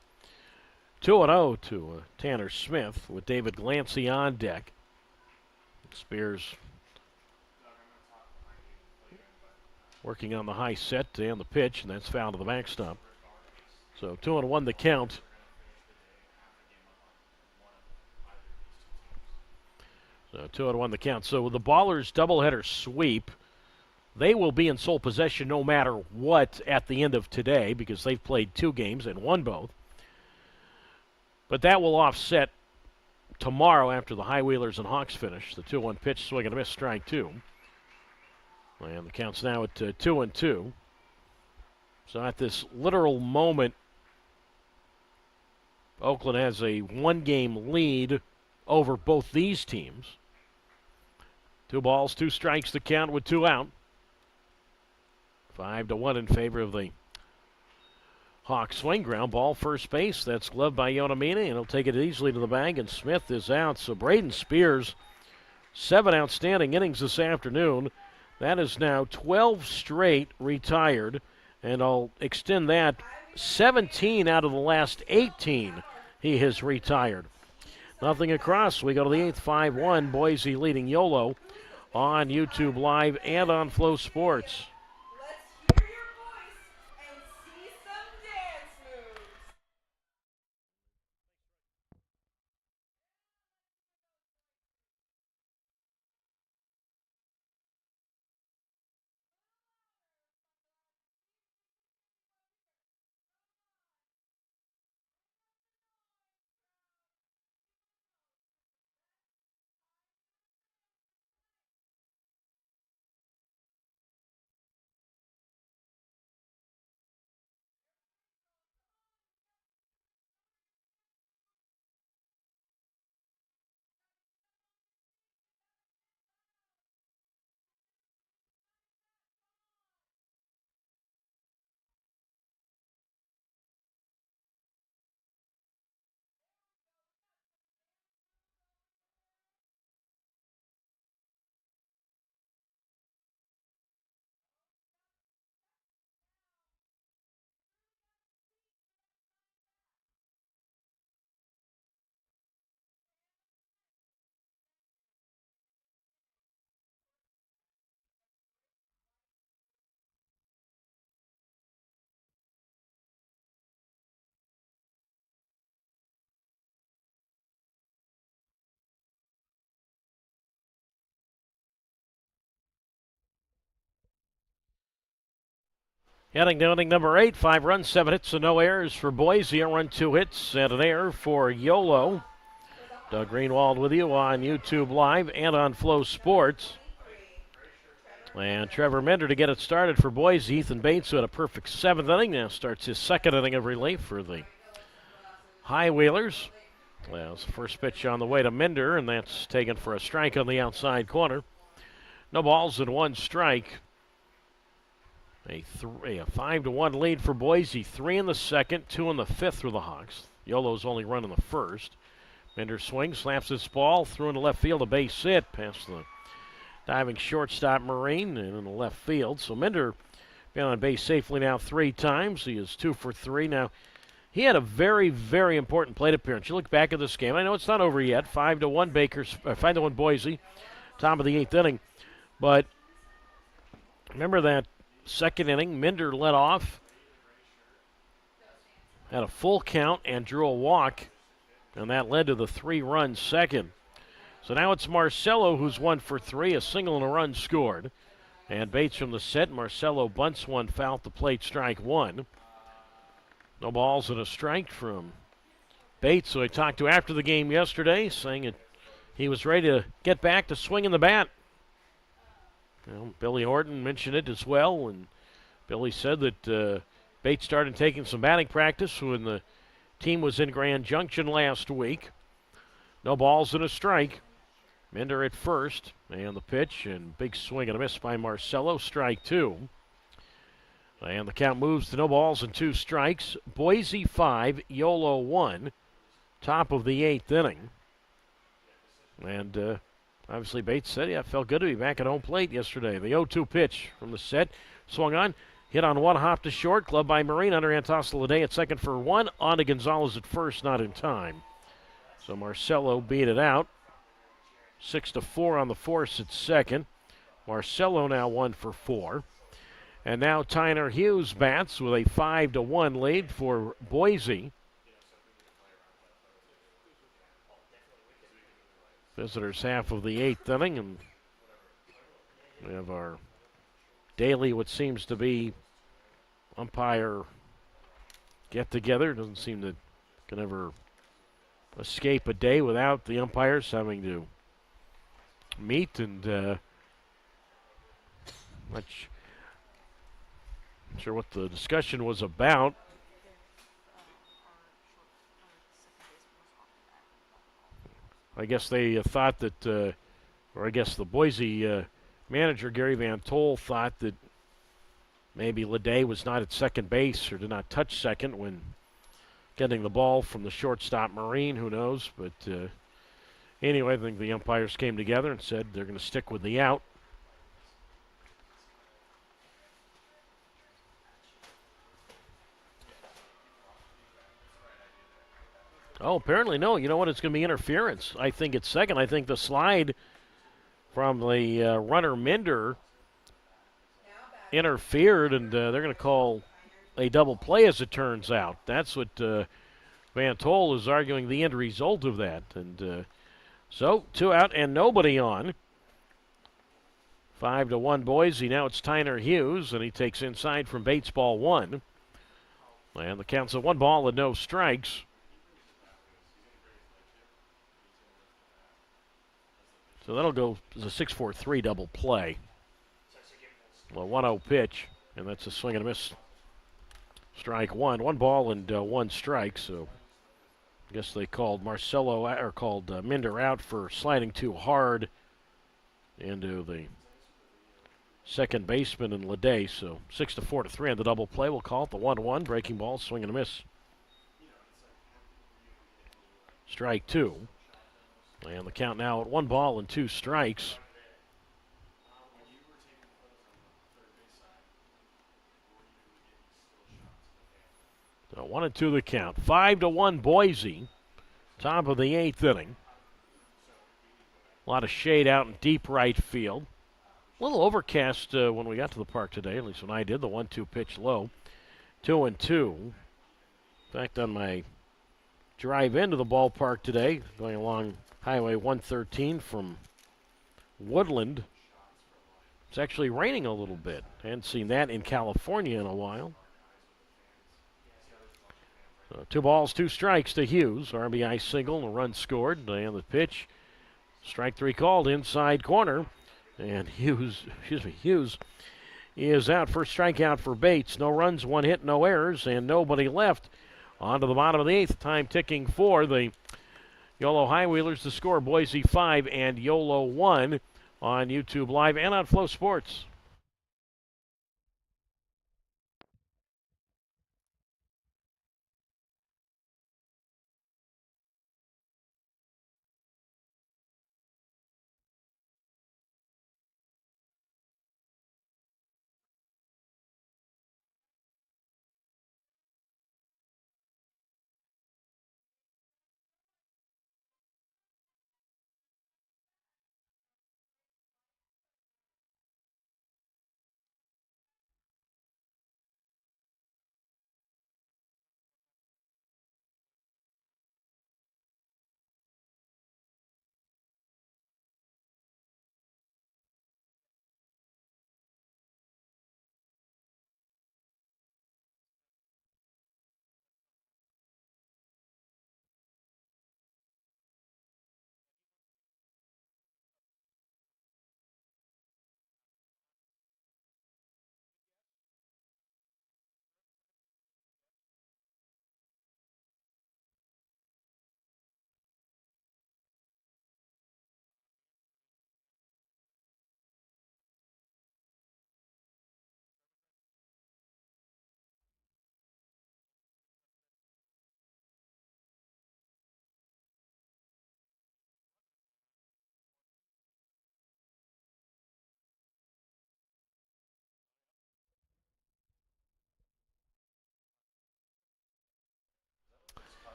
2-0 to Tanner Smith with David Glancy on deck. Spears working on the high set and the pitch, and that's foul to the backstop. So 2-1 the count. So 2-1 the count. So with the Ballers doubleheader sweep, they will be in sole possession no matter what at the end of today because they've played 2 games and won both. But that will offset tomorrow after the High Wheelers and Hawks finish. The 2-1 pitch, swing and a miss, strike two. And the count's now at 2-2. So at this literal moment, Oakland has a one-game lead over both these teams. 2 balls, 2 strikes to count with 2 out. 5-1 in favor of the Hawks. Swing, ground ball, first base. That's gloved by Yonamine, and he'll take it easily to the bag, and Smith is out. So Braden Spears, 7 outstanding innings this afternoon. That is now 12 straight retired, and I'll extend that. 17 out of the last 18 he has retired. Nothing across. We go to the 8th, 5-1. Boise leading Yolo on YouTube Live and on Flow Sports. Let's hear your voice and see some dance moves. Heading to inning number 8, 5 runs, 7 hits, and no errors for Boise. A run, 2 hits, and an error for Yolo. Doug Greenwald with you on YouTube Live and on Flow Sports. And Trevor Minder to get it started for Boise. Ethan Bates, who had a perfect 7th inning, now starts his 2nd inning of relief for the High Wheelers. Well, it's the first pitch on the way to Minder, and that's taken for a strike on the outside corner. No balls and 1 strike. A 5-1 lead for Boise. 3 in the 2nd, 2 in the 5th for the Hawks. Yolo's only run in the 1st. Minder swings, slaps this ball, through into left field, a base hit past the diving shortstop Marine and in the left field. So Minder been on base safely now 3 times. He is 2 for 3 now. He had a very, very important plate appearance. You look back at this game. I know it's not over yet. 5-1 5-1 Boise, top of the 8th inning. But remember that 2nd inning, Minder led off, had a full count and drew a walk, and that led to the 3-run 2nd. So now it's Marcello who's 1 for 3, a single and a run scored. And Bates from the set. Marcello bunts one foul at the plate, strike 1. No balls and a strike from Bates, who I talked to after the game yesterday, saying he was ready to get back to swinging the bat. Well, Billy Horton mentioned it as well, and Billy said that Bates started taking some batting practice when the team was in Grand Junction last week. No balls and a strike. Minder at first, and the pitch, and big swing and a miss by Marcello, strike 2. And the count moves to no balls and 2 strikes. Boise 5, Yolo 1, top of the 8th inning. And obviously Bates said, yeah, it felt good to be back at home plate yesterday. The 0-2 pitch from the set, swung on, hit on 1 hop to short, gloved by Marine, under Antostalade at second for 1, on to Gonzalez at first, not in time. So Marcello beat it out. 6-4 on the force at second. Marcello now 1 for 4. And now Tyner Hughes bats with a 5-1 lead for Boise. Visitors half of the 8th inning, and we have our daily, what seems to be umpire get together. Doesn't seem to can ever escape a day without the umpires having to meet, and not sure what the discussion was about. I guess they thought that, or I guess the Boise manager, Gary Van Tol, thought that maybe Leday was not at second base or did not touch second when getting the ball from the shortstop Marine. Who knows? But anyway, I think the umpires came together and said they're going to stick with the out. Oh, apparently no. You know what? It's going to be interference. I think it's second. I think the slide from the runner Minder interfered, and they're going to call a double play as it turns out. That's what Van Tol is arguing, the end result of that. And so 2 out and nobody on. 5-1 Boise. Now it's Tyner Hughes, and he takes inside from Bates, ball 1. And the count's a 1 ball and no strikes. So that'll go as a 6-4-3 double play. Well, 1-0 pitch, and that's a swing and a miss. Strike 1. 1 ball and 1 strike. So I guess they called Minder out for sliding too hard into the second baseman in Leday. So 6-4-3 on the double play. We'll call it the 1-1. Breaking ball, swing and a miss. Strike 2. And the count now at 1 ball and 2 strikes. So 1-2 the count. 5-1 Boise. Top of the 8th inning. A lot of shade out in deep right field. A little overcast when we got to the park today, at least when I did. The 1-2 pitch low. 2-2. In fact, on my drive into the ballpark today, going along Highway 113 from Woodland, it's actually raining a little bit. Hadn't seen that in California in a while. So 2 balls, 2 strikes to Hughes. RBI single and a run scored. And the pitch, strike 3 called, inside corner. And Hughes is out. First strikeout for Bates. No runs, 1 hit, no errors, and nobody left. On to the bottom of the 8th. Time ticking for the Yolo High Wheelers. The score, Boise 5 and Yolo 1 on YouTube Live and on Flow Sports.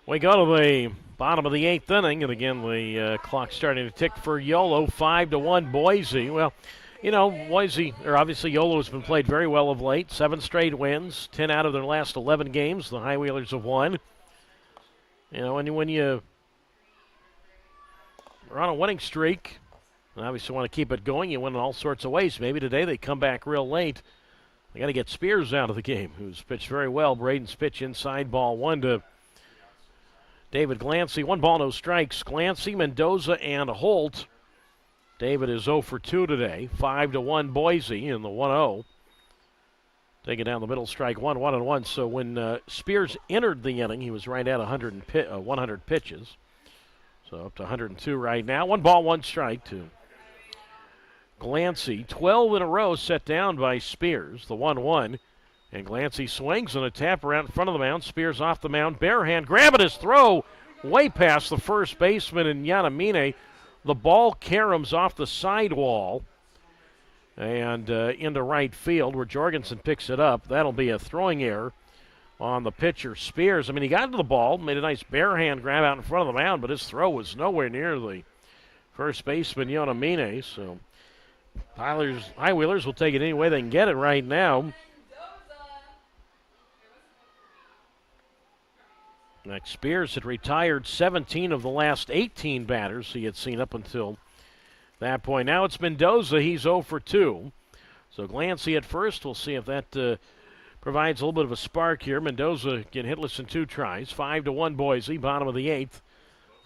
We go to the bottom of the 8th inning, and again the clock starting to tick for Yolo. 5-1 Boise. Well, you know, Boise, or obviously Yolo has been played very well of late. 7 straight wins, 10 out of their last 11 games. The High Wheelers have won. You know, and when you are on a winning streak, and obviously want to keep it going, you win in all sorts of ways. Maybe today they come back real late. They got to get Spears out of the game, who's pitched very well. Braden's pitch inside, ball 1 to David Glancy. 1 ball, no strikes. Glancy, Mendoza, and Holt. David is 0 for 2 today. 5-1 Boise in the 1-0. Taking down the middle, strike one, 1-1. So when Spears entered the inning, he was right at 100 pitches. So up to 102 right now. 1 ball, 1 strike to Glancy. 12 in a row set down by Spears. The 1-1. And Glancy swings and a tap around in front of the mound. Spears off the mound. Bare hand grabbing his throw way past the first baseman in Yanamine. The ball caroms off the sidewall and into right field where Jorgensen picks it up. That'll be a throwing error on the pitcher, Spears. I mean, he got to the ball, made a nice bare hand grab out in front of the mound, but his throw was nowhere near the first baseman, Yanamine. So High Wheelers will take it any way they can get it right now. Next, Spears had retired 17 of the last 18 batters he had seen up until that point. Now it's Mendoza. He's 0 for 2. So Glancy at first. We'll see if that provides a little bit of a spark here. Mendoza getting hitless in 2 tries. 5-1 Boise, bottom of the 8th.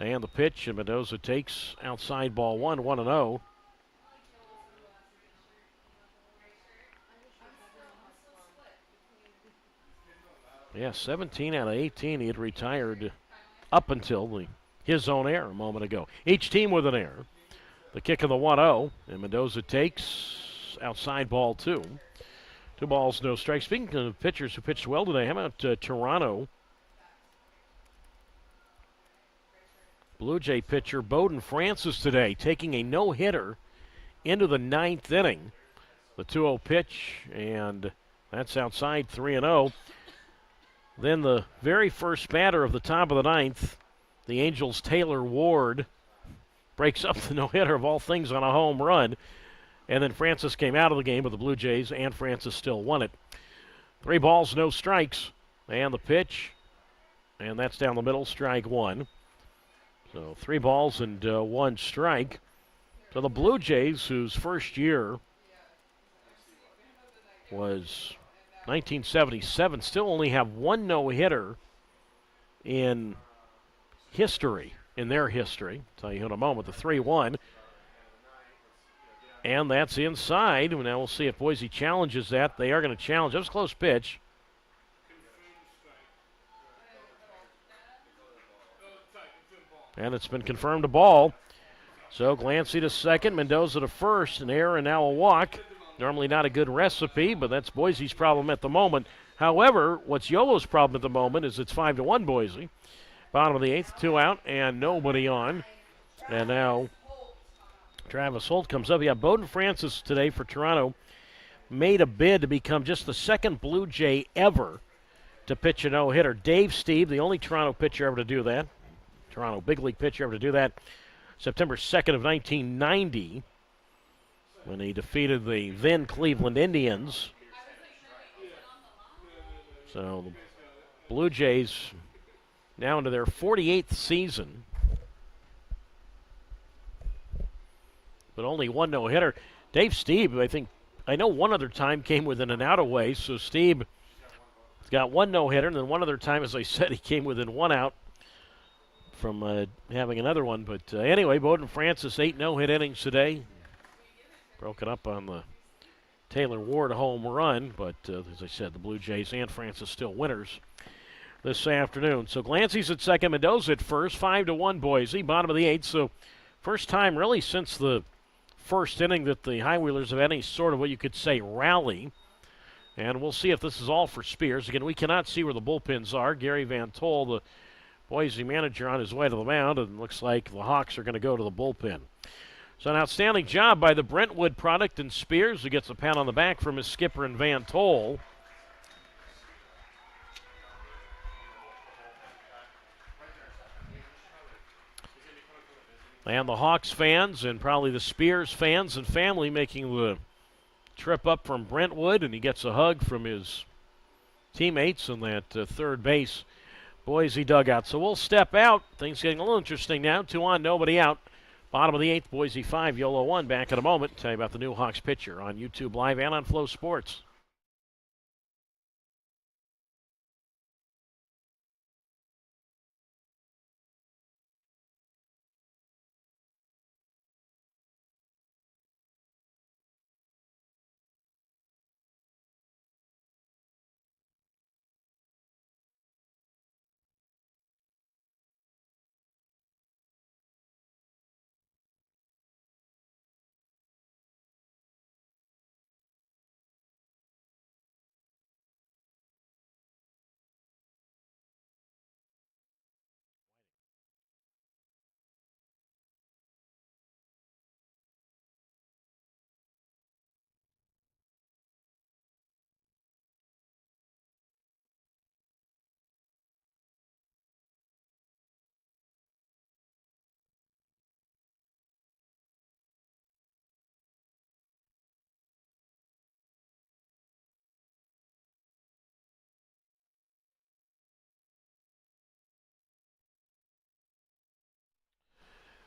And the pitch, and Mendoza takes outside ball 1, 1-0. Yeah, 17 out of 18 he had retired up until his own error a moment ago. Each team with an error. The kick of the 1-0, and Mendoza takes outside ball 2. 2 balls, no strikes. Speaking of pitchers who pitched well today, how about Toronto? Blue Jay pitcher Bowden Francis today taking a no-hitter into the 9th inning. The 2-0 pitch, and that's outside 3-0. Then the very first batter of the top of the 9th, the Angels' Taylor Ward, breaks up the no-hitter of all things on a home run. And then Francis came out of the game with the Blue Jays, and Francis still won it. 3 balls, no strikes. And the pitch, and that's down the middle, strike 1. So 3 balls and 1 strike. So the Blue Jays, whose first year was 1977, still only have 1 no-hitter in history, in their history. I'll tell you in a moment. The 3-1. And that's inside. Now we'll see if Boise challenges that. They are going to challenge. That was a close pitch. And it's been confirmed a ball. So Glancy to second, Mendoza to first, an error and now a walk. Normally not a good recipe, but that's Boise's problem at the moment. However, what's Yolo's problem at the moment is it's 5-1 Boise. Bottom of the 8th, 2 out, and nobody on. And now Travis Holt comes up. Yeah, Bowden Francis today for Toronto made a bid to become just the 2nd Blue Jay ever to pitch a no-hitter. Dave Steve, the only Toronto pitcher ever to do that. Toronto big league pitcher ever to do that. September 2nd of 1990. When he defeated the then Cleveland Indians. So the Blue Jays now into their 48th season. But only 1 no-hitter. Dave Stieb, I know one other time came within an out away. So Stieb has got 1 no-hitter. And then one other time, as I said, he came within 1 out from having another one. But anyway, Bowden Francis, 8 no-hit innings today. Broken up on the Taylor Ward home run, but as I said, the Blue Jays and Francis still winners this afternoon. So Glancy's at second, Mendoza at first, 5-1 Boise, bottom of the 8th. So first time really since the first inning that the High Wheelers have any sort of what you could say rally. And we'll see if this is all for Spears. Again, we cannot see where the bullpens are. Gary Van Tol, the Boise manager, on his way to the mound, and looks like the Hawks are going to go to the bullpen. So an outstanding job by the Brentwood product and Spears, who gets a pat on the back from his skipper and Van Tol. And the Hawks fans and probably the Spears fans and family making the trip up from Brentwood, and he gets a hug from his teammates in that third base Boise dugout. So we'll step out. Things getting a little interesting now. 2 on, nobody out. Bottom of the 8th, Boise 5, Yolo 1. Back in a moment. Tell you about the new Hawks pitcher on YouTube Live and on Flow Sports.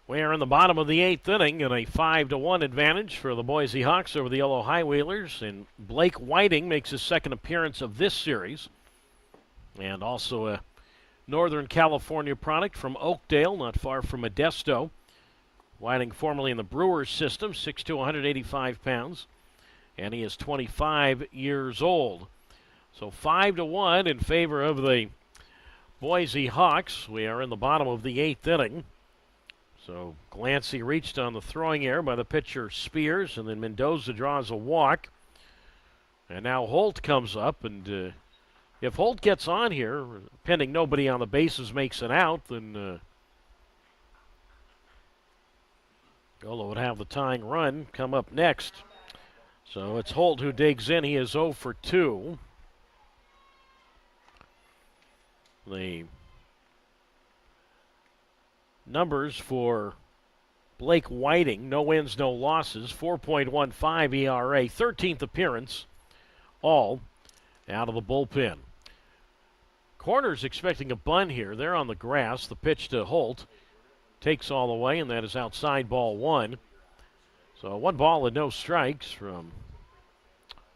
We're in the bottom of the 8th inning and a 5-1 advantage for the Boise Hawks over the Yolo High Wheelers. And Blake Whiting makes his second appearance of this series. And also a Northern California product from Oakdale, not far from Modesto. Whiting formerly in the Brewers system, 6'2", 185 pounds. And he is 25 years old. So 5-1 in favor of the Boise Hawks. We are in the bottom of the 8th inning. So Glancy reached on the throwing error by the pitcher Spears, and then Mendoza draws a walk. And now Holt comes up, and if Holt gets on here, pending nobody on the bases makes it out, then Yolo would have the tying run come up next. So it's Holt who digs in. He is 0 for 2. The numbers for Blake Whiting, no wins, no losses, 4.15 ERA, 13th appearance, all out of the bullpen. Corner's expecting a bunt here. They're on the grass. The pitch to Holt takes all the way, and that is outside, ball 1. So 1 ball and no strikes from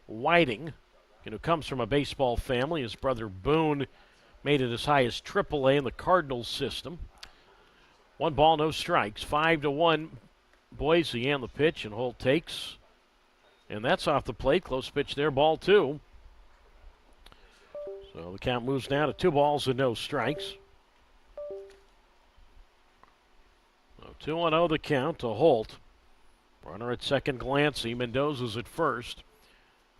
Whiting, who comes from a baseball family. His brother Boone made it as high as AAA in the Cardinals system. 1 ball, no strikes. 5-1 Boise and the pitch, and Holt takes. And that's off the plate. Close pitch there, ball 2. So the count moves now to 2 balls and no strikes. So 2-0 the count to Holt. Runner at second, Glancy. Mendoza's at first.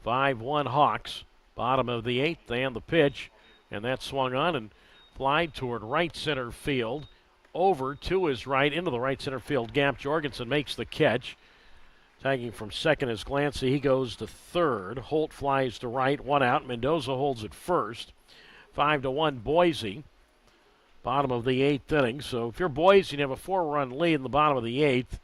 5-1 Hawks. Bottom of the 8th and the pitch. And that swung on and fly toward right center field. Over to his right, into the right center field gap. Jorgensen makes the catch. Tagging from second is Glancy. He goes to third. Holt flies to right, 1 out. Mendoza holds at first. 5-1 Boise. Bottom of the 8th inning. So if you're Boise, you have a 4-run lead in the bottom of the 8th.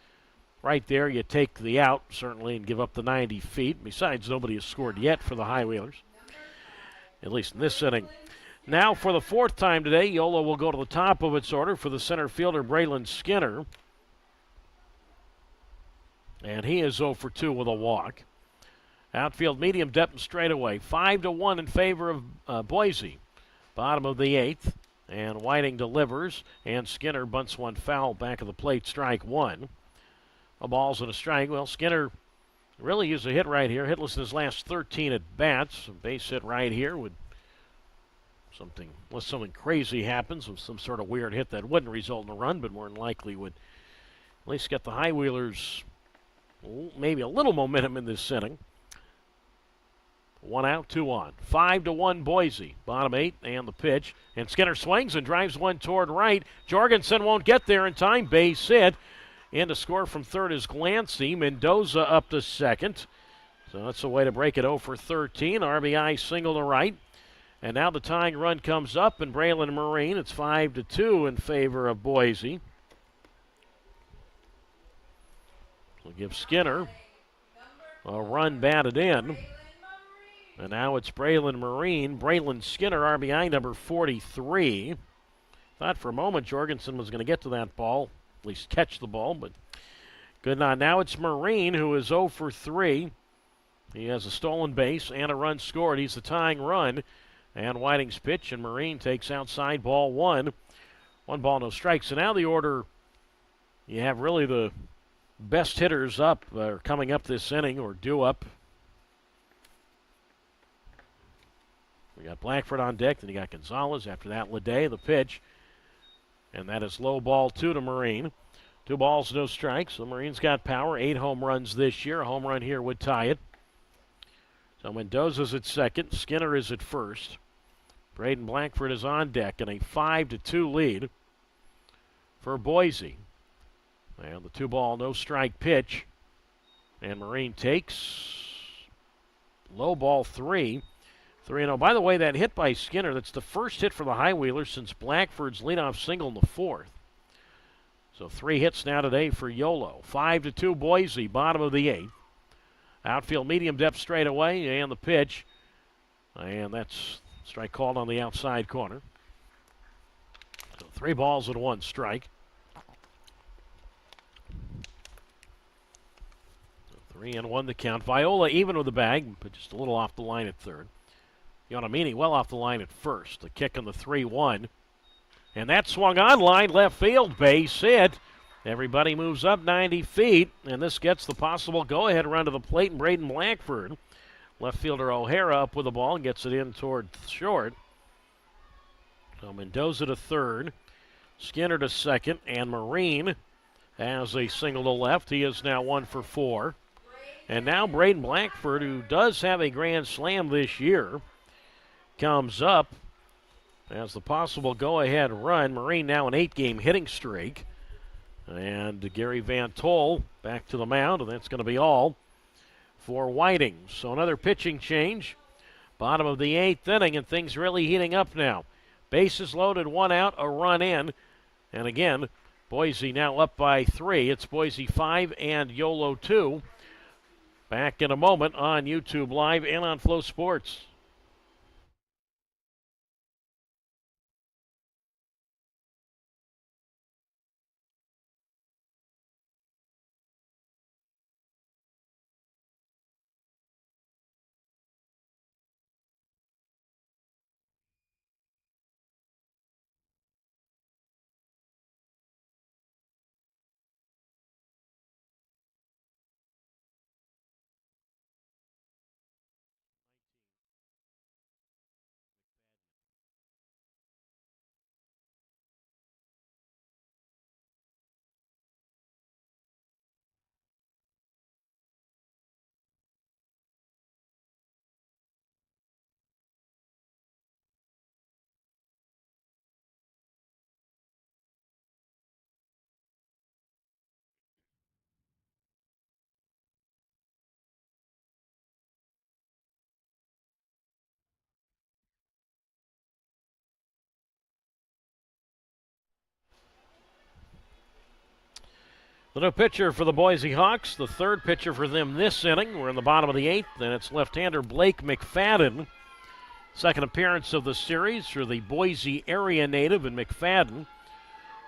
Right there, you take the out, certainly, and give up the 90 feet. Besides, nobody has scored yet for the High Wheelers, at least in this inning. Now, for the 4th time today, Yolo will go to the top of its order for the center fielder, Braylon Skinner. And he is 0 for 2 with a walk. Outfield medium depth and straightaway. 5-1 in favor of Boise. Bottom of the 8th. And Whiting delivers. And Skinner bunts 1 foul back of the plate. Strike 1. A ball's and a strike. Well, Skinner really used a hit right here. Hitless in his last 13 at bats. A base hit right here would unless something crazy happens with some sort of weird hit that wouldn't result in a run, but more than likely would at least get the High Wheelers maybe a little momentum in this inning. 1 out, 2 on. 5-1 Boise. Bottom 8 and the pitch. And Skinner swings and drives 1 toward right. Jorgensen won't get there in time. Base hit. In to score from third is Glancy. Mendoza up to second. So that's a way to break it 0 for 13. RBI single to right. And now the tying run comes up, and Braylon Marine, it's 5-2 in favor of Boise. We'll give Skinner a run batted in. And now it's Braylon Marine. Braylon Skinner, RBI number 43. Thought for a moment Jorgensen was going to get to that ball, at least catch the ball, but good not. Now it's Marine, who is 0 for 3. He has a stolen base and a run scored. He's the tying run. And Whiting's pitch, and Marine takes outside, ball 1. 1 ball, no strikes. So now the order, you have really the best hitters up, coming up this inning, or due up. We got Blackford on deck, then you got Gonzalez. After that, Leday, the pitch. And that is low, ball 2 to Marine. 2 balls, no strikes. The Marine's got power, 8 home runs this year. A home run here would tie it. So Mendoza's at second. Skinner is at first. Braden Blackford is on deck in a 5-2 lead for Boise. And the 2 ball, no strike pitch. And Marine takes low, ball 3. 3-0. By the way, that hit by Skinner, that's the first hit for the High Wheelers since Blackford's leadoff single in the 4th. So 3 hits now today for Yolo. 5-2 Boise, bottom of the 8th. Outfield medium depth straight away, and the pitch. And that's strike called on the outside corner. So 3 balls and 1 strike. 3-1 the count. Viola even with the bag, but just a little off the line at third. Yonamini well off the line at first. The kick on the 3-1. And that swung on line left field. Base hit. Everybody moves up 90 feet, and this gets the possible go-ahead run to the plate, and Braden Blackford. Left fielder O'Hara up with the ball and gets it in toward short. So Mendoza to third, Skinner to second, and Marine has a single to left. He is now 1 for 4. And now Braden Blackford, who does have a grand slam this year, comes up as the possible go-ahead run. Marine now an 8-game hitting streak. And Gary Van Tol back to the mound, and that's going to be all for Whiting. So another pitching change. Bottom of the 8th inning, and things really heating up now. Bases loaded, 1 out, a run in. And again, Boise now up by 3. It's Boise 5 and Yolo 2. Back in a moment on YouTube Live and on Flow Sports. The new pitcher for the Boise Hawks, the third pitcher for them this inning. We're in the bottom of the 8th, and it's left-hander Blake McFadden. Second appearance of the series for the Boise area native in McFadden.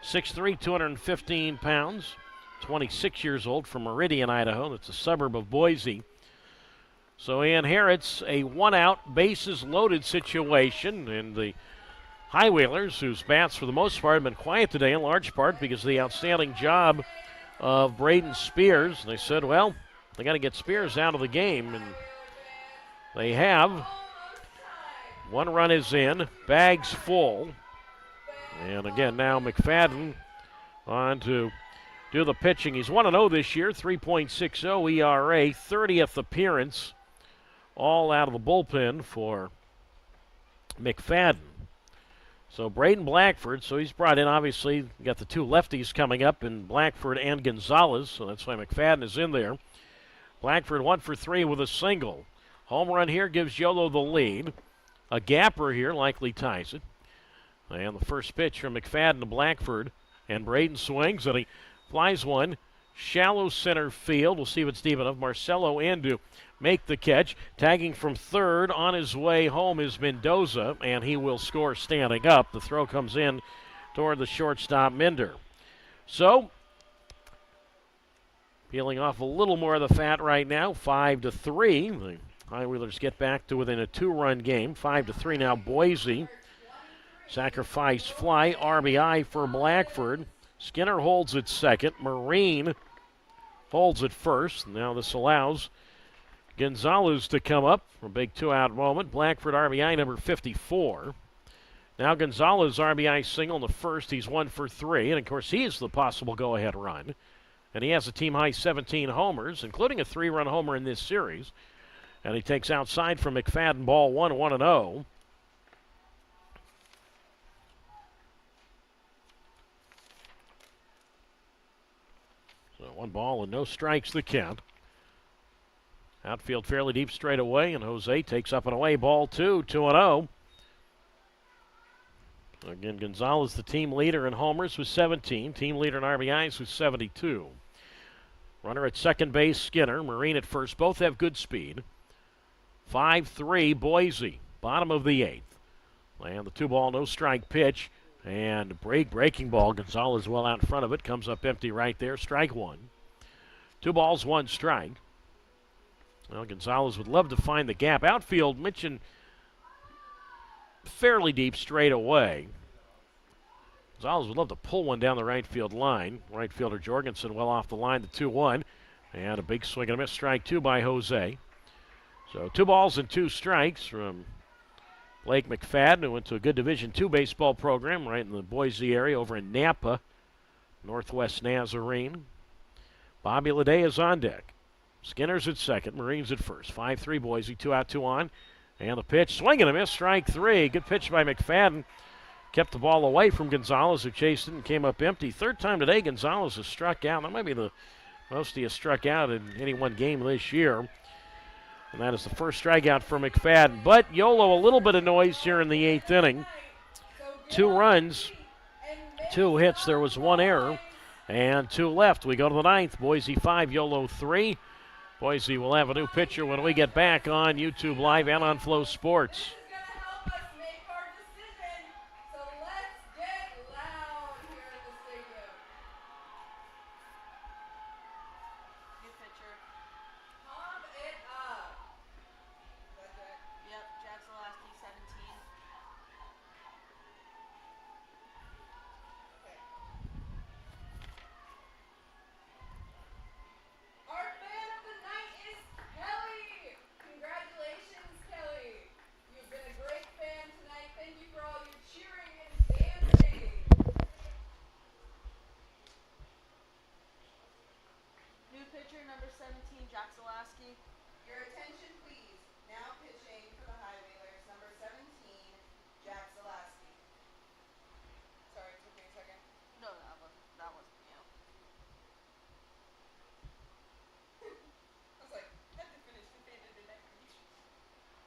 6'3", 215 pounds, 26 years old, from Meridian, Idaho. That's a suburb of Boise. So he inherits a 1-out, bases-loaded situation, and the High Whalers, whose bats for the most part have been quiet today, in large part because of the outstanding job of Braden Spears. They said, well, they got to get Spears out of the game, and they have. 1 run is in, bags full. And again, now McFadden on to do the pitching. He's 1-0 this year, 3.60 ERA, 30th appearance, all out of the bullpen for McFadden. So Braden Blackford, so he's brought in, obviously, you got the 2 lefties coming up in Blackford and Gonzalez, so that's why McFadden is in there. Blackford 1 for 3 with a single. Home run here gives Yolo the lead. A gapper here likely ties it. And the first pitch from McFadden to Blackford, and Braden swings, and he flies one. Shallow center field. We'll see if it's deep enough. Marcelo Andu make the catch. Tagging from third on his way home is Mendoza, and he will score standing up. The throw comes in toward the shortstop, Minder. So, peeling off a little more of the fat right now, 5-3. The High Whalers get back to within a 2-run game. 5-3 now, Boise. Sacrifice fly, RBI for Blackford. Skinner holds it second. Marine holds it first. Now this allows Gonzalez to come up for a big 2-out moment. Blackford RBI number 54. Now Gonzalez RBI single in the first. He's 1 for 3. And of course he is the possible go-ahead run. And he has a team high 17 homers, including a 3-run homer in this series. And he takes outside from McFadden, ball 1, 1-0. So 1 ball and no strikes the count. Outfield fairly deep straight away, and Jose takes up and away, ball 2, 2-0. Again, Gonzalez, the team leader in homers with 17, team leader in RBIs with 72. Runner at second base, Skinner. Marine at first. Both have good speed. 5-3, Boise, bottom of the 8th. And the 2-ball, no strike pitch. And breaking ball. Gonzalez well out in front of it. Comes up empty right there. Strike 1. 2 balls, 1 strike. Well, Gonzalez would love to find the gap. Outfield, Mitchin fairly deep straight away. Gonzalez would love to pull one down the right field line. Right fielder Jorgensen well off the line, the 2-1. And a big swing and a miss, strike two by Jose. So 2 balls and 2 strikes from Blake McFadden, who went to a good Division II baseball program right in the Boise area over in Nampa, Northwest Nazarene. Bobby Leday is on deck. Skinner's at second, Marines at first. 5-3 Boise, 2 out, 2 on. And the pitch, swing and a miss, strike 3. Good pitch by McFadden. Kept the ball away from Gonzalez, who chased it and came up empty. Third time today Gonzalez has struck out. That might be the most he has struck out in any one game this year. And that is the first strikeout for McFadden. But Yolo, a little bit of noise here in the 8th inning. 2 runs, 2 hits. There was 1 error, and 2 left. We go to the 9th. Boise 5, Yolo 3. Boise will have a new pitcher when we get back on YouTube Live and on Flow Sports. Your attention, please. Now pitching for the High Whalers, number 17, Jack Zalaski. Sorry, it took me a second. No, that wasn't you. I was like, had to finish the fade in that reach.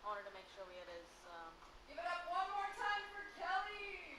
I wanted to make sure we had his, Give it up one more time for Kelly.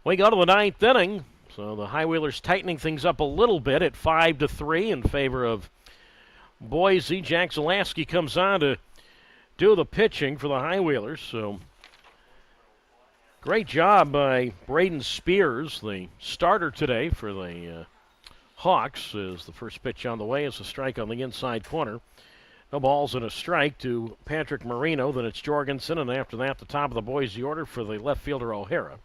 We go to the 9th inning. So the High Whalers tightening things up a little bit at 5-3 in favor of Boise. Jack Zalaski comes on to do the pitching for the High Whalers. So great job by Braden Spears, the starter today for the Hawks. As the first pitch on the way is a strike on the inside corner. No balls and a strike to Patrick Marino. Then it's Jorgensen, and after that, the top of the Boise order for the left fielder O'Hara.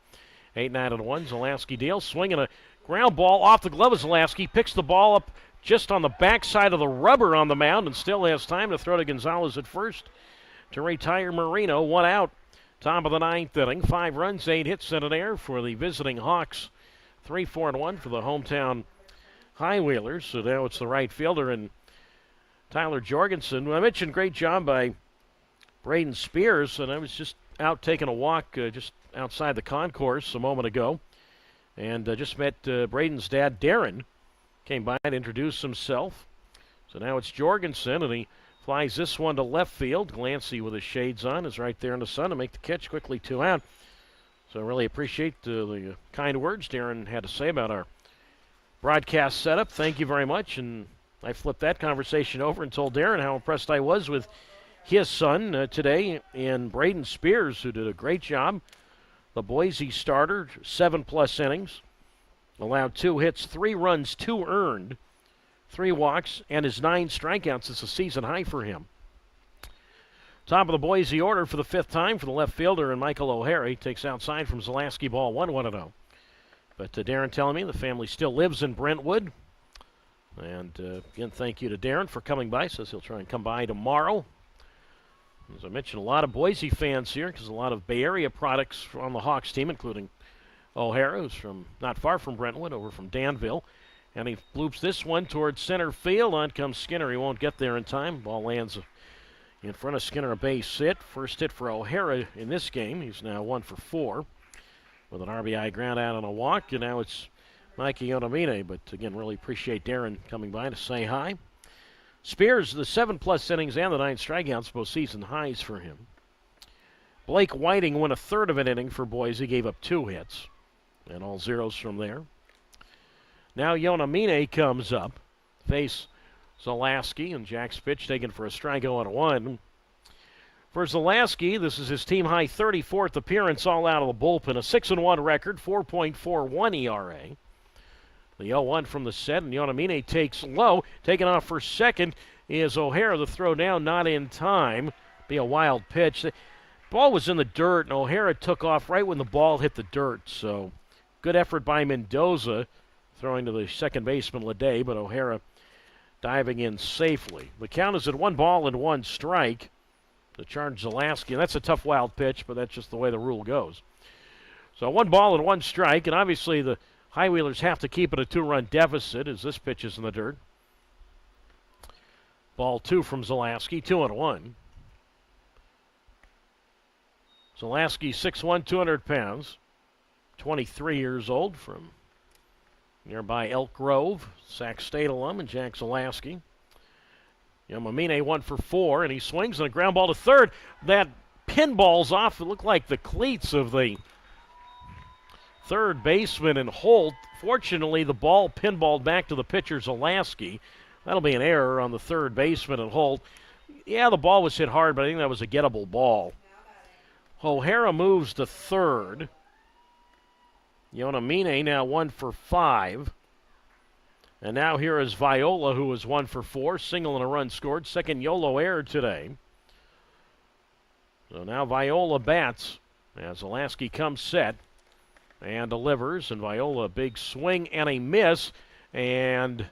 8-9-1. Zalaski deals, swinging a ground ball off the glove of Zalaski. Picks the ball up just on the backside of the rubber on the mound and still has time to throw to Gonzalez at first to retire Marino. 1 out. Top of the 9th inning. 5 runs, 8 hits, and an error for the visiting Hawks. 3-4-1 for the hometown High Whalers. So now it's the right fielder and Tyler Jorgensen. I mentioned great job by Braden Spears, and I was just out taking a walk just outside the concourse a moment ago, and just met Braden's dad, Darren. Came by and introduced himself. So now it's Jorgensen, and he flies this one to left field. Glancy with his shades on is right there in the sun to make the catch, quickly 2 out. So I really appreciate the kind words Darren had to say about our broadcast setup. Thank you very much, and I flipped that conversation over and told Darren how impressed I was with his son today in Braden Spears, who did a great job. The Boise starter, 7+ innings, allowed 2 hits, 3 runs, 2 earned, 3 walks, and his 9 strikeouts is a season high for him. Top of the Boise order for the 5th time for the left fielder and Michael O'Hara. He takes outside from Zalaski, ball 1, 1-0. But Darren telling me the family still lives in Brentwood. And again, thank you to Darren for coming by. Says he'll try and come by tomorrow. As I mentioned, a lot of Boise fans here because a lot of Bay Area products on the Hawks team, including O'Hara, who's from not far from Brentwood, over from Danville. And he loops this one towards center field. On comes Skinner. He won't get there in time. Ball lands in front of Skinner, a base hit. First hit for O'Hara in this game. He's now 1 for 4 with an RBI ground out and a walk. And now it's Mikey Onomine. But again, really appreciate Darren coming by to say hi. Spears, the 7+ innings and the 9 strikeouts, both season highs for him. Blake Whiting went a third of an inning for Boise, gave up 2 hits. And all zeros from there. Now Yonamine comes up. Face Zalaski, and Jack's pitch taken for a strikeout and 1. For Zalaski, this is his team-high 34th appearance all out of the bullpen. A 6-1 record, 4.41 ERA. The 0-1 from the set, and Yonamine takes low. Taking off for second is O'Hara. The throw down, not in time. Be a wild pitch. The ball was in the dirt, and O'Hara took off right when the ball hit the dirt. So good effort by Mendoza, throwing to the second baseman Leday, but O'Hara diving in safely. The count is at 1-1 strike. The charge Zalaski, and that's a tough wild pitch, but that's just the way the rule goes. So 1-1 strike, and obviously the High Wheelers have to keep it a 2-run deficit as this pitch is in the dirt. Ball 2 from Zalaski, 2-1. Zalaski 6'1", 200 pounds, 23 years old, from nearby Elk Grove, Sac State alum, and Jack Zalaski. Yonamine 1 for 4, and he swings on a ground ball to third. That pinball's off. It looked like the cleats of the third baseman and Holt. Fortunately, the ball pinballed back to the pitcher Zalaski. That'll be an error on the third baseman and Holt. Yeah, the ball was hit hard, but I think that was a gettable ball. O'Hara moves to third. Yonamine now 1 for 5. And now here is Viola, who was 1 for 4, single and a run scored. Second Yolo error today. So now Viola bats as Zalaski comes set and delivers. And Viola, a big swing and a miss. And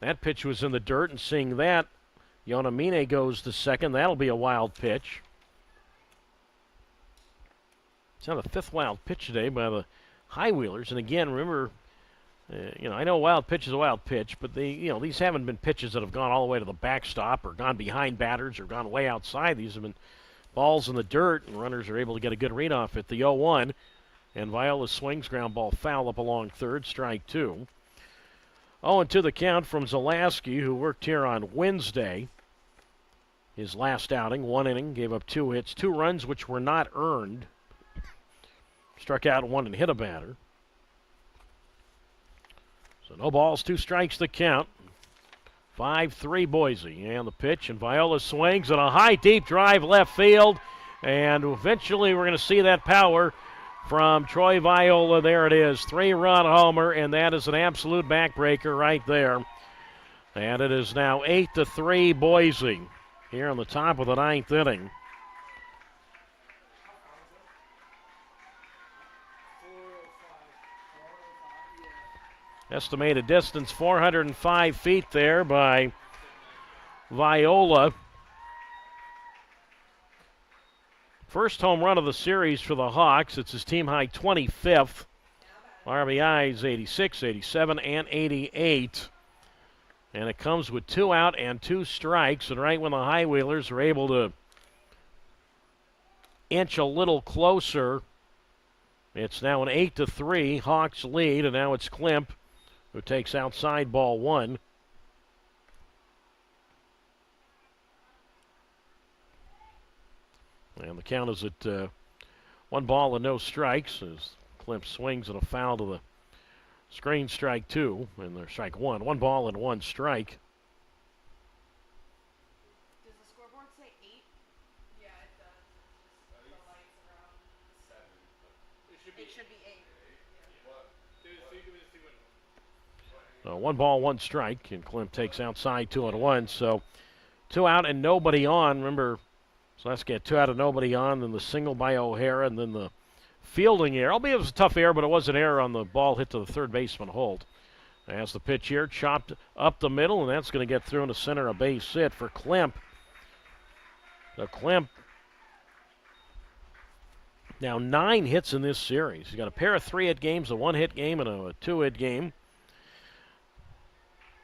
that pitch was in the dirt. And seeing that, Yonamine goes to second. That'll be a wild pitch. It's now the 5th wild pitch today by the High Wheelers. And again, remember, I know a wild pitch is a wild pitch, but these haven't been pitches that have gone all the way to the backstop or gone behind batters or gone way outside. These have been balls in the dirt, and runners are able to get a good read off it. The 0-1, and Viola swings, ground ball foul up along third, strike 2. 0-2 the count from Zalaski, who worked here on Wednesday. His last outing, 1 inning, gave up 2 hits, 2 runs which were not earned. Struck out 1 and hit a batter. So no balls, 2 strikes the count. 5-3 Boise. And the pitch, and Viola swings on a high, deep drive left field. And eventually we're going to see that power from Troy Viola. There it is, 3-run homer, and that is an absolute backbreaker right there. And it is now 8-3 Boise here on the top of the 9th inning. Estimated distance 405 feet there by Viola. First home run of the series for the Hawks. It's his team high 25th. RBIs 86, 87, and 88. And it comes with 2 out and 2 strikes. And right when the High Wheelers are able to inch a little closer, it's now an 8-3 Hawks lead. And now it's Klimp who takes outside ball 1. And the count is at 1 ball and no strikes as Klimp swings and a foul to the screen, strike 2, and there's strike 1. 1 ball and 1 strike. Does the scoreboard say 8? Yeah, it does. It's just the lights are on. 7. It should be 8. 1 ball, 1 strike, and Klimp takes outside 2-1. So 2 out and nobody on. Remember, so let's get 2 out and nobody on, then the single by O'Hara, and then the fielding error. Albeit it was a tough error, but it was an error on the ball hit to the third baseman Holt. As the pitch here, chopped up the middle, and that's going to get through into center, a base hit for Klemp. So Klemp now 9 hits in this series. He's got a pair of 3-hit games, a 1-hit game, and a 2-hit game.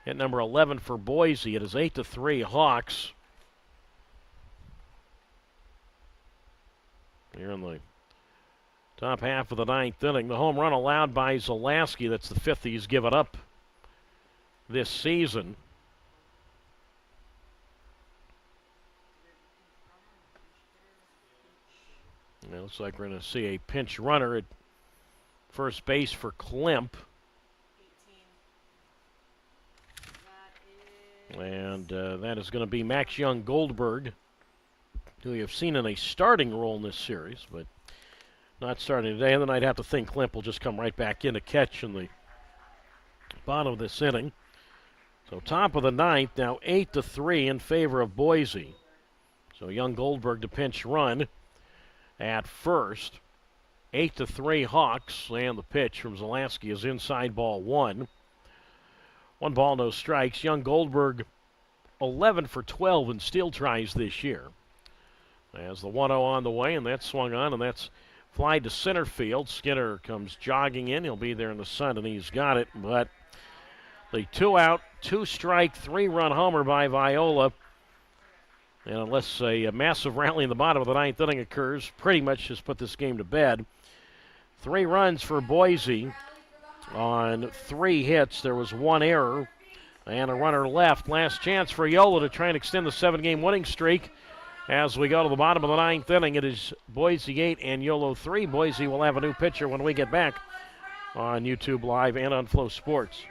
Hit number 11 for Boise. It is 8-3 Hawks. Here in the top half of the 9th inning. The home run allowed by Zalaski. That's the 5th he's given up this season. It looks like we're going to see a pinch runner at first base for Klemp. 18. And that is going to be Max Young Goldberg, who you have seen in a starting role in this series, but not starting today. And then I'd have to think Klemp will just come right back in to catch in the bottom of this inning. So top of the 9th, now 8-3 in favor of Boise. So Young Goldberg to pinch run at first. 8-3 Hawks, and the pitch from Zalaski is inside ball 1. 1 ball, no strikes. Young Goldberg 11 for 12 in steal tries this year. As the 1-0 on the way, and that's swung on, and that's fly to center field. Skinner comes jogging in. He'll be there in the sun, and he's got it. But the 2-out, 2-strike, 3-run homer by Viola. And unless a massive rally in the bottom of the 9th inning occurs, pretty much just put this game to bed. 3 runs for Boise on 3 hits. There was 1 error and a runner left. Last chance for Yolo to try and extend the 7-game winning streak. As we go to the bottom of the 9th inning, it is Boise 8 and Yolo 3. Boise will have a new pitcher when we get back on YouTube Live and on Flow Sports.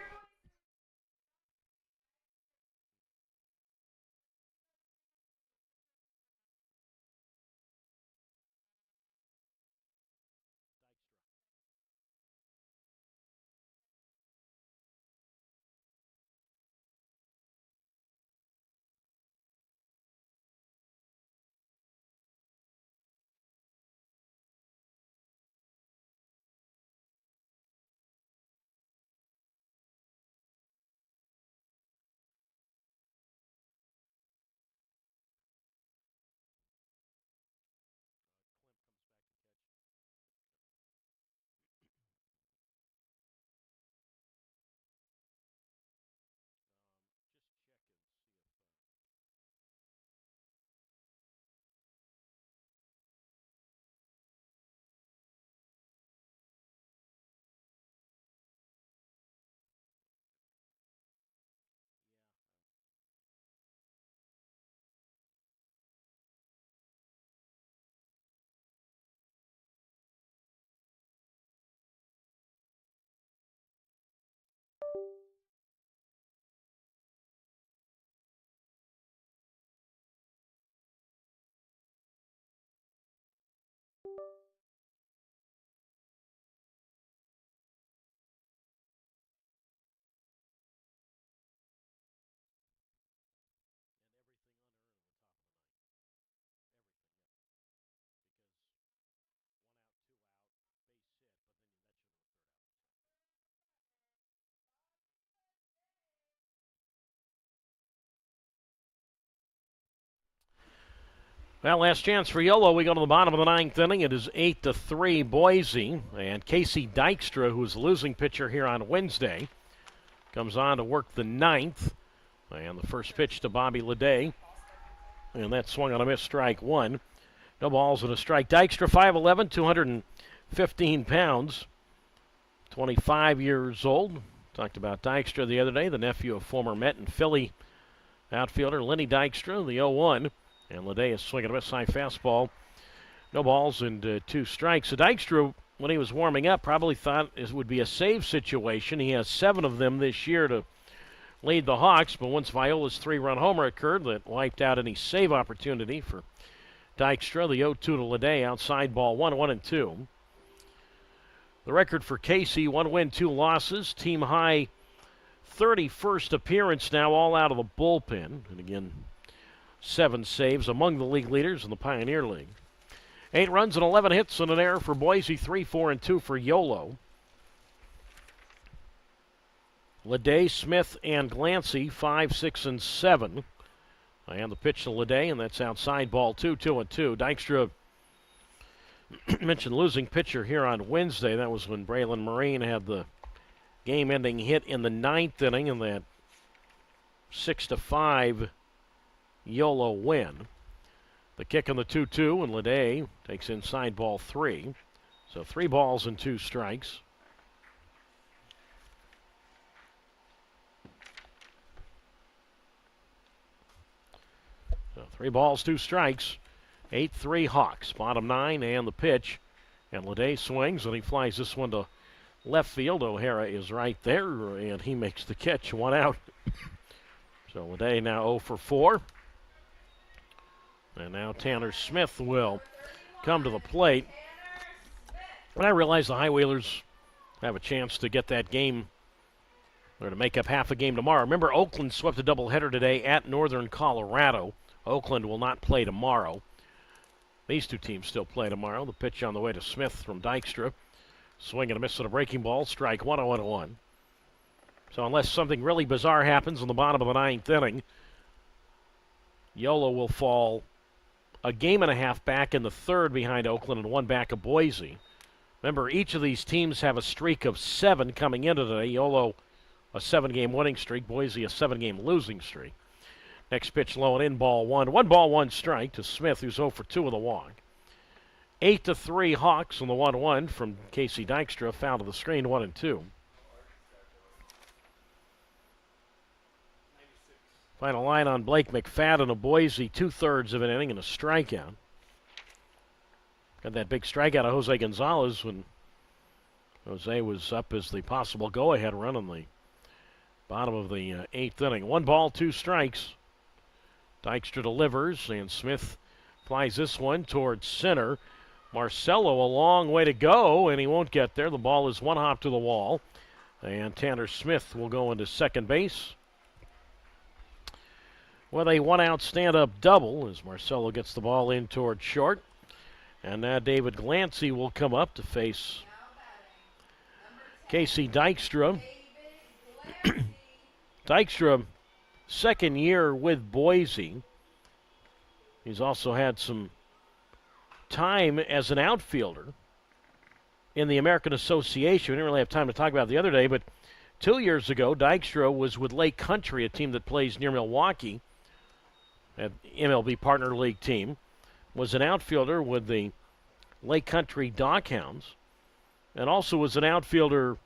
Well, last chance for Yolo. We go to the bottom of the 9th inning. It is 8-3 Boise. And Casey Dykstra, who is the losing pitcher here on Wednesday, comes on to work the 9th. And the first pitch to Bobby Leday. And that swung on a miss, strike 1. No balls and a strike. Dykstra, 5'11", 215 pounds, 25 years old. Talked about Dykstra the other day, the nephew of former Met and Philly outfielder Lenny Dykstra, the 0-1. And Leday is swinging a miss, high fastball. No balls and 2 strikes. So Dykstra, when he was warming up, probably thought it would be a save situation. He has 7 of them this year to lead the Hawks, but once Viola's 3-run homer occurred, that wiped out any save opportunity for Dykstra. The 0-2 to Leday, outside ball 1, 1-2. The record for Casey, 1 win, 2 losses. Team high 31st appearance now, all out of the bullpen. And again, 7 saves, among the league leaders in the Pioneer League. 8 runs and 11 hits and an error for Boise, 3, 4, and 2 for Yolo. Leday, Smith, and Glancy, 5, 6, and 7. And the pitch to Leday, and that's outside ball 2, 2 and 2. Dykstra mentioned losing pitcher here on Wednesday. That was when Braylon Marine had the game-ending hit in the 9th inning in that 6-5 Yolo win. The kick on the 2-2, and Leday takes inside ball 3. So 3 balls and 2 strikes. So 3 balls, 2 strikes. 8-3 Hawks. Bottom 9 and the pitch. And Leday swings, and he flies this one to left field. O'Hara is right there, and he makes the catch. 1 out. So Leday now 0 for 4. And now Tanner Smith will come to the plate. And I realize the High Whalers have a chance to get that game, or to make up half a game tomorrow. Remember, Oakland swept a doubleheader today at Northern Colorado. Oakland will not play tomorrow. These two teams still play tomorrow. The pitch on the way to Smith from Dykstra. Swing and a miss at a breaking ball. Strike 1-0-1. So unless something really bizarre happens in the bottom of the 9th inning, Yolo will fall a game and a half back in the 3rd behind Oakland and 1 back of Boise. Remember, each of these teams have a streak of 7 coming into today. Yolo a 7-game winning streak. Boise a 7-game losing streak. Next pitch low and in, ball 1. 1 ball, 1 strike to Smith, who's 0 for 2 with a walk. 8-3 Hawks on the 1-1 from Casey Dykstra. Foul to the screen, 1 and 2. Final line on Blake McFadden of Boise, 2/3 of an inning and a strikeout. Got that big strikeout of Jose Gonzalez when Jose was up as the possible go-ahead run on the bottom of the 8th inning. 1 ball, 2 strikes. Dykstra delivers, and Smith flies this one towards center. Marcelo a long way to go, and he won't get there. The ball is 1 hop to the wall, and Tanner Smith will go into second base with a 1-out stand-up double as Marcelo gets the ball in towards short. And now David Glancy will come up to face Casey Dykstra. Dykstra, 2nd year with Boise. He's also had some time as an outfielder in the American Association. We didn't really have time to talk about it the other day, but 2 years ago, Dykstra was with Lake Country, a team that plays near Milwaukee, an MLB Partner League team. Was an outfielder with the Lake Country Dockhounds, and also was an outfielder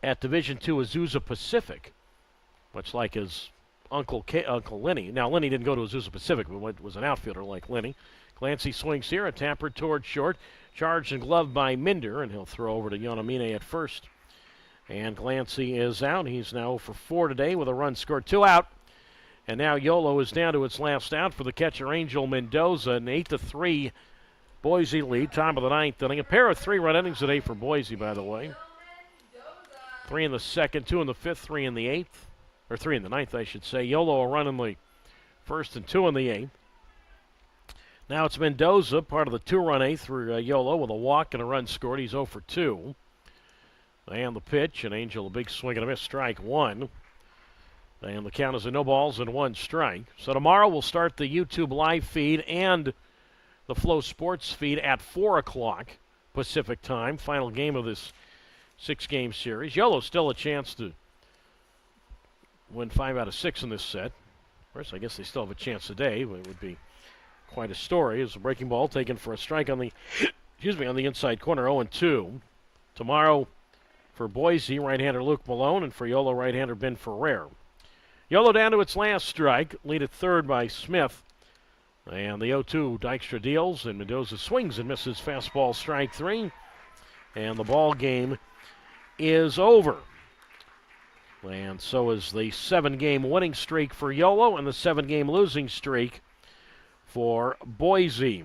at Division II Azusa Pacific, much like his Uncle Lenny. Now, Lenny didn't go to Azusa Pacific, but was an outfielder like Lenny. Clancy swings here, a tapper towards short. Charged and gloved by Minder, and he'll throw over to Yonamine at first. And Clancy is out. He's now 0 for 4 today with a run scored. 2 out. And now Yolo is down to its last out for the catcher, Angel Mendoza. An 8-3 Boise lead, top of the 9th inning. A pair of 3-run innings today for Boise, by the way. 3 in the 2nd, 2 in the 5th, 3 in the 8th. Or 3 in the 9th, I should say. Yolo a run in the 1st and 2 in the 8th. Now it's Mendoza, part of the 2-run 8th for Yolo with a walk and a run scored. He's 0 for 2. And the pitch, and Angel a big swing and a miss, strike 1. And the count is a no balls and 1 strike. So tomorrow we'll start the YouTube live feed and the Flow Sports feed at 4 o'clock Pacific time. Final game of this 6-game series. Yolo still a chance to win 5 out of 6 in this set. Of course, I guess they still have a chance today, but it would be quite a story. As a breaking ball taken for a strike on the, on the inside corner, 0-2. Tomorrow for Boise, right-hander Luke Malone, and for Yolo, right-hander Ben Ferrer. Yolo down to its last strike, lead at 3rd by Smith. And the 0-2 Dykstra deals, and Mendoza swings and misses fastball, strike 3. And the ball game is over. And so is the 7-game winning streak for Yolo and the 7-game losing streak for Boise.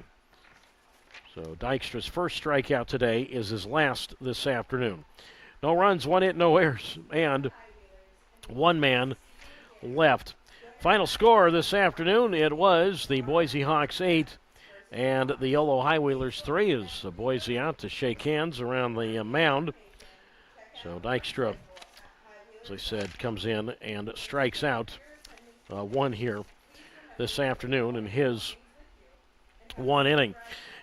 So Dykstra's first strikeout today is his last this afternoon. No runs, 1 hit, no errors, and 1 man left. Final score this afternoon, it was the Boise Hawks 8 And the Yolo High Wheelers 3 is Boise out to shake hands around the mound. So Dykstra, as I said, comes in and strikes out one here this afternoon in his one inning.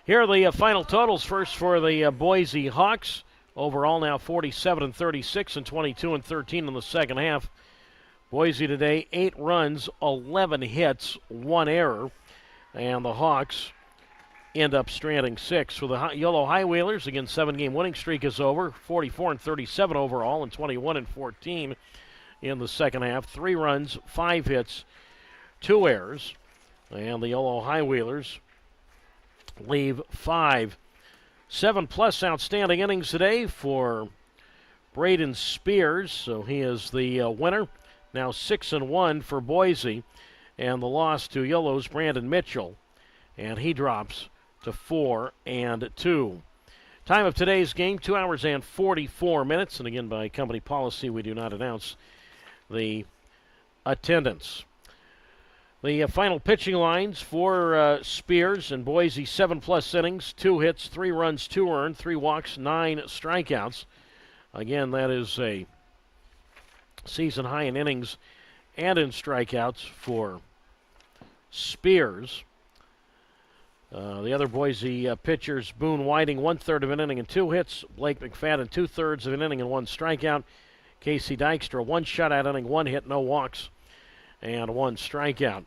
Here are the final totals. First for the Boise Hawks. Overall now 47-36 and 22-13 in the second half. Boise today 8 runs, 11 hits, 1 error. And the Hawks end up stranding 6. For the Yolo High Wheelers, again, 7-game winning streak is over. 44-37 overall and 21-14 in the second half. 3 runs, 5 hits, 2 errors. And the Yolo High Wheelers leave 5. 7+ outstanding innings today for Braden Spears. So he is the winner. Now 6-1 for Boise. And the loss to Yolo's Brandon Mitchell. And he drops to 4-2. Time of today's game, 2 hours and 44 minutes. And again, by company policy, we do not announce the attendance. The final pitching lines for Spears and Boise, 7+ innings, 2 hits, 3 runs, 2 earned, 3 walks, 9 strikeouts. Again, that is a season high in innings and in strikeouts for Spears. The other Boise pitchers, Boone Whiting, 1/3 of an inning and 2 hits. Blake McFadden, 2/3 of an inning and 1 strikeout. Casey Dykstra, 1 shutout inning, 1 hit, no walks, and 1 strikeout.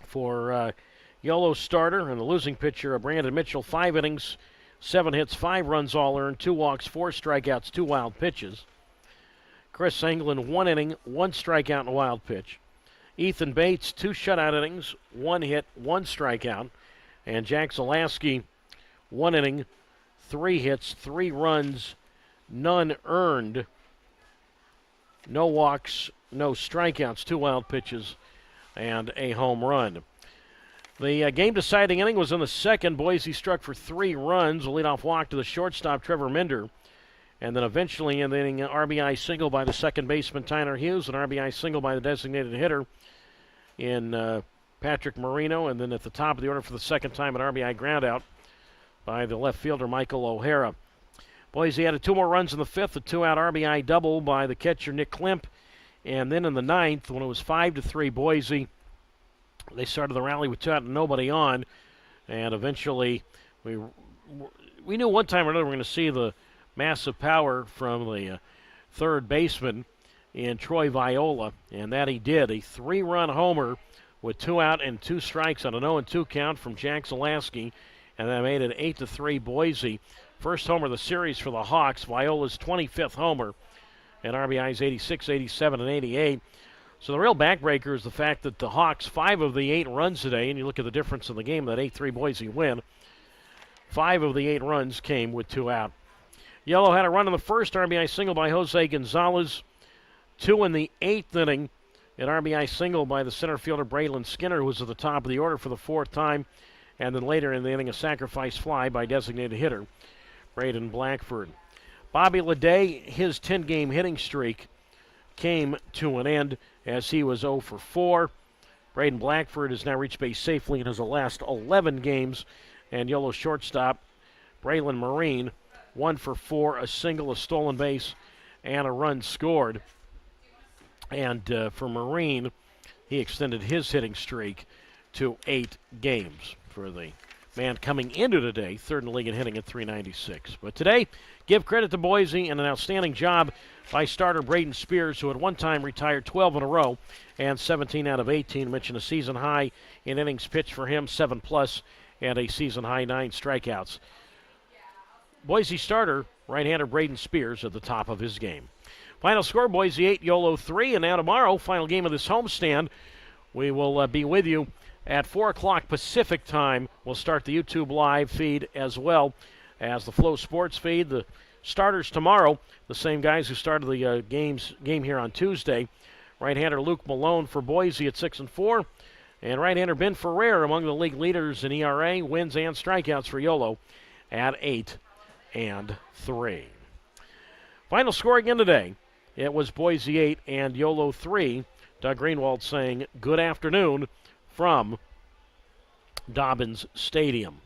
For Yolo starter and the losing pitcher, Brandon Mitchell, 5 innings, 7 hits, 5 runs all earned, 2 walks, 4 strikeouts, 2 wild pitches. Chris Englund, 1 inning, 1 strikeout and a wild pitch. Ethan Bates, 2 shutout innings, 1 hit, 1 strikeout. And Jack Zalaski, 1 inning, 3 hits, 3 runs, none earned, no walks, no strikeouts, 2 wild pitches, and a home run. The game-deciding inning was in the second. Boise struck for 3 runs, a leadoff walk to the shortstop, Trevor Minder. And then eventually in the inning, an RBI single by the second baseman, Tyler Hughes, an RBI single by the designated hitter in Patrick Marino. And then at the top of the order for the second time, an RBI groundout by the left fielder, Michael O'Hara. Boise added 2 more runs in the 5th, a 2-out RBI double by the catcher, Nick Klimp. And then in the 9th, when it was 5-3 Boise, they started the rally with 2 out and nobody on. And eventually, we knew one time or another we're going to see the massive power from the third baseman in Troy Viola, and that he did. A 3-run homer with 2 out and 2 strikes on an 0-2 count from Jack Zalaski, and that made it 8-3 Boise. First homer of the series for the Hawks, Viola's 25th homer, and RBIs 86, 87, and 88. So the real backbreaker is the fact that the Hawks, 5 of the 8 runs today, and you look at the difference in the game, that 8-3 Boise win, 5 of the 8 runs came with 2 out. Yolo had a run in the first, RBI single by Jose Gonzalez. 2 in the 8th inning, an RBI single by the center fielder Braylon Skinner, who was at the top of the order for the 4th time. And then later in the inning, a sacrifice fly by designated hitter Braden Blackford. Bobby Leday, his 10-game hitting streak came to an end as he was 0 for 4. Braden Blackford has now reached base safely in his last 11 games. And Yolo shortstop Braylon Marine, 1 for 4, a single, a stolen base, and a run scored. And for Marine, he extended his hitting streak to 8 games for the man coming into today, 3rd in the league in hitting at .396. But today, give credit to Boise and an outstanding job by starter Braden Spears, who at one time retired 12 in a row and 17 out of 18. Mentioned a season high in innings pitched for him, 7+, and a season high 9 strikeouts. Boise starter, right-hander Braden Spears at the top of his game. Final score, Boise 8, Yolo 3. And now tomorrow, final game of this homestand, we will be with you at 4 o'clock Pacific time. We'll start the YouTube live feed as well as the Flow Sports feed. The starters tomorrow, the same guys who started the game here on Tuesday. Right-hander Luke Malone for Boise at 6-4. And right-hander Ben Ferrer, among the league leaders in ERA, wins and strikeouts for Yolo at 8-3. Final score again today. It was Boise 8 and Yolo 3. Doug Greenwald saying good afternoon from Dobbins Stadium.